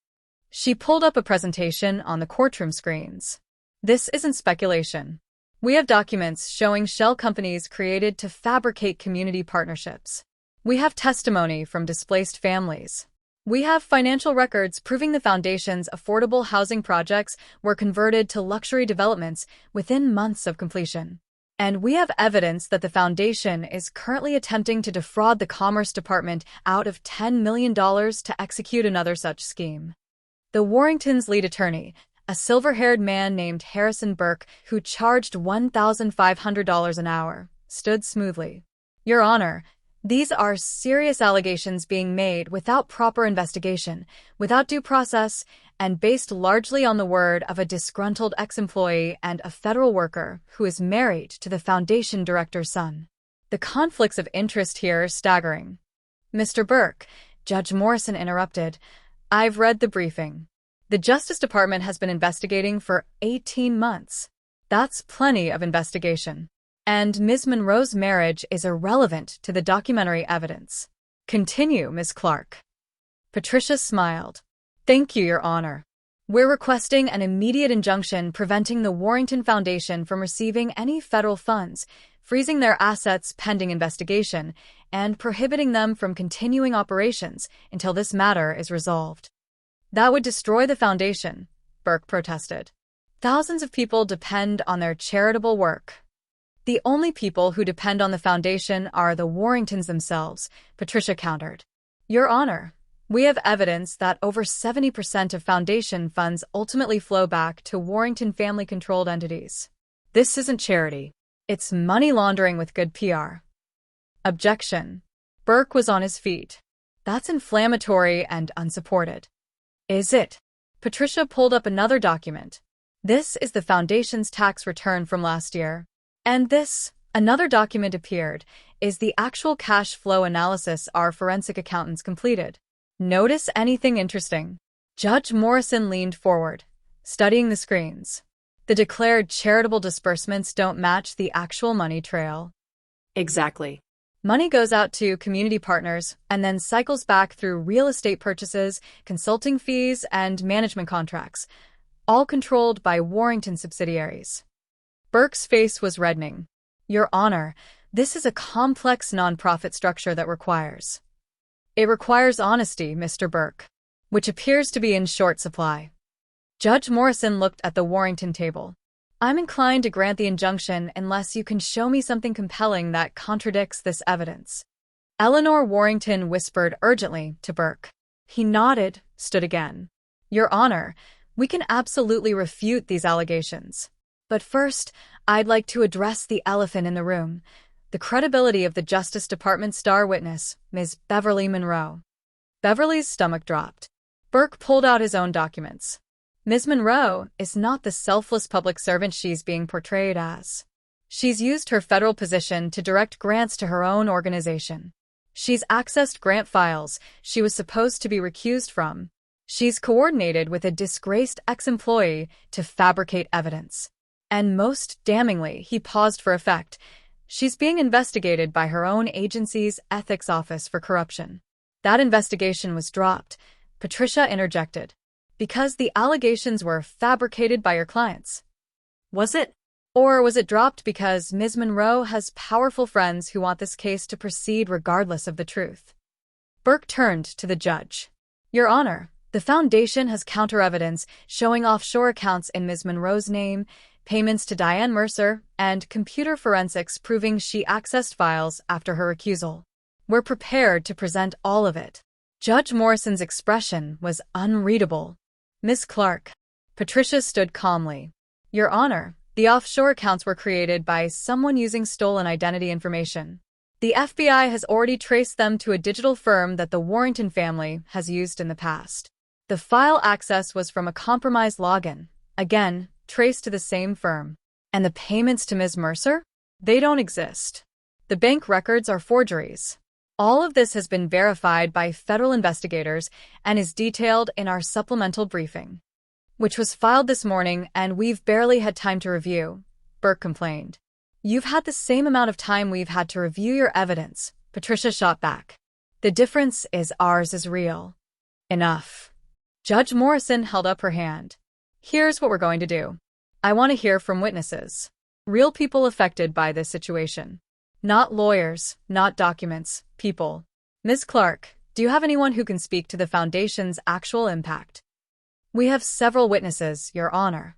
She pulled up a presentation on the courtroom screens. This isn't speculation. We have documents showing shell companies created to fabricate community partnerships. We have testimony from displaced families. We have financial records proving the foundation's affordable housing projects were converted to luxury developments within months of completion. And we have evidence that the foundation is currently attempting to defraud the Commerce Department out of $10 million to execute another such scheme. The Warrington's lead attorney, a silver-haired man named Harrison Burke, who charged $1,500 an hour, stood smoothly. Your Honor, these are serious allegations being made without proper investigation, without due process, and based largely on the word of a disgruntled ex-employee and a federal worker who is married to the foundation director's son. The conflicts of interest here are staggering. Mr. Burke, Judge Morrison interrupted, I've read the briefing. The Justice Department has been investigating for 18 months. That's plenty of investigation. And Ms. Monroe's marriage is irrelevant to the documentary evidence. Continue, Ms. Clark. Patricia smiled. Thank you, Your Honor. We're requesting an immediate injunction preventing the Warrington Foundation from receiving any federal funds, freezing their assets pending investigation, and prohibiting them from continuing operations until this matter is resolved. That would destroy the foundation, Burke protested. Thousands of people depend on their charitable work. The only people who depend on the foundation are the Warringtons themselves, Patricia countered. Your Honor, we have evidence that over 70% of foundation funds ultimately flow back to Warrington family-controlled entities. This isn't charity. It's money laundering with good PR. Objection. Burke was on his feet. That's inflammatory and unsupported. Is it? Patricia pulled up another document. This is the foundation's tax return from last year. And this, another document appeared, is the actual cash flow analysis our forensic accountants completed. Notice anything interesting? Judge Morrison leaned forward, studying the screens. The declared charitable disbursements don't match the actual money trail. Exactly. Money goes out to community partners and then cycles back through real estate purchases, consulting fees, and management contracts, all controlled by Warrington subsidiaries. Burke's face was reddening. Your Honor, this is a complex nonprofit structure that requires. It requires honesty, Mr. Burke, which appears to be in short supply. Judge Morrison looked at the Warrington table. I'm inclined to grant the injunction unless you can show me something compelling that contradicts this evidence. Eleanor Warrington whispered urgently to Burke. He nodded, stood again. Your Honor, we can absolutely refute these allegations. But first, I'd like to address the elephant in the room, the credibility of the Justice Department star witness, Ms. Beverly Monroe. Beverly's stomach dropped. Burke pulled out his own documents. Ms. Monroe is not the selfless public servant she's being portrayed as. She's used her federal position to direct grants to her own organization. She's accessed grant files she was supposed to be recused from. She's coordinated with a disgraced ex-employee to fabricate evidence. And most damningly, he paused for effect, she's being investigated by her own agency's ethics office for corruption. That investigation was dropped, Patricia interjected, because the allegations were fabricated by your clients. Was it? Or was it dropped because Ms. Monroe has powerful friends who want this case to proceed regardless of the truth? Burke turned to the judge. Your Honor, the foundation has counter-evidence showing offshore accounts in Ms. Monroe's name, payments to Diane Mercer, and computer forensics proving she accessed files after her recusal. We're prepared to present all of it. Judge Morrison's expression was unreadable. Miss Clark. Patricia stood calmly. Your Honor, the offshore accounts were created by someone using stolen identity information. The FBI has already traced them to a digital firm that the Warrington family has used in the past. The file access was from a compromised login, again, traced to the same firm. And the payments to Ms. Mercer? They don't exist. The bank records are forgeries. All of this has been verified by federal investigators and is detailed in our supplemental briefing, which was filed this morning and we've barely had time to review, Burke complained. You've had the same amount of time we've had to review your evidence, Patricia shot back. The difference is ours is real. Enough. Judge Morrison held up her hand. Here's what we're going to do. I want to hear from witnesses. Real people affected by this situation. Not lawyers, not documents, people. Ms. Clark, do you have anyone who can speak to the Foundation's actual impact? We have several witnesses, Your Honor.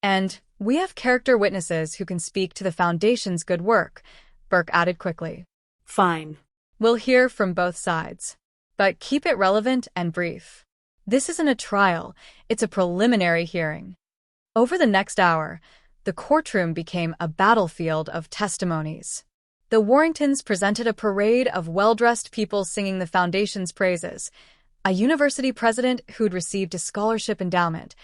And we have character witnesses who can speak to the Foundation's good work, Burke added quickly. Fine. We'll hear from both sides. But keep it relevant and brief. This isn't a trial, it's a preliminary hearing. Over the next hour, the courtroom became a battlefield of testimonies. The Warringtons presented a parade of well-dressed people singing the Foundation's praises, a university president who'd received a scholarship endowment,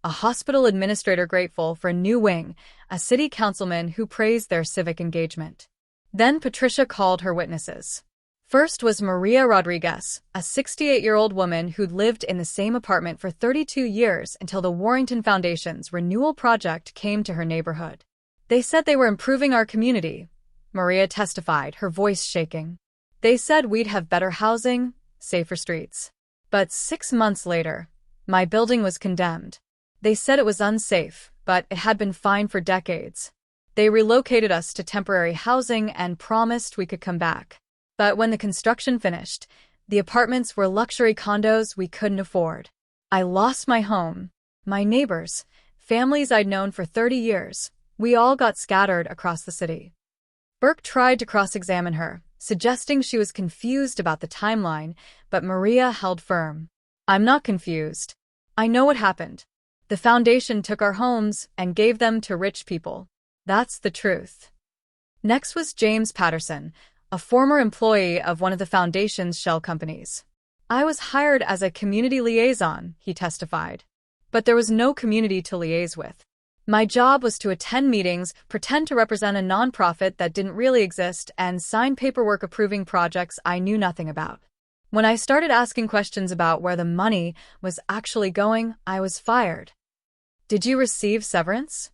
a hospital administrator grateful for a new wing, a city councilman who praised their civic engagement. Then Patricia called her witnesses. First was Maria Rodriguez, a 68-year-old woman who'd lived in the same apartment for 32 years until the Warrington Foundation's renewal project came to her neighborhood. They said they were improving our community, Maria testified, her voice shaking. They said we'd have better housing, safer streets. But 6 months later, my building was condemned. They said it was unsafe, but it had been fine for decades. They relocated us to temporary housing and promised we could come back. But when the construction finished, the apartments were luxury condos we couldn't afford. I lost my home, my neighbors, families I'd known for 30 years. We all got scattered across the city. Burke tried to cross-examine her, suggesting she was confused about the timeline, but Maria held firm. I'm not confused. I know what happened. The Foundation took our homes and gave them to rich people. That's the truth. Next was James Patterson, a former employee of one of the Foundation's shell companies. I was hired as a community liaison, he testified. But there was no community to liaise with. My job was to attend meetings, pretend to represent a nonprofit that didn't really exist, and sign paperwork approving projects I knew nothing about. When I started asking questions about where the money was actually going, I was fired. Did you receive severance?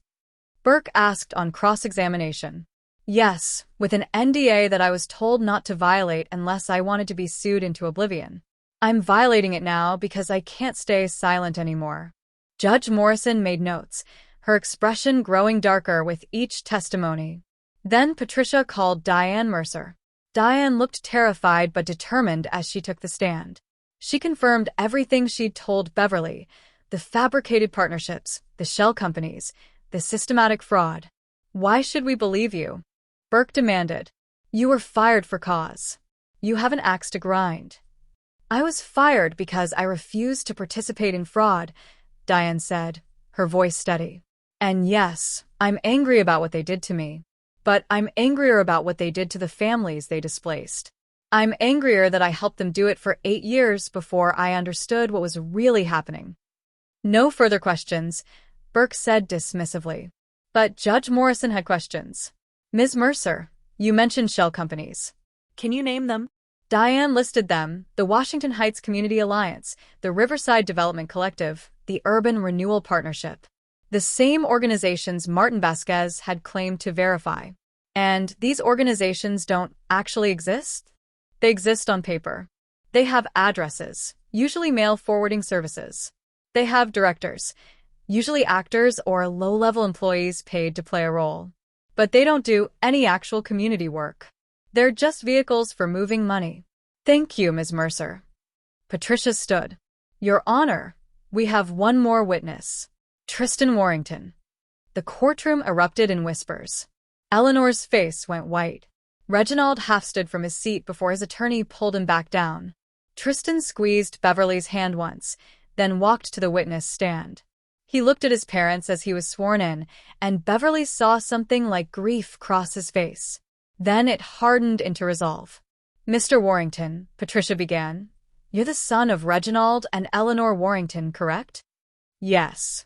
Burke asked on cross-examination. Yes, with an NDA that I was told not to violate unless I wanted to be sued into oblivion. I'm violating it now because I can't stay silent anymore. Judge Morrison made notes, her expression growing darker with each testimony. Then Patricia called Diane Mercer. Diane looked terrified but determined as she took the stand. She confirmed everything she'd told Beverly, the fabricated partnerships, the shell companies, the systematic fraud. Why should we believe you? Burke demanded. You were fired for cause. You have an axe to grind. I was fired because I refused to participate in fraud, Diane said, her voice steady. And yes, I'm angry about what they did to me. But I'm angrier about what they did to the families they displaced. I'm angrier that I helped them do it for 8 years before I understood what was really happening. No further questions, Burke said dismissively. But Judge Morrison had questions. Ms. Mercer, you mentioned shell companies. Can you name them? Diane listed them: the Washington Heights Community Alliance, the Riverside Development Collective, the Urban Renewal Partnership. The same organizations Martin Vasquez had claimed to verify. And these organizations don't actually exist? They exist on paper. They have addresses, usually mail forwarding services. They have directors, usually actors or low-level employees paid to play a role. But they don't do any actual community work. They're just vehicles for moving money. Thank you, Ms. Mercer. Patricia stood. Your Honor, we have one more witness. Tristan Warrington. The courtroom erupted in whispers. Eleanor's face went white. Reginald half stood from his seat before his attorney pulled him back down. Tristan squeezed Beverly's hand once, then walked to the witness stand. He looked at his parents as he was sworn in, and Beverly saw something like grief cross his face. Then it hardened into resolve. Mr. Warrington, Patricia began, you're the son of Reginald and Eleanor Warrington, correct? Yes.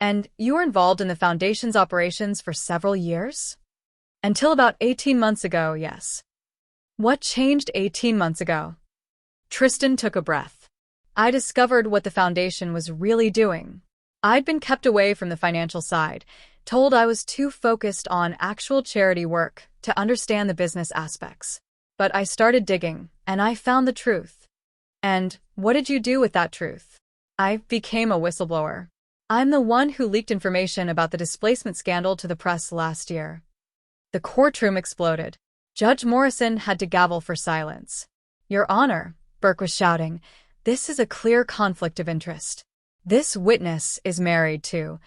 And you were involved in the Foundation's operations for several years? Until about 18 months ago, yes. What changed 18 months ago? Tristan took a breath. I discovered what the Foundation was really doing. I'd been kept away from the financial side, told I was too focused on actual charity work to understand the business aspects. But I started digging, and I found the truth. And what did you do with that truth? I became a whistleblower. I'm the one who leaked information about the displacement scandal to the press last year. The courtroom exploded. Judge Morrison had to gavel for silence. Your Honor, Burke was shouting, this is a clear conflict of interest. This witness is married to.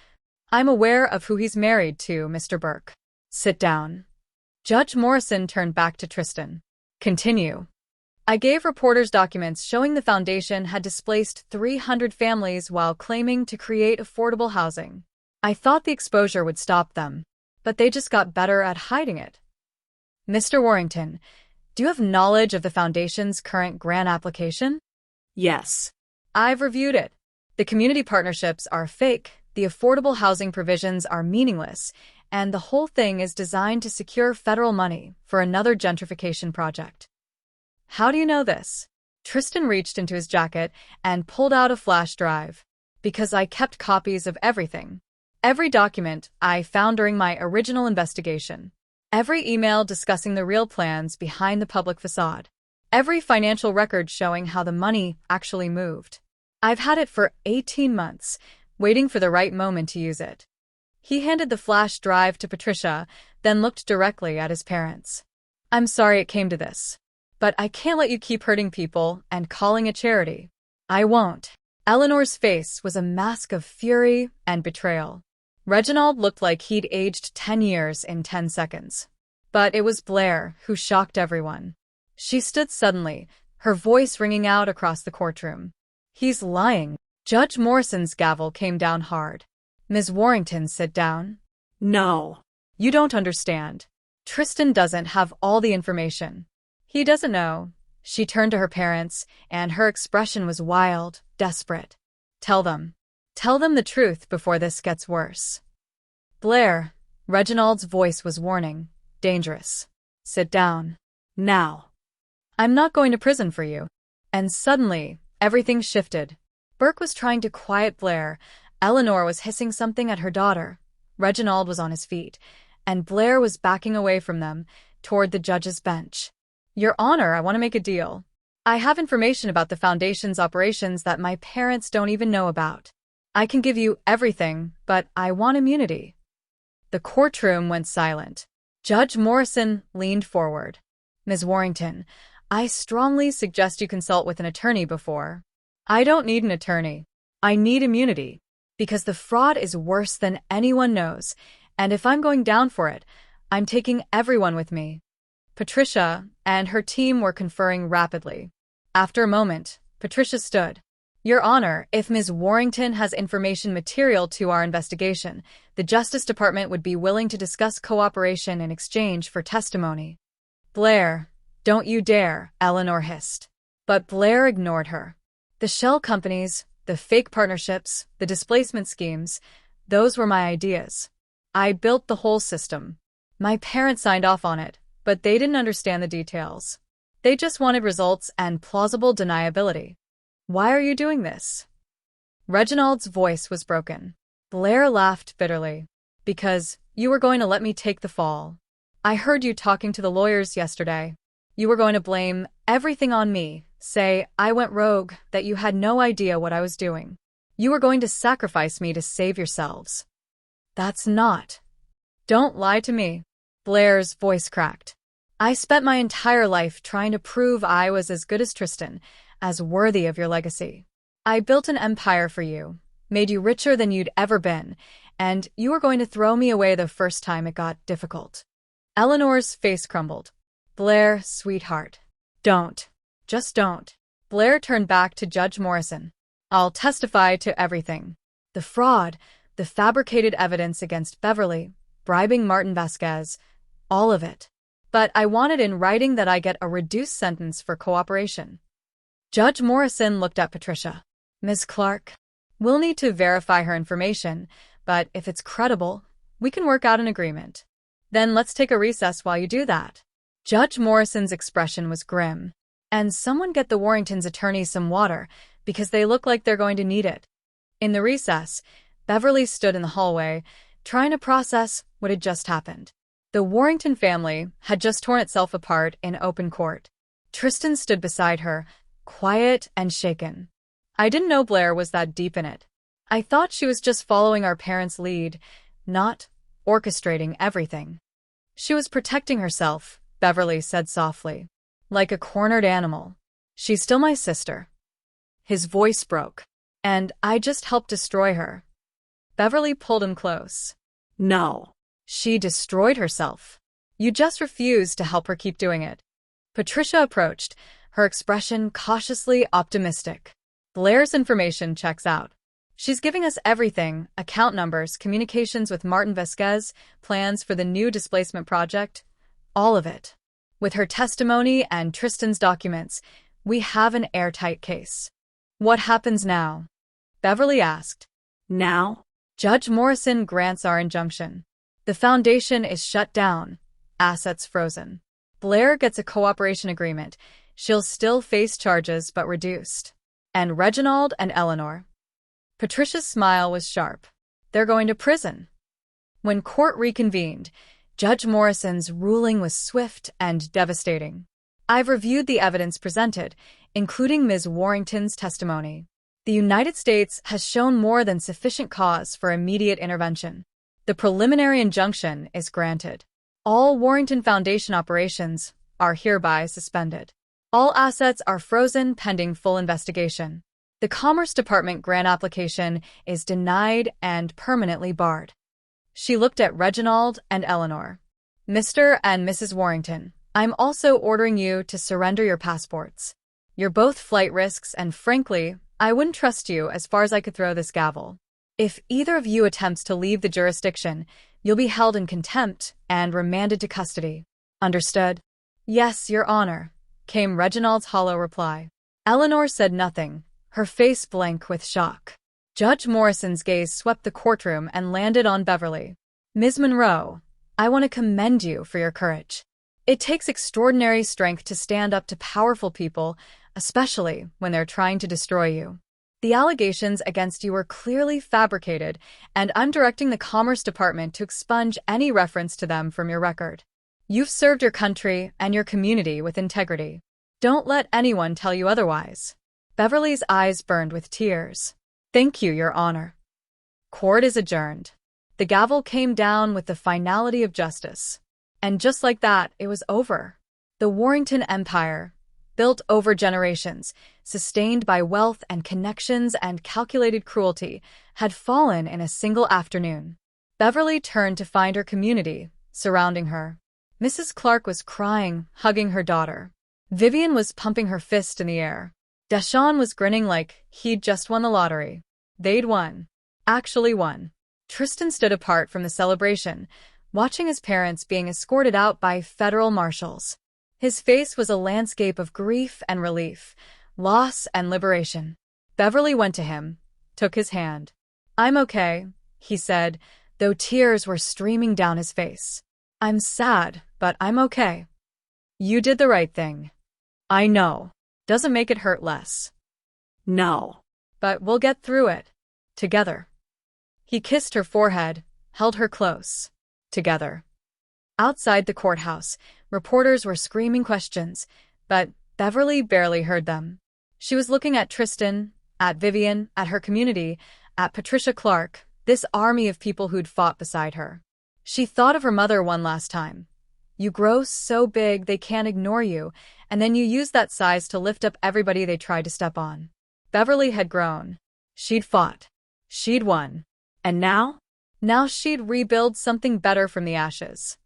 I'm aware of who he's married to, Mr. Burke. Sit down. Judge Morrison turned back to Tristan. Continue. I gave reporters documents showing the foundation had displaced 300 families while claiming to create affordable housing. I thought the exposure would stop them, but they just got better at hiding it. Mr. Warrington, do you have knowledge of the foundation's current grant application? Yes. I've reviewed it. The community partnerships are fake, the affordable housing provisions are meaningless, and the whole thing is designed to secure federal money for another gentrification project. How do you know this? Tristan reached into his jacket and pulled out a flash drive. Because I kept copies of everything. Every document I found during my original investigation. Every email discussing the real plans behind the public facade. Every financial record showing how the money actually moved. I've had it for 18 months, waiting for the right moment to use it. He handed the flash drive to Patricia, then looked directly at his parents. I'm sorry it came to this. But I can't let you keep hurting people and calling it charity. I won't. Eleanor's face was a mask of fury and betrayal. Reginald looked like he'd aged 10 years in 10 seconds. But it was Blair who shocked everyone. She stood suddenly, her voice ringing out across the courtroom. He's lying. Judge Morrison's gavel came down hard. Ms. Warrington, sit down. No. You don't understand. Tristan doesn't have all the information. He doesn't know. She turned to her parents, and her expression was wild, desperate. Tell them. Tell them the truth before this gets worse. Blair, Reginald's voice was warning, dangerous. Sit down. Now. I'm not going to prison for you. And suddenly, everything shifted. Burke was trying to quiet Blair. Eleanor was hissing something at her daughter. Reginald was on his feet, and Blair was backing away from them, toward the judge's bench. Your Honor, I want to make a deal. I have information about the foundation's operations that my parents don't even know about. I can give you everything, but I want immunity. The courtroom went silent. Judge Morrison leaned forward. Ms. Warrington, I strongly suggest you consult with an attorney before. I don't need an attorney. I need immunity. Because the fraud is worse than anyone knows, and if I'm going down for it, I'm taking everyone with me. Patricia and her team were conferring rapidly. After a moment, Patricia stood. Your Honor, if Ms. Warrington has information material to our investigation, the Justice Department would be willing to discuss cooperation in exchange for testimony. Blair, don't you dare, Eleanor hissed. But Blair ignored her. The shell companies, the fake partnerships, the displacement schemes, those were my ideas. I built the whole system. My parents signed off on it, but they didn't understand the details. They just wanted results and plausible deniability. Why are you doing this? Reginald's voice was broken. Blair laughed bitterly. Because you were going to let me take the fall. I heard you talking to the lawyers yesterday. You were going to blame everything on me, say I went rogue, that you had no idea what I was doing. You were going to sacrifice me to save yourselves. That's not. Don't lie to me. Blair's voice cracked. I spent my entire life trying to prove I was as good as Tristan, as worthy of your legacy. I built an empire for you, made you richer than you'd ever been, and you were going to throw me away the first time it got difficult. Eleanor's face crumbled. Blair, sweetheart. Don't. Just don't. Blair turned back to Judge Morrison. I'll testify to everything. The fraud, the fabricated evidence against Beverly, bribing Martin Vasquez, all of it. But I wanted in writing that I get a reduced sentence for cooperation. Judge Morrison looked at Patricia. Ms. Clark, we'll need to verify her information, but if it's credible, we can work out an agreement. Then let's take a recess while you do that. Judge Morrison's expression was grim. And someone get the Warrington's attorney some water, because they look like they're going to need it. In the recess, Beverly stood in the hallway, trying to process what had just happened. The Warrington family had just torn itself apart in open court. Tristan stood beside her, quiet and shaken. I didn't know Blair was that deep in it. I thought she was just following our parents' lead, not orchestrating everything. She was protecting herself, Beverly said softly. Like a cornered animal. She's still my sister. His voice broke. And I just helped destroy her. Beverly pulled him close. No. She destroyed herself. You just refused to help her keep doing it. Patricia approached, her expression cautiously optimistic. Blair's information checks out. She's giving us everything: account numbers, communications with Martin Vasquez, plans for the new displacement project. All of it. With her testimony and Tristan's documents, we have an airtight case. What happens now? Beverly asked. Now? Judge Morrison grants our injunction. The foundation is shut down, assets frozen. Blair gets a cooperation agreement. She'll still face charges but reduced. And Reginald and Eleanor. Patricia's smile was sharp. They're going to prison. When court reconvened, Judge Morrison's ruling was swift and devastating. I've reviewed the evidence presented, including Ms. Warrington's testimony. The United States has shown more than sufficient cause for immediate intervention. The preliminary injunction is granted. All Warrington Foundation operations are hereby suspended. All assets are frozen pending full investigation. The Commerce Department grant application is denied and permanently barred. She looked at Reginald and Eleanor. Mr. and Mrs. Warrington, I'm also ordering you to surrender your passports. You're both flight risks, and frankly, I wouldn't trust you as far as I could throw this gavel. If either of you attempts to leave the jurisdiction, you'll be held in contempt and remanded to custody. Understood? Yes, Your Honor, came Reginald's hollow reply. Eleanor said nothing, her face blank with shock. Judge Morrison's gaze swept the courtroom and landed on Beverly. Ms. Monroe, I want to commend you for your courage. It takes extraordinary strength to stand up to powerful people, especially when they're trying to destroy you. The allegations against you were clearly fabricated, and I'm directing the Commerce Department to expunge any reference to them from your record. You've served your country and your community with integrity. Don't let anyone tell you otherwise. Beverly's eyes burned with tears. Thank you, Your Honor. Court is adjourned. The gavel came down with the finality of justice. And just like that, it was over. The Warrington Empire, built over generations, sustained by wealth and connections and calculated cruelty, had fallen in a single afternoon. Beverly turned to find her community surrounding her. Mrs. Clark was crying, hugging her daughter. Vivian was pumping her fist in the air. Deshawn was grinning like he'd just won the lottery. They'd won. Actually won. Tristan stood apart from the celebration, watching his parents being escorted out by federal marshals. His face was a landscape of grief and relief, loss and liberation. Beverly went to him, took his hand. I'm okay, he said, though tears were streaming down his face. I'm sad, but I'm okay. You did the right thing. I know. Doesn't make it hurt less. No. But we'll get through it. Together. He kissed her forehead, held her close. Together. Outside the courthouse, reporters were screaming questions, but Beverly barely heard them. She was looking at Tristan, at Vivian, at her community, at Patricia Clark, this army of people who'd fought beside her. She thought of her mother one last time. You grow so big they can't ignore you, and then you use that size to lift up everybody they tried to step on. Beverly had grown. She'd fought. She'd won. And now? Now she'd rebuild something better from the ashes.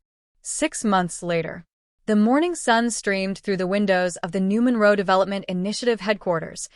6 months later, the morning sun streamed through the windows of the New Monroe Development Initiative headquarters,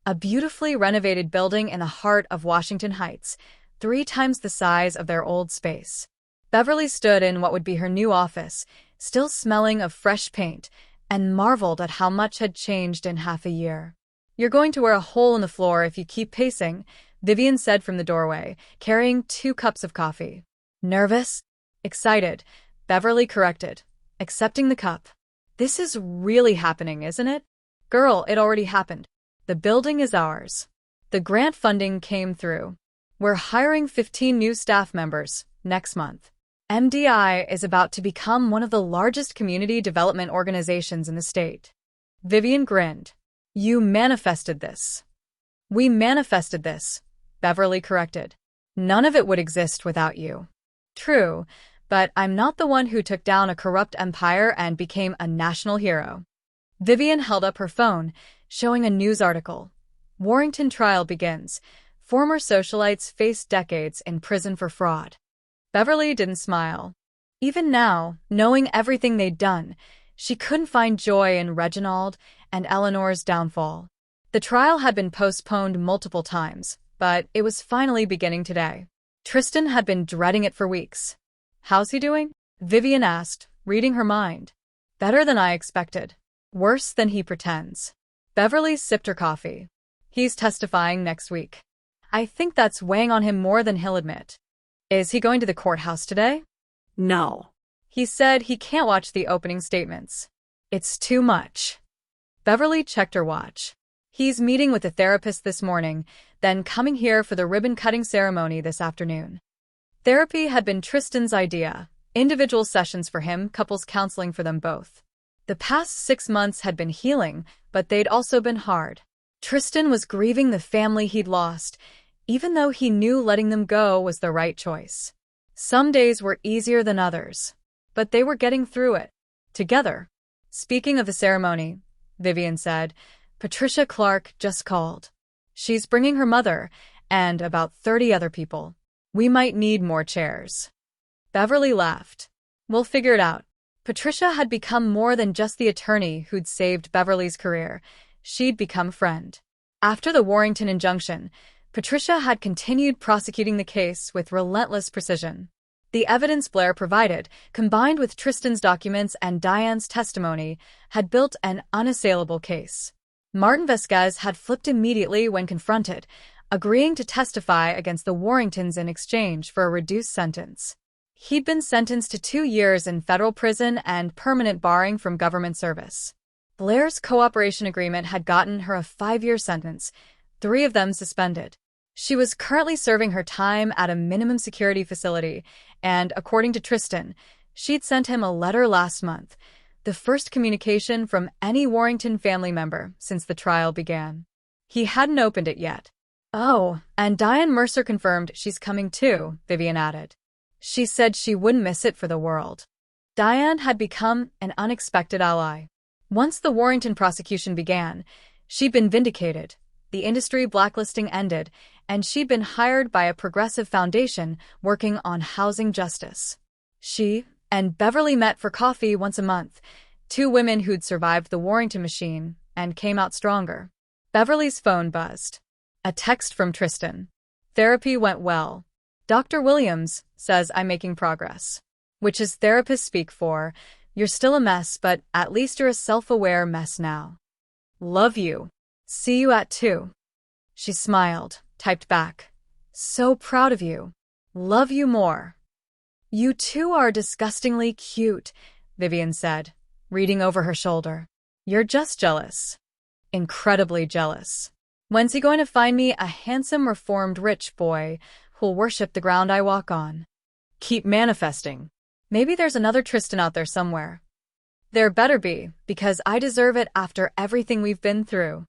a beautifully renovated building in the heart of Washington Heights, 3 times the size of their old space. Beverly stood in what would be her new office, still smelling of fresh paint, and marveled at how much had changed in half a year. You're going to wear a hole in the floor if you keep pacing, Vivian said from the doorway, carrying 2 cups of coffee. Nervous? Excited, Beverly corrected, accepting the cup. This is really happening, isn't it? Girl, it already happened. The building is ours. The grant funding came through. We're hiring 15 new staff members next month. MDI is about to become one of the largest community development organizations in the state. Vivian grinned. You manifested this. We manifested this, Beverly corrected. None of it would exist without you. True, but I'm not the one who took down a corrupt empire and became a national hero. Vivian held up her phone, showing a news article. Warrington trial begins. Former socialites face decades in prison for fraud. Beverly didn't smile. Even now, knowing everything they'd done, she couldn't find joy in Reginald and Eleanor's downfall. The trial had been postponed multiple times, but it was finally beginning today. Tristan had been dreading it for weeks. "How's he doing?" Vivian asked, reading her mind. "Better than I expected. Worse than he pretends." Beverly sipped her coffee. "He's testifying next week. I think that's weighing on him more than he'll admit." "Is he going to the courthouse today?" No. He said he can't watch the opening statements. "It's too much." Beverly checked her watch. "He's meeting with a therapist this morning, then coming here for the ribbon-cutting ceremony this afternoon." Therapy had been Tristan's idea. Individual sessions for him, couples counseling for them both. The past 6 months had been healing, but they'd also been hard. Tristan was grieving the family he'd lost, even though he knew letting them go was the right choice. Some days were easier than others, but they were getting through it. Together. "Speaking of the ceremony," Vivian said, "Patricia Clark just called. She's bringing her mother and about 30 other people. We might need more chairs." Beverly laughed. "We'll figure it out." Patricia had become more than just the attorney who'd saved Beverly's career. She'd become friend. After the Warrington injunction, Patricia had continued prosecuting the case with relentless precision. The evidence Blair provided, combined with Tristan's documents and Diane's testimony, had built an unassailable case. Martin Vasquez had flipped immediately when confronted, agreeing to testify against the Warringtons in exchange for a reduced sentence. He'd been sentenced to 2 years in federal prison and permanent barring from government service. Blair's cooperation agreement had gotten her a 5-year sentence, 3 of them suspended. She was currently serving her time at a minimum security facility, and, according to Tristan, she'd sent him a letter last month, the first communication from any Warrington family member since the trial began. He hadn't opened it yet. "Oh, and Diane Mercer confirmed she's coming too," Vivian added. She said she wouldn't miss it for the world. Diane had become an unexpected ally. Once the Warrington prosecution began, she'd been vindicated, the industry blacklisting ended, and she'd been hired by a progressive foundation working on housing justice. She and Beverly met for coffee once a month, 2 women who'd survived the Warrington machine and came out stronger. Beverly's phone buzzed. A text from Tristan. "Therapy went well. Dr. Williams says I'm making progress." Which is therapists speak for, "You're still a mess, but at least you're a self-aware mess now. Love you. See you at 2. She smiled, typed back. "So proud of you. Love you more." "You two are disgustingly cute," Vivian said, reading over her shoulder. "You're just jealous. Incredibly jealous. When's he going to find me a handsome, reformed rich boy who'll worship the ground I walk on?" "Keep manifesting. Maybe there's another Tristan out there somewhere." "There better be, because I deserve it after everything we've been through."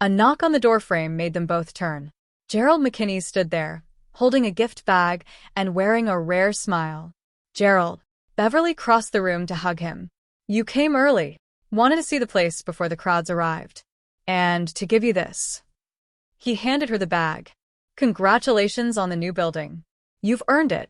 A knock on the doorframe made them both turn. Gerald McKinney stood there, holding a gift bag and wearing a rare smile. "Gerald." Beverly crossed the room to hug him. "You came early. Wanted to see the place before the crowds arrived. And to give you this." He handed her the bag. "Congratulations on the new building. You've earned it."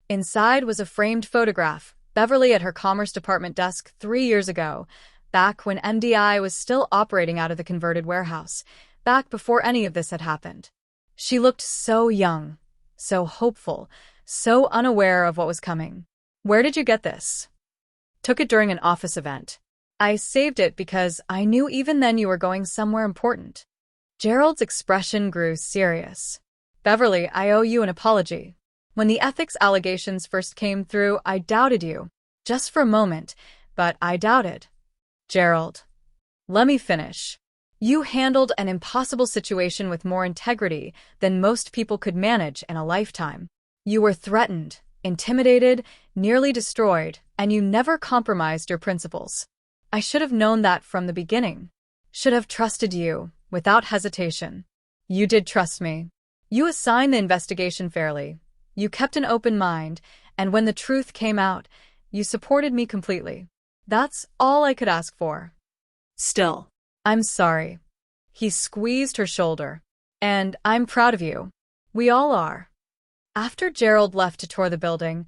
Inside was a framed photograph, Beverly at her Commerce Department desk 3 years ago, back when MDI was still operating out of the converted warehouse, back before any of this had happened. She looked so young, so hopeful, so unaware of what was coming. "Where did you get this?" "Took it during an office event. I saved it because I knew even then you were going somewhere important." Gerald's expression grew serious. "Beverly, I owe you an apology. When the ethics allegations first came through, I doubted you. Just for a moment, but I doubted." "Gerald, let me finish. You handled an impossible situation with more integrity than most people could manage in a lifetime. You were threatened, intimidated, nearly destroyed, and you never compromised your principles. I should have known that from the beginning. Should have trusted you, without hesitation. You did trust me. You assigned the investigation fairly. You kept an open mind, and when the truth came out, you supported me completely. That's all I could ask for. Still. I'm sorry. He squeezed her shoulder. And I'm proud of you. We all are. After Gerald left to tour the building,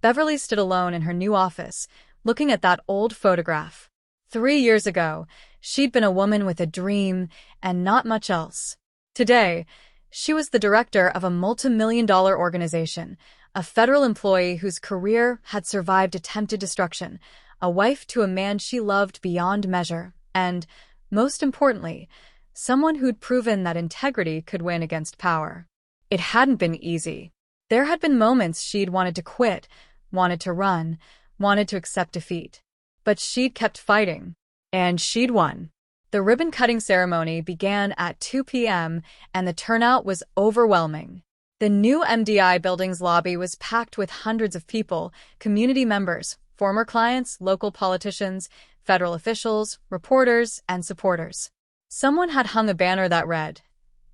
Beverly stood alone in her new office, looking at that old photograph. 3 years ago, she'd been a woman with a dream and not much else. Today, she was the director of a multi-million-dollar organization, a federal employee whose career had survived attempted destruction, a wife to a man she loved beyond measure, and, most importantly, someone who'd proven that integrity could win against power. It hadn't been easy. There had been moments she'd wanted to quit, wanted to run, wanted to accept defeat. But she'd kept fighting. And she'd won. The ribbon-cutting ceremony began at 2 p.m., and the turnout was overwhelming. The new MDI building's lobby was packed with hundreds of people, community members, former clients, local politicians, federal officials, reporters, and supporters. Someone had hung a banner that read,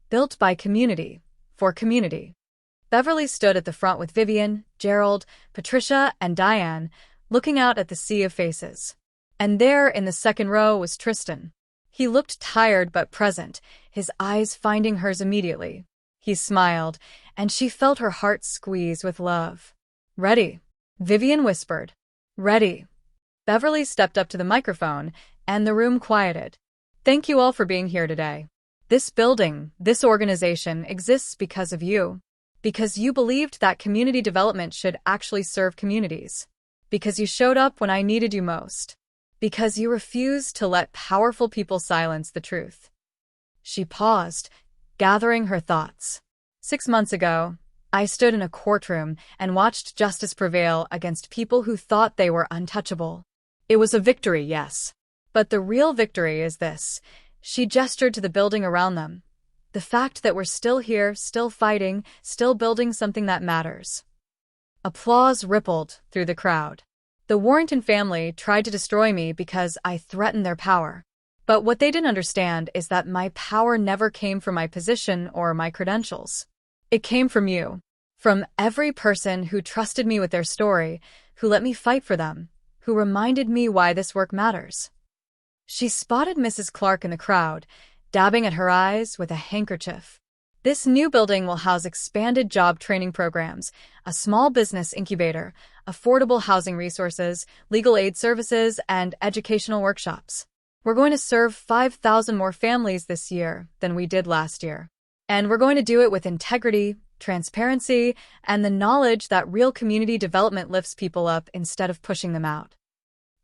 "Built by community, for community." Beverly stood at the front with Vivian, Gerald, Patricia, and Diane, looking out at the sea of faces. And there, in the second row, was Tristan. He looked tired but present, his eyes finding hers immediately. He smiled, and she felt her heart squeeze with love. "Ready," Vivian whispered. "Ready." Beverly stepped up to the microphone, and the room quieted. "Thank you all for being here today. This building, this organization, exists because of you. Because you believed that community development should actually serve communities. Because you showed up when I needed you most. Because you refused to let powerful people silence the truth." She paused, gathering her thoughts. 6 months ago, I stood in a courtroom and watched justice prevail against people who thought they were untouchable. It was a victory, yes. But the real victory is this. She gestured to the building around them. The fact that we're still here, still fighting, still building something that matters. Applause rippled through the crowd. The Warrington family tried to destroy me because I threatened their power. But what they didn't understand is that my power never came from my position or my credentials. It came from you. From every person who trusted me with their story, who let me fight for them, who reminded me why this work matters. She spotted Mrs. Clark in the crowd, dabbing at her eyes with a handkerchief. This new building will house expanded job training programs, a small business incubator, affordable housing resources, legal aid services, and educational workshops. We're going to serve 5,000 more families this year than we did last year. And we're going to do it with integrity, transparency, and the knowledge that real community development lifts people up instead of pushing them out.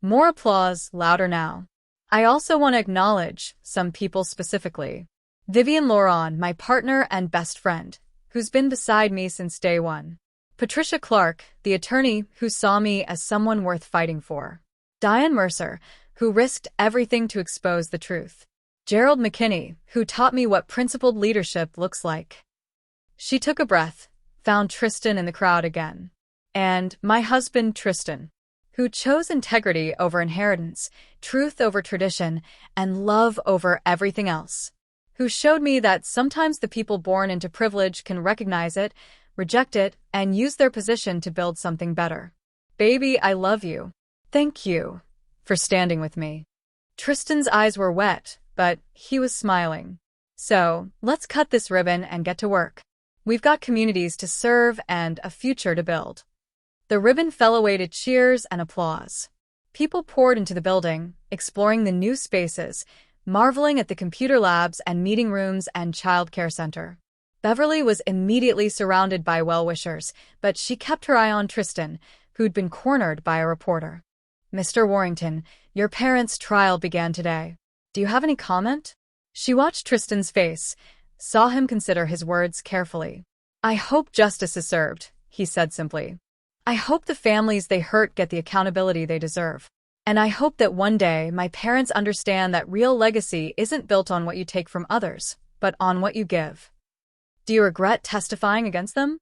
More applause, louder now. I also want to acknowledge some people specifically. Vivian Lauron, my partner and best friend, who's been beside me since day one. Patricia Clark, the attorney who saw me as someone worth fighting for. Diane Mercer, who risked everything to expose the truth. Gerald McKinney, who taught me what principled leadership looks like. She took a breath, found Tristan in the crowd again. And my husband, Tristan, who chose integrity over inheritance, truth over tradition, and love over everything else. Who showed me that sometimes the people born into privilege can recognize it, reject it, and use their position to build something better. Baby, I love you. Thank you for standing with me. Tristan's eyes were wet, but he was smiling. So, let's cut this ribbon and get to work. We've got communities to serve and a future to build. The ribbon fell away to cheers and applause. People poured into the building, exploring the new spaces, marveling at the computer labs and meeting rooms and child care center. Beverly was immediately surrounded by well-wishers, but she kept her eye on Tristan, who'd been cornered by a reporter. "Mr. Warrington, your parents' trial began today. Do you have any comment?" She watched Tristan's face, saw him consider his words carefully. "I hope justice is served," he said simply. "I hope the families they hurt get the accountability they deserve. And I hope that one day my parents understand that real legacy isn't built on what you take from others, but on what you give." "Do you regret testifying against them?"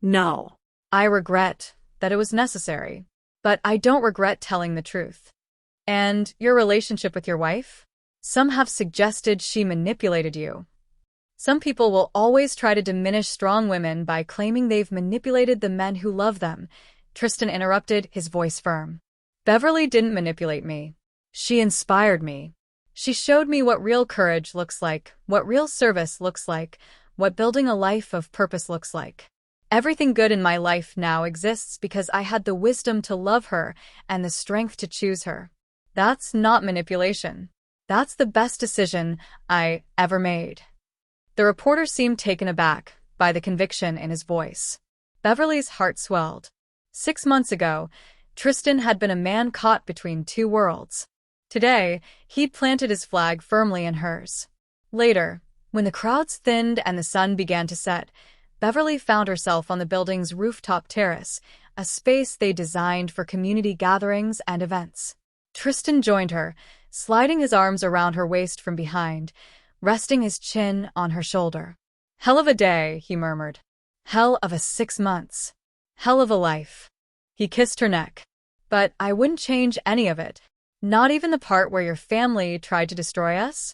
No. "I regret that it was necessary, but I don't regret telling the truth." "And your relationship with your wife? Some have suggested she manipulated you." Some people will always try to diminish strong women by claiming they've manipulated the men who love them. Tristan interrupted, his voice firm. Beverly didn't manipulate me. She inspired me. She showed me what real courage looks like, what real service looks like, what building a life of purpose looks like. Everything good in my life now exists because I had the wisdom to love her and the strength to choose her. That's not manipulation. That's the best decision I ever made. The reporter seemed taken aback by the conviction in his voice. Beverly's heart swelled. 6 months ago, Tristan had been a man caught between two worlds. Today, he'd planted his flag firmly in hers. Later, when the crowds thinned and the sun began to set, Beverly found herself on the building's rooftop terrace, a space they designed for community gatherings and events. Tristan joined her, sliding his arms around her waist from behind, resting his chin on her shoulder. Hell of a day, he murmured. Hell of a 6 months. Hell of a life. He kissed her neck. But I wouldn't change any of it. Not even the part where your family tried to destroy us?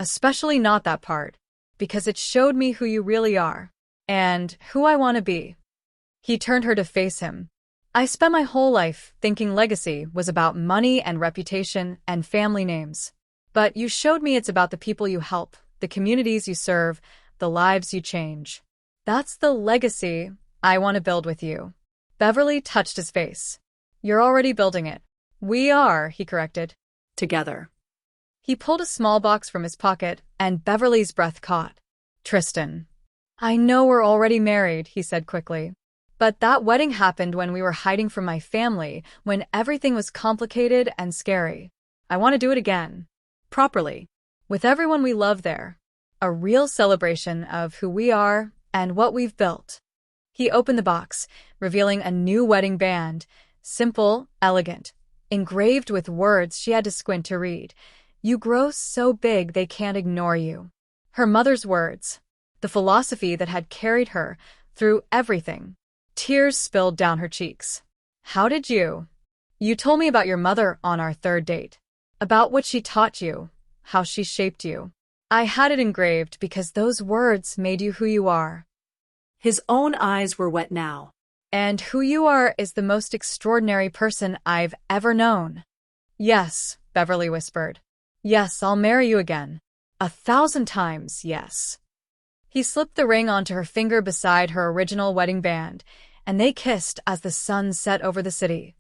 Especially not that part, because it showed me who you really are. And who I want to be. He turned her to face him. I spent my whole life thinking legacy was about money and reputation and family names. But you showed me it's about the people you help, the communities you serve, the lives you change. That's the legacy I want to build with you. Beverly touched his face. You're already building it. We are, he corrected. Together. He pulled a small box from his pocket, and Beverly's breath caught. Tristan. I know we're already married, he said quickly. But that wedding happened when we were hiding from my family, when everything was complicated and scary. I want to do it again. Properly. With everyone we love there. A real celebration of who we are and what we've built. He opened the box, revealing a new wedding band. Simple, elegant. Engraved with words she had to squint to read. You grow so big they can't ignore you. Her mother's words. The philosophy that had carried her through everything. Tears spilled down her cheeks. How did you? You told me about your mother on our 3rd date. About what she taught you, how she shaped you. I had it engraved because those words made you who you are. His own eyes were wet now. And who you are is the most extraordinary person I've ever known. Yes, Beverly whispered. Yes, I'll marry you again. 1,000 times, yes. He slipped the ring onto her finger beside her original wedding band, and they kissed as the sun set over the city,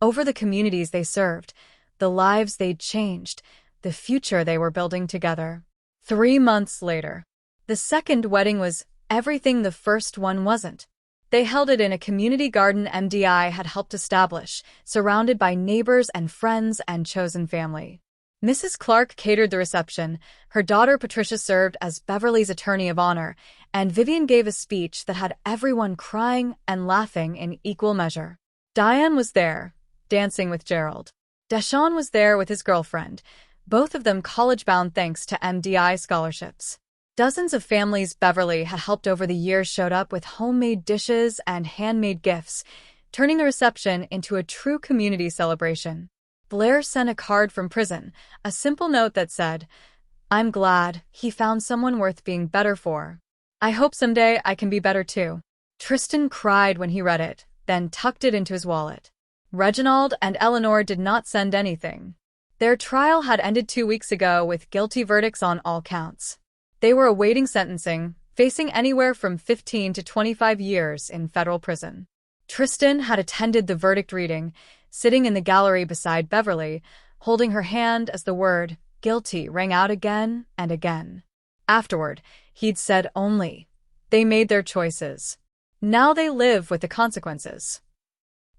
over the communities they served, the lives they'd changed, the future they were building together. 3 months later, the second wedding was everything the first one wasn't. They held it in a community garden MDI had helped establish, surrounded by neighbors and friends and chosen family. Mrs. Clark catered the reception, her daughter Patricia served as Beverly's attorney of honor, and Vivian gave a speech that had everyone crying and laughing in equal measure. Diane was there, dancing with Gerald. Deshawn was there with his girlfriend, both of them college-bound thanks to MDI scholarships. Dozens of families Beverly had helped over the years showed up with homemade dishes and handmade gifts, turning the reception into a true community celebration. Blair sent a card from prison, a simple note that said, I'm glad he found someone worth being better for. I hope someday I can be better too. Tristan cried when he read it, then tucked it into his wallet. Reginald and Eleanor did not send anything. Their trial had ended 2 weeks ago with guilty verdicts on all counts. They were awaiting sentencing, facing anywhere from 15 to 25 years in federal prison. Tristan had attended the verdict reading, sitting in the gallery beside Beverly, holding her hand as the word guilty rang out again and again. Afterward, he'd said only, they made their choices. Now they live with the consequences.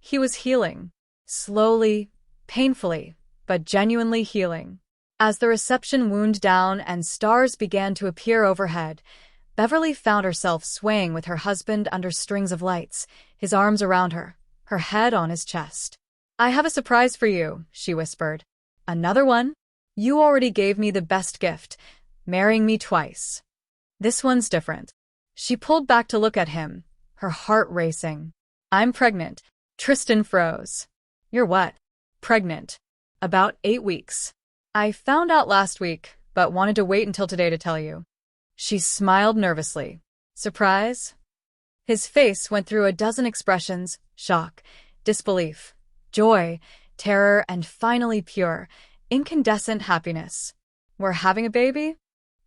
He was healing. Slowly, painfully, but genuinely healing. As the reception wound down and stars began to appear overhead, Beverly found herself swaying with her husband under strings of lights, his arms around her, her head on his chest. I have a surprise for you, she whispered. Another one? You already gave me the best gift, marrying me twice. This one's different. She pulled back to look at him, her heart racing. I'm pregnant. Tristan froze. You're what? Pregnant. About 8 weeks. I found out last week, but wanted to wait until today to tell you. She smiled nervously. Surprise? His face went through a dozen expressions: shock, disbelief, joy, terror, and finally pure, incandescent happiness. We're having a baby?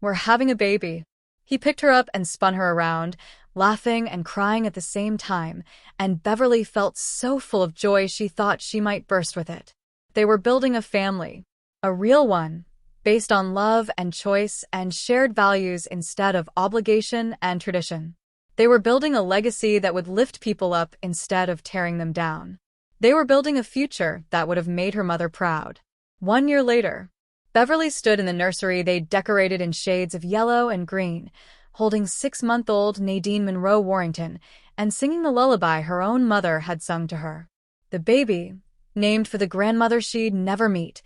We're having a baby. He picked her up and spun her around, laughing and crying at the same time, and Beverly felt so full of joy she thought she might burst with it. They were building a family, a real one, based on love and choice and shared values instead of obligation and tradition. They were building a legacy that would lift people up instead of tearing them down. They were building a future that would have made her mother proud. 1 year later, Beverly stood in the nursery they'd decorated in shades of yellow and green, holding 6-month-old Nadine Monroe Warrington and singing the lullaby her own mother had sung to her. The baby, named for the grandmother she'd never meet,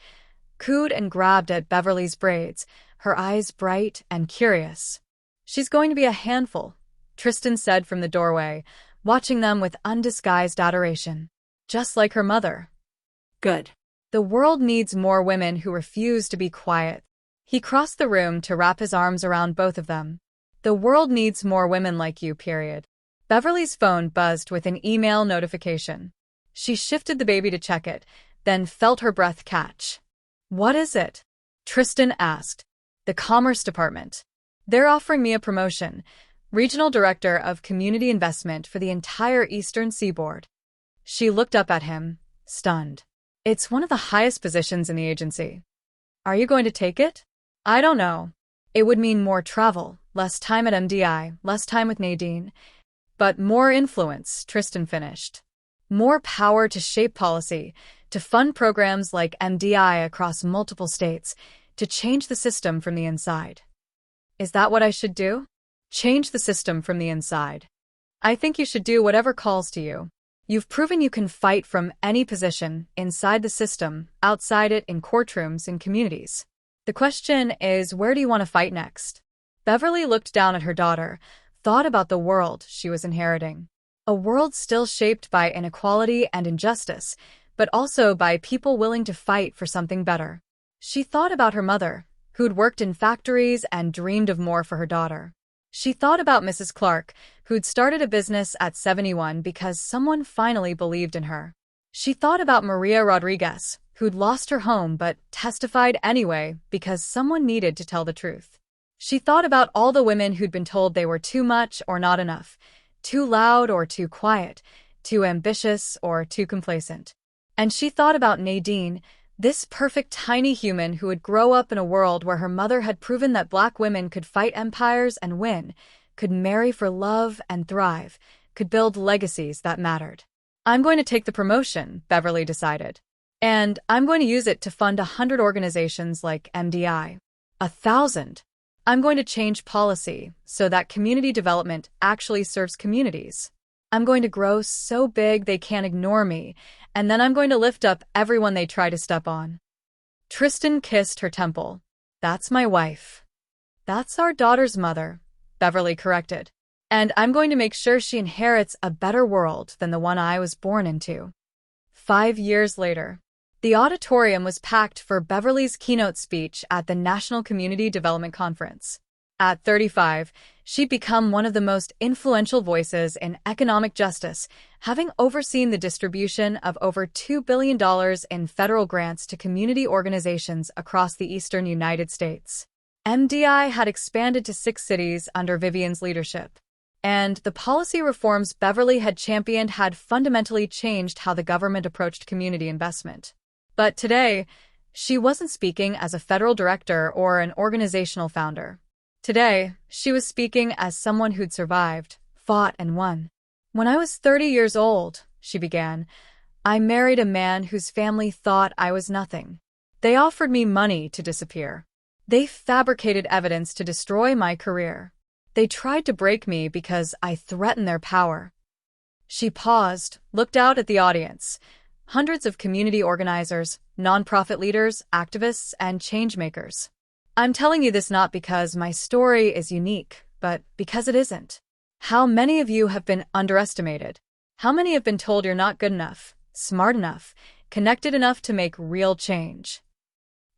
cooed and grabbed at Beverly's braids, her eyes bright and curious. She's going to be a handful, Tristan said from the doorway, watching them with undisguised adoration. Just like her mother. Good. The world needs more women who refuse to be quiet. He crossed the room to wrap his arms around both of them. The world needs more women like you, period. Beverly's phone buzzed with an email notification. She shifted the baby to check it, then felt her breath catch. What is it? Tristan asked. The Commerce Department. They're offering me a promotion, Regional Director of Community Investment for the entire Eastern Seaboard. She looked up at him, stunned. It's one of the highest positions in the agency. Are you going to take it? I don't know. It would mean more travel, less time at MDI, less time with Nadine. But more influence, Tristan finished. More power to shape policy, to fund programs like MDI across multiple states, to change the system from the inside. Is that what I should do? Change the system from the inside. I think you should do whatever calls to you. You've proven you can fight from any position, inside the system, outside it, in courtrooms, in communities. The question is, where do you want to fight next? Beverly looked down at her daughter, thought about the world she was inheriting. A world still shaped by inequality and injustice, but also by people willing to fight for something better. She thought about her mother, who'd worked in factories and dreamed of more for her daughter. She thought about Mrs. Clark, who'd started a business at 71 because someone finally believed in her. She thought about Maria Rodriguez, who'd lost her home but testified anyway because someone needed to tell the truth. She thought about all the women who'd been told they were too much or not enough, too loud or too quiet, too ambitious or too complacent. And she thought about Nadine, this perfect tiny human who would grow up in a world where her mother had proven that Black women could fight empires and win, could marry for love and thrive, could build legacies that mattered. I'm going to take the promotion, Beverly decided. And I'm going to use it to fund 100 organizations like MDI. 1,000. I'm going to change policy so that community development actually serves communities. I'm going to grow so big they can't ignore me, and then I'm going to lift up everyone they try to step on. Tristan kissed her temple. That's my wife. That's our daughter's mother, Beverly corrected. And I'm going to make sure she inherits a better world than the one I was born into. 5 years later, the auditorium was packed for Beverly's keynote speech at the National Community Development Conference. At 35, she'd become one of the most influential voices in economic justice, having overseen the distribution of over $2 billion in federal grants to community organizations across the eastern United States. MDI had expanded to 6 cities under Vivian's leadership, and the policy reforms Beverly had championed had fundamentally changed how the government approached community investment. But today, she wasn't speaking as a federal director or an organizational founder. Today, she was speaking as someone who'd survived, fought, and won. When I was 30 years old, she began, I married a man whose family thought I was nothing. They offered me money to disappear. They fabricated evidence to destroy my career. They tried to break me because I threatened their power. She paused, looked out at the audience. Hundreds of community organizers, nonprofit leaders, activists, and changemakers. I'm telling you this not because my story is unique, but because it isn't. How many of you have been underestimated? How many have been told you're not good enough, smart enough, connected enough to make real change?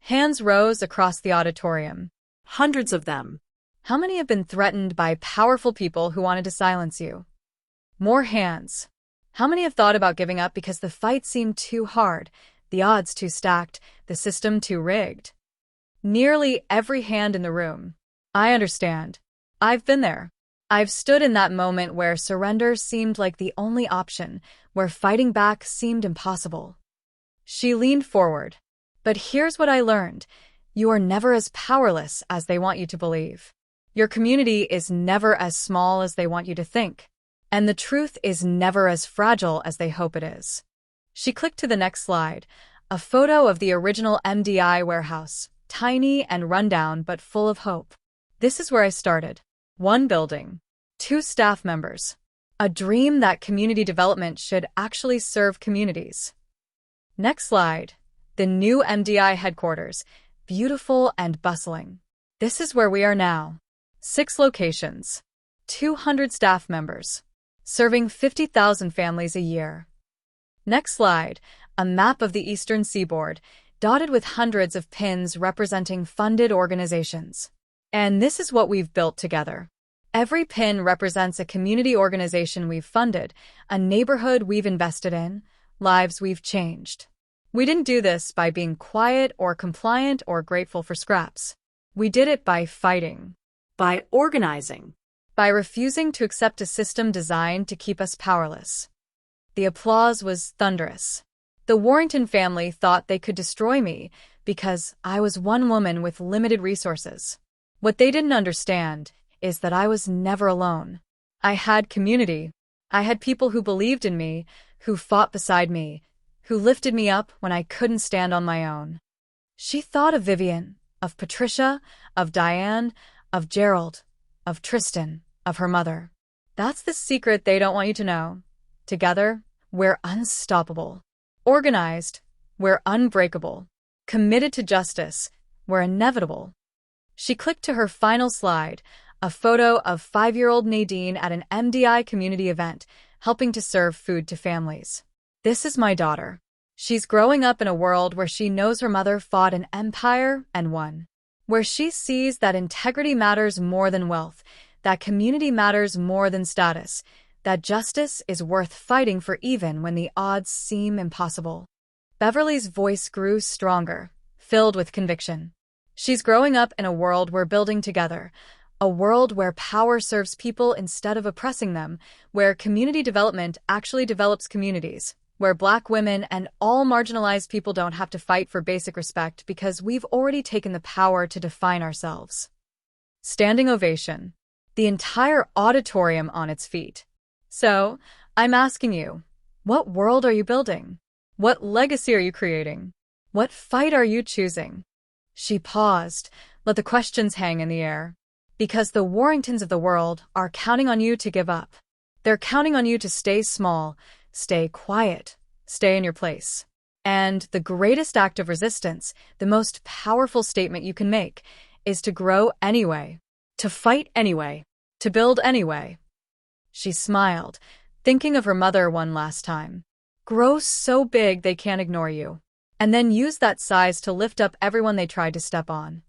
Hands rose across the auditorium. Hundreds of them. How many have been threatened by powerful people who wanted to silence you? More hands. How many have thought about giving up because the fight seemed too hard, the odds too stacked, the system too rigged? Nearly every hand in the room. I understand. I've been there. I've stood in that moment where surrender seemed like the only option, where fighting back seemed impossible. She leaned forward. But here's what I learned. You are never as powerless as they want you to believe. Your community is never as small as they want you to think. And the truth is never as fragile as they hope it is. She clicked to the next slide, a photo of the original MDI warehouse, tiny and rundown but full of hope. This is where I started. One building, 2 staff members. A dream that community development should actually serve communities. Next slide. The new MDI headquarters, beautiful and bustling. This is where we are now. 6 locations, 200 staff members, serving 50,000 families a year. Next slide. A map of the Eastern Seaboard, dotted with hundreds of pins representing funded organizations. And this is what we've built together. Every pin represents a community organization we've funded, a neighborhood we've invested in, lives we've changed. We didn't do this by being quiet or compliant or grateful for scraps. We did it by fighting. By organizing. By refusing to accept a system designed to keep us powerless. The applause was thunderous. The Warrington family thought they could destroy me because I was one woman with limited resources. What they didn't understand is that I was never alone. I had community. I had people who believed in me, who fought beside me, who lifted me up when I couldn't stand on my own. She thought of Vivian, of Patricia, of Diane, of Gerald, of Tristan, of her mother. That's the secret they don't want you to know. Together, we're unstoppable. Organized, we're unbreakable. Committed to justice, we're inevitable. She clicked to her final slide, a photo of 5-year-old Nadine at an MDI community event, helping to serve food to families. This is my daughter. She's growing up in a world where she knows her mother fought an empire and won. Where she sees that integrity matters more than wealth, that community matters more than status, that justice is worth fighting for even when the odds seem impossible. Beverly's voice grew stronger, filled with conviction. She's growing up in a world we're building together, a world where power serves people instead of oppressing them, where community development actually develops communities, where Black women and all marginalized people don't have to fight for basic respect because we've already taken the power to define ourselves. Standing ovation. The entire auditorium on its feet. So, I'm asking you, what world are you building? What legacy are you creating? What fight are you choosing? She paused, let the questions hang in the air. Because the Warringtons of the world are counting on you to give up. They're counting on you to stay small, stay quiet, stay in your place. And the greatest act of resistance, the most powerful statement you can make, is to grow anyway, to fight anyway, to build anyway. She smiled, thinking of her mother one last time. Grow so big they can't ignore you, and then use that size to lift up everyone they tried to step on.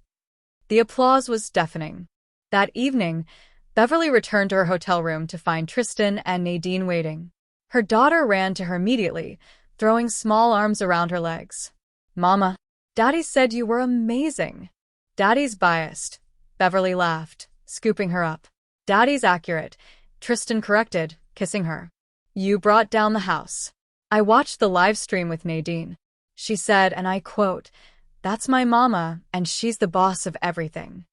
The applause was deafening. That evening, Beverly returned to her hotel room to find Tristan and Nadine waiting. Her daughter ran to her immediately, throwing small arms around her legs. "Mama, Daddy said you were amazing." "Daddy's biased," Beverly laughed, scooping her up. "Daddy's accurate," Tristan corrected, kissing her. "You brought down the house." "I watched the live stream with Nadine," she said, and I quote, "That's my mama, and she's the boss of everything."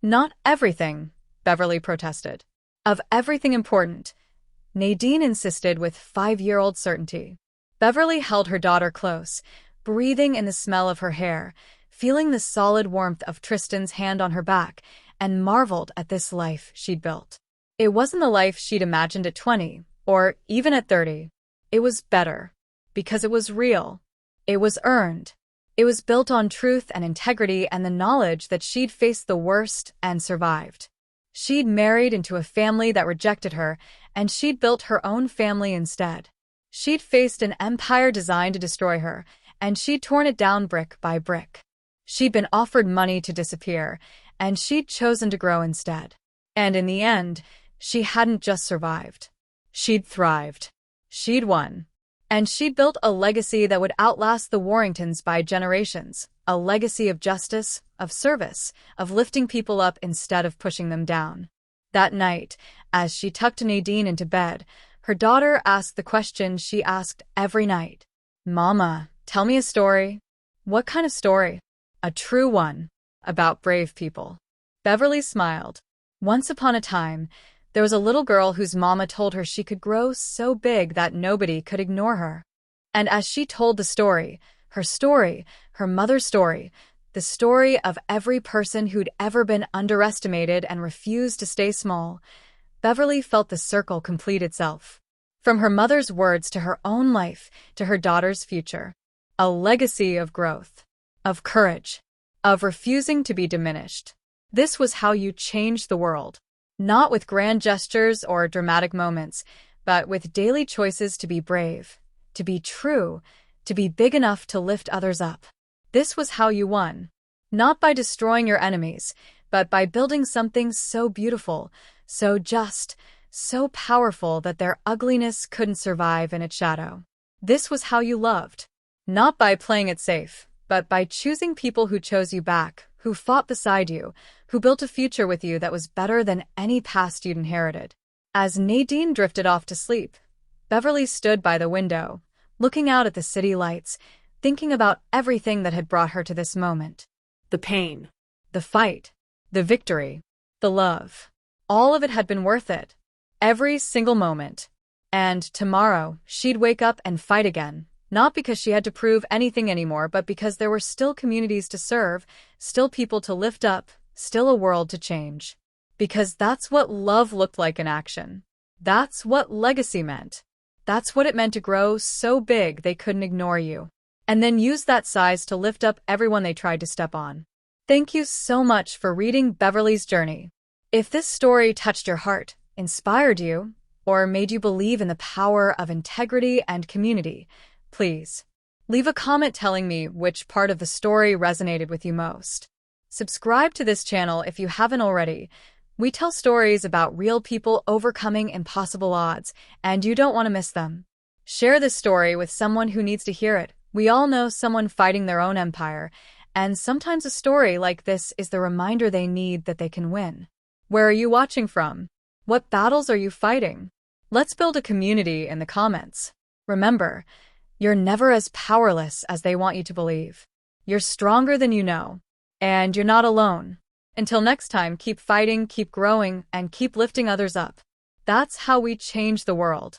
"Not everything," Beverly protested. "Of everything important," Nadine insisted with 5-year-old certainty. Beverly held her daughter close, breathing in the smell of her hair, feeling the solid warmth of Tristan's hand on her back, and marveled at this life she'd built. It wasn't the life she'd imagined at 20, or even at 30. It was better, because it was real. It was earned. It was built on truth and integrity and the knowledge that she'd faced the worst and survived. She'd married into a family that rejected her, and she'd built her own family instead. She'd faced an empire designed to destroy her, and she'd torn it down brick by brick. She'd been offered money to disappear, and she'd chosen to grow instead. And in the end, she hadn't just survived. She'd thrived. She'd won. And she'd built a legacy that would outlast the Warringtons by generations. A legacy of justice, of service, of lifting people up instead of pushing them down. That night, as she tucked Nadine into bed, her daughter asked the question she asked every night. "Mama, tell me a story." "What kind of story?" "A true one. About brave people." Beverly smiled. Once upon a time, there was a little girl whose mama told her she could grow so big that nobody could ignore her. And as she told the story, her mother's story, the story of every person who'd ever been underestimated and refused to stay small, Beverly felt the circle complete itself. From her mother's words to her own life, to her daughter's future. A legacy of growth, of courage, of refusing to be diminished. This was how you changed the world. Not with grand gestures or dramatic moments, but with daily choices to be brave, to be true, to be big enough to lift others up. This was how you won. Not by destroying your enemies, but by building something so beautiful, so just, so powerful that their ugliness couldn't survive in its shadow. This was how you loved. Not by playing it safe, but by choosing people who chose you back, who fought beside you, who built a future with you that was better than any past you'd inherited. As Nadine drifted off to sleep, Beverly stood by the window, looking out at the city lights, thinking about everything that had brought her to this moment. The pain. The fight. The victory. The love. All of it had been worth it. Every single moment. And tomorrow, she'd wake up and fight again. Not because she had to prove anything anymore, but because there were still communities to serve, still people to lift up, still a world to change. Because that's what love looked like in action. That's what legacy meant. That's what it meant to grow so big they couldn't ignore you. And then use that size to lift up everyone they tried to step on. Thank you so much for reading Beverly's Journey. If this story touched your heart, inspired you, or made you believe in the power of integrity and community, please leave a comment telling me which part of the story resonated with you most. Subscribe to this channel if you haven't already. We tell stories about real people overcoming impossible odds, and you don't want to miss them. Share this story with someone who needs to hear it. We all know someone fighting their own empire, and sometimes a story like this is the reminder they need that they can win. Where are you watching from? What battles are you fighting? Let's build a community in the comments. Remember, you're never as powerless as they want you to believe. You're stronger than you know. And you're not alone. Until next time, keep fighting, keep growing, and keep lifting others up. That's how we change the world.